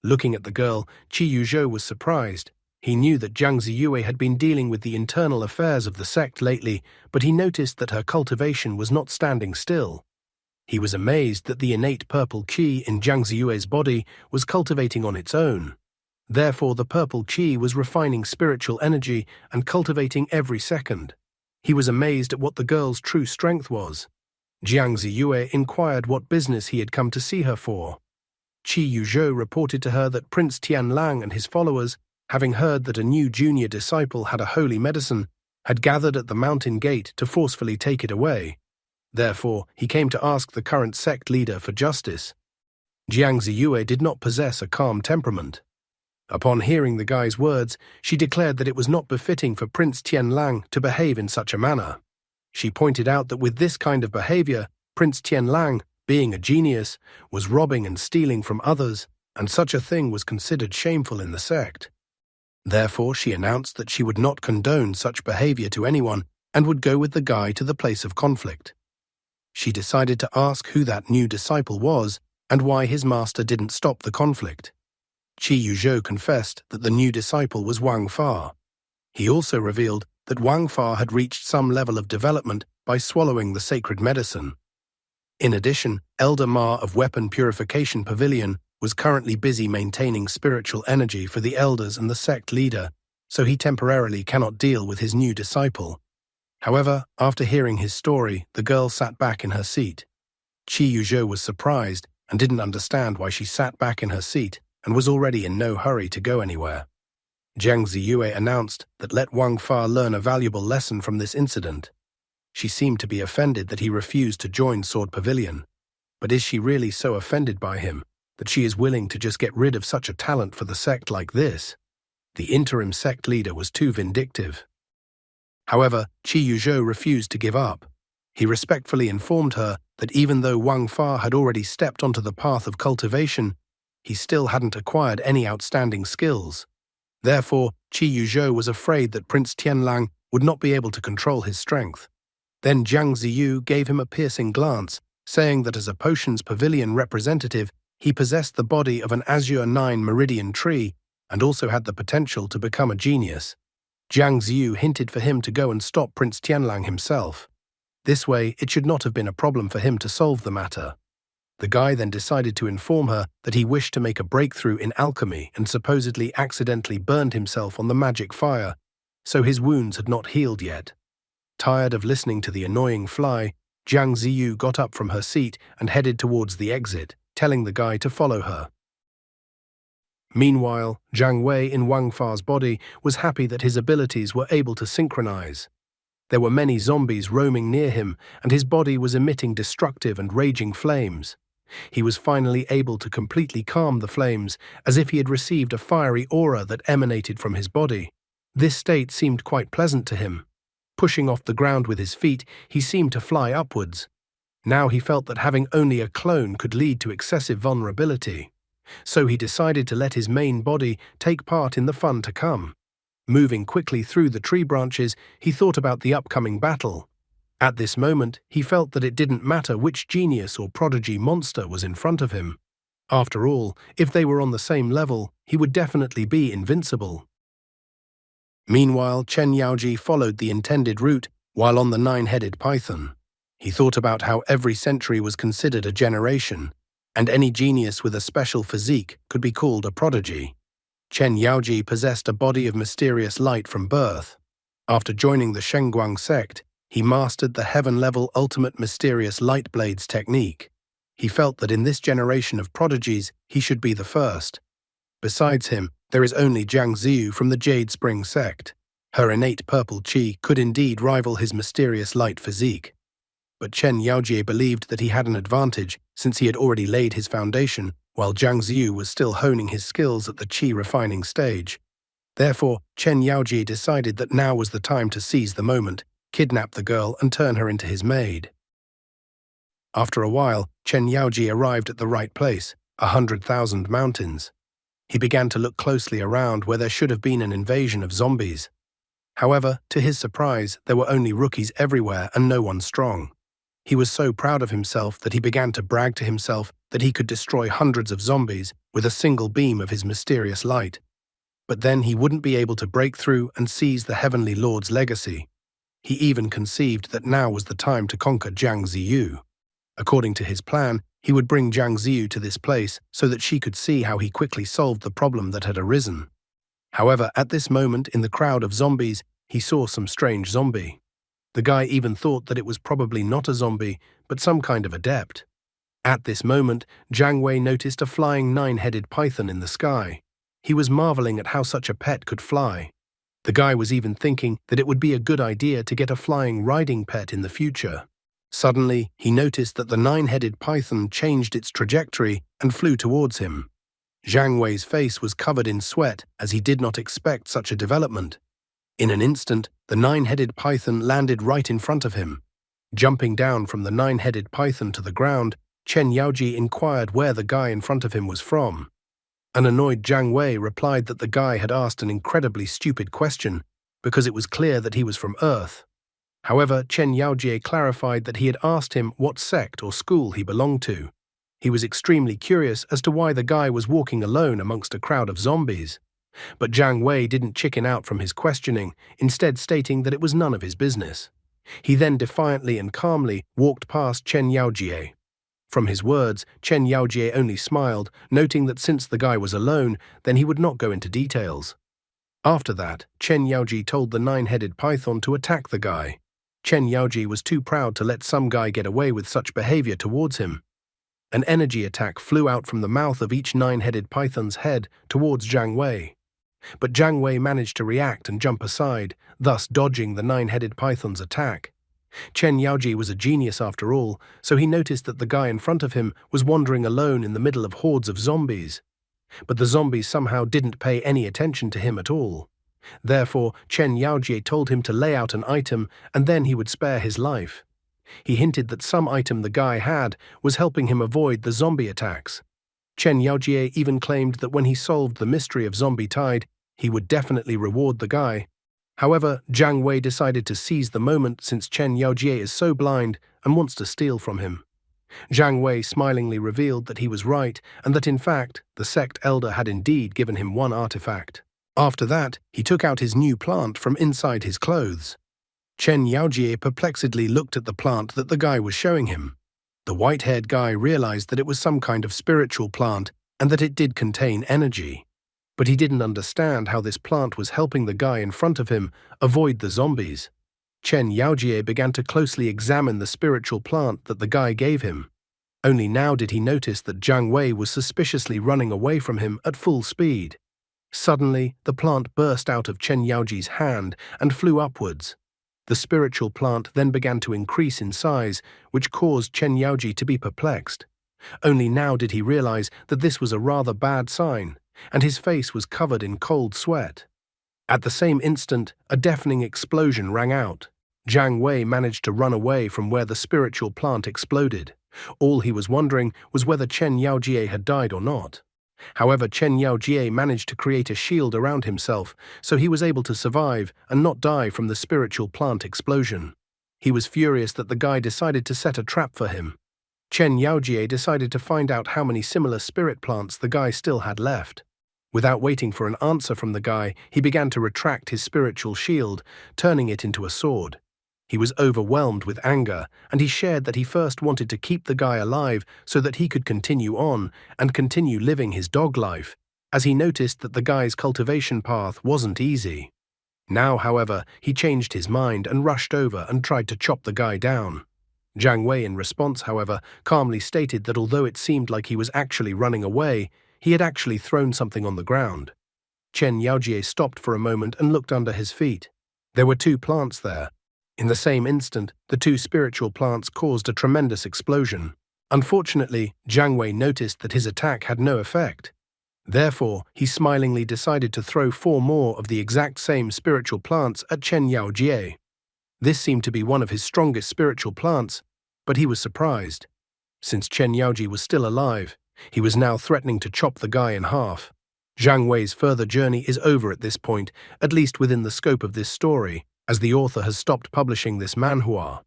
Looking at the girl, Qi Yuzhou was surprised. He knew that Jiang Ziyue had been dealing with the internal affairs of the sect lately, but he noticed that her cultivation was not standing still. He was amazed that the innate purple qi in Jiang Ziyue's body was cultivating on its own. Therefore, the purple qi was refining spiritual energy and cultivating every second. He was amazed at what the girl's true strength was. Jiang Ziyue inquired what business he had come to see her for. Qi Yuzhou reported to her that Prince Tianlang and his followers, having heard that a new junior disciple had a holy medicine, had gathered at the mountain gate to forcefully take it away. Therefore, he came to ask the current sect leader for justice. Jiang Ziyue did not possess a calm temperament. Upon hearing the guy's words, she declared that it was not befitting for Prince Tianlang to behave in such a manner. She pointed out that with this kind of behavior, Prince Tianlang, being a genius, was robbing and stealing from others, and such a thing was considered shameful in the sect. Therefore, she announced that she would not condone such behavior to anyone and would go with the guy to the place of conflict. She decided to ask who that new disciple was and why his master didn't stop the conflict. Qi Yuzhou confessed that the new disciple was Wang Fa. He also revealed that Wang Fa had reached some level of development by swallowing the sacred medicine. In addition, Elder Ma of Weapon Purification Pavilion was currently busy maintaining spiritual energy for the elders and the sect leader, so he temporarily cannot deal with his new disciple. However, after hearing his story, the girl sat back in her seat. Qi Yuzhou was surprised and didn't understand why she sat back in her seat and was already in no hurry to go anywhere. Jiang Ziyue announced that let Wang Fa learn a valuable lesson from this incident. She seemed to be offended that he refused to join Sword Pavilion. But is she really so offended by him that she is willing to just get rid of such a talent for the sect like this? The interim sect leader was too vindictive. However, Qi Yuzhou refused to give up. He respectfully informed her that even though Wang Fa had already stepped onto the path of cultivation, he still hadn't acquired any outstanding skills. Therefore, Qi Yuzhou was afraid that Prince Tianlang would not be able to control his strength. Then Jiang Ziyu gave him a piercing glance, saying that as a Potions Pavilion representative, he possessed the body of an Azure 9 Meridian tree and also had the potential to become a genius. Jiang Ziyu hinted for him to go and stop Prince Tianlang himself. This way, it should not have been a problem for him to solve the matter. The guy then decided to inform her that he wished to make a breakthrough in alchemy and supposedly accidentally burned himself on the magic fire, so his wounds had not healed yet. Tired of listening to the annoying fly, Jiang Ziyu got up from her seat and headed towards the exit, telling the guy to follow her. Meanwhile, Jiang Wei in Wang Fa's body was happy that his abilities were able to synchronize. There were many zombies roaming near him, and his body was emitting destructive and raging flames. He was finally able to completely calm the flames, as if he had received a fiery aura that emanated from his body. This state seemed quite pleasant to him. Pushing off the ground with his feet, he seemed to fly upwards. Now he felt that having only a clone could lead to excessive vulnerability. So he decided to let his main body take part in the fun to come. Moving quickly through the tree branches, he thought about the upcoming battle. At this moment, he felt that it didn't matter which genius or prodigy monster was in front of him. After all, if they were on the same level, he would definitely be invincible. Meanwhile, Chen Yaoji followed the intended route while on the nine-headed python. He thought about how every century was considered a generation, and any genius with a special physique could be called a prodigy. Chen Yaoji possessed a body of mysterious light from birth. After joining the Shengguang sect, he mastered the heaven-level ultimate mysterious light blades technique. He felt that in this generation of prodigies, he should be the first. Besides him, there is only Jiang Ziyu from the Jade Spring sect. Her innate purple qi could indeed rival his mysterious light physique. But Chen Yaojie believed that he had an advantage since he had already laid his foundation, while Jiang Ziyu was still honing his skills at the qi refining stage. Therefore, Chen Yaojie decided that now was the time to seize the moment, kidnap the girl and turn her into his maid. After a while, Chen Yaojie arrived at the right place, 100,000 mountains. He began to look closely around where there should have been an invasion of zombies. However, to his surprise, there were only rookies everywhere and no one strong. He was so proud of himself that he began to brag to himself that he could destroy hundreds of zombies with a single beam of his mysterious light. But then he wouldn't be able to break through and seize the Heavenly Lord's legacy. He even conceived that now was the time to conquer Jiang Ziyu. According to his plan, he would bring Jiang Ziyu to this place so that she could see how he quickly solved the problem that had arisen. However, at this moment in the crowd of zombies, he saw some strange zombie. The guy even thought that it was probably not a zombie, but some kind of adept. At this moment, Jiang Wei noticed a flying nine-headed python in the sky. He was marveling at how such a pet could fly. The guy was even thinking that it would be a good idea to get a flying riding pet in the future. Suddenly, he noticed that the nine-headed python changed its trajectory and flew towards him. Zhang Wei's face was covered in sweat as he did not expect such a development. In an instant, the nine-headed python landed right in front of him. Jumping down from the nine-headed python to the ground, Chen Yaoji inquired where the guy in front of him was from. An annoyed Zhang Wei replied that the guy had asked an incredibly stupid question, because it was clear that he was from Earth. However, Chen Yaojie clarified that he had asked him what sect or school he belonged to. He was extremely curious as to why the guy was walking alone amongst a crowd of zombies. But Zhang Wei didn't chicken out from his questioning, instead stating that it was none of his business. He then defiantly and calmly walked past Chen Yaojie. From his words, Chen Yaojie only smiled, noting that since the guy was alone, then he would not go into details. After that, Chen Yaoji told the nine-headed python to attack the guy. Chen Yaoji was too proud to let some guy get away with such behavior towards him. An energy attack flew out from the mouth of each nine-headed python's head towards Zhang Wei. But Zhang Wei managed to react and jump aside, thus dodging the nine-headed python's attack. Chen Yaoji was a genius after all, so he noticed that the guy in front of him was wandering alone in the middle of hordes of zombies. But the zombies somehow didn't pay any attention to him at all. Therefore, Chen Yaojie told him to lay out an item and then he would spare his life. He hinted that some item the guy had was helping him avoid the zombie attacks. Chen Yaojie even claimed that when he solved the mystery of Zombie Tide, he would definitely reward the guy. However, Zhang Wei decided to seize the moment since Chen Yaojie is so blind and wants to steal from him. Zhang Wei smilingly revealed that he was right and that in fact, the sect elder had indeed given him one artifact. After that, he took out his new plant from inside his clothes. Chen Yaojie perplexedly looked at the plant that the guy was showing him. The white-haired guy realized that it was some kind of spiritual plant and that it did contain energy. But he didn't understand how this plant was helping the guy in front of him avoid the zombies. Chen Yaojie began to closely examine the spiritual plant that the guy gave him. Only now did he notice that Zhang Wei was suspiciously running away from him at full speed. Suddenly, the plant burst out of Chen Yaojie's hand and flew upwards. The spiritual plant then began to increase in size, which caused Chen Yaojie to be perplexed. Only now did he realize that this was a rather bad sign, and his face was covered in cold sweat. At the same instant, a deafening explosion rang out. Zhang Wei managed to run away from where the spiritual plant exploded. All he was wondering was whether Chen Yaojie had died or not. However, Chen Yaojie managed to create a shield around himself, so he was able to survive and not die from the spiritual plant explosion. He was furious that the guy decided to set a trap for him. Chen Yaojie decided to find out how many similar spirit plants the guy still had left. Without waiting for an answer from the guy, he began to retract his spiritual shield, turning it into a sword. He was overwhelmed with anger, and he shared that he first wanted to keep the guy alive so that he could continue on and continue living his dog life, as he noticed that the guy's cultivation path wasn't easy. Now, however, he changed his mind and rushed over and tried to chop the guy down. Zhang Wei, in response, however, calmly stated that although it seemed like he was actually running away, he had actually thrown something on the ground. Chen Yaojie stopped for a moment and looked under his feet. There were two plants there. In the same instant, the two spiritual plants caused a tremendous explosion. Unfortunately, Zhang Wei noticed that his attack had no effect. Therefore, he smilingly decided to throw 4 more of the exact same spiritual plants at Chen Yaojie. This seemed to be one of his strongest spiritual plants, but he was surprised. Since Chen Yaojie was still alive, he was now threatening to chop the guy in half. Zhang Wei's further journey is over at this point, at least within the scope of this story, as the author has stopped publishing this manhwa.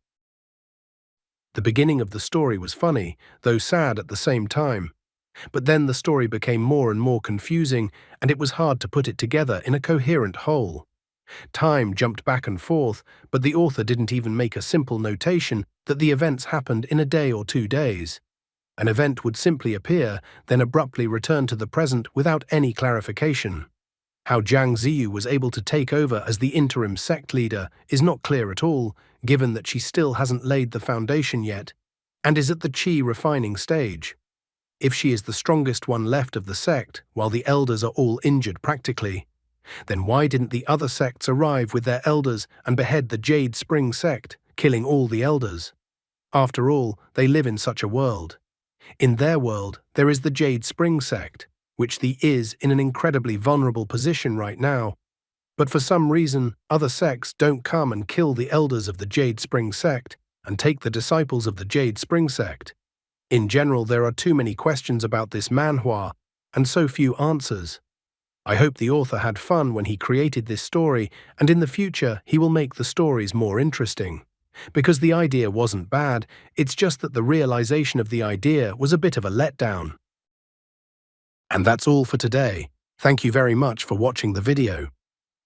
The beginning of the story was funny, though sad at the same time. But then the story became more and more confusing, and it was hard to put it together in a coherent whole. Time jumped back and forth, but the author didn't even make a simple notation that the events happened in a day or 2 days. An event would simply appear, then abruptly return to the present without any clarification. How Zhang Ziyu was able to take over as the interim sect leader is not clear at all, given that she still hasn't laid the foundation yet, and is at the qi refining stage. If she is the strongest one left of the sect, while the elders are all injured practically, then why didn't the other sects arrive with their elders and behead the Jade Spring sect, killing all the elders? After all, they live in such a world. In their world, there is the Jade Spring sect, which is in an incredibly vulnerable position right now. But for some reason, other sects don't come and kill the elders of the Jade Spring sect and take the disciples of the Jade Spring sect. In general, there are too many questions about this manhwa and so few answers. I hope the author had fun when he created this story, and in the future he will make the stories more interesting. Because the idea wasn't bad, it's just that the realization of the idea was a bit of a letdown. And that's all for today. Thank you very much for watching the video.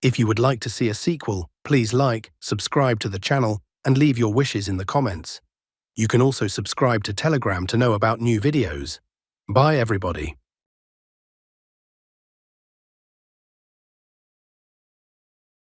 If you would like to see a sequel, please like, subscribe to the channel, and leave your wishes in the comments. You can also subscribe to Telegram to know about new videos. Bye everybody.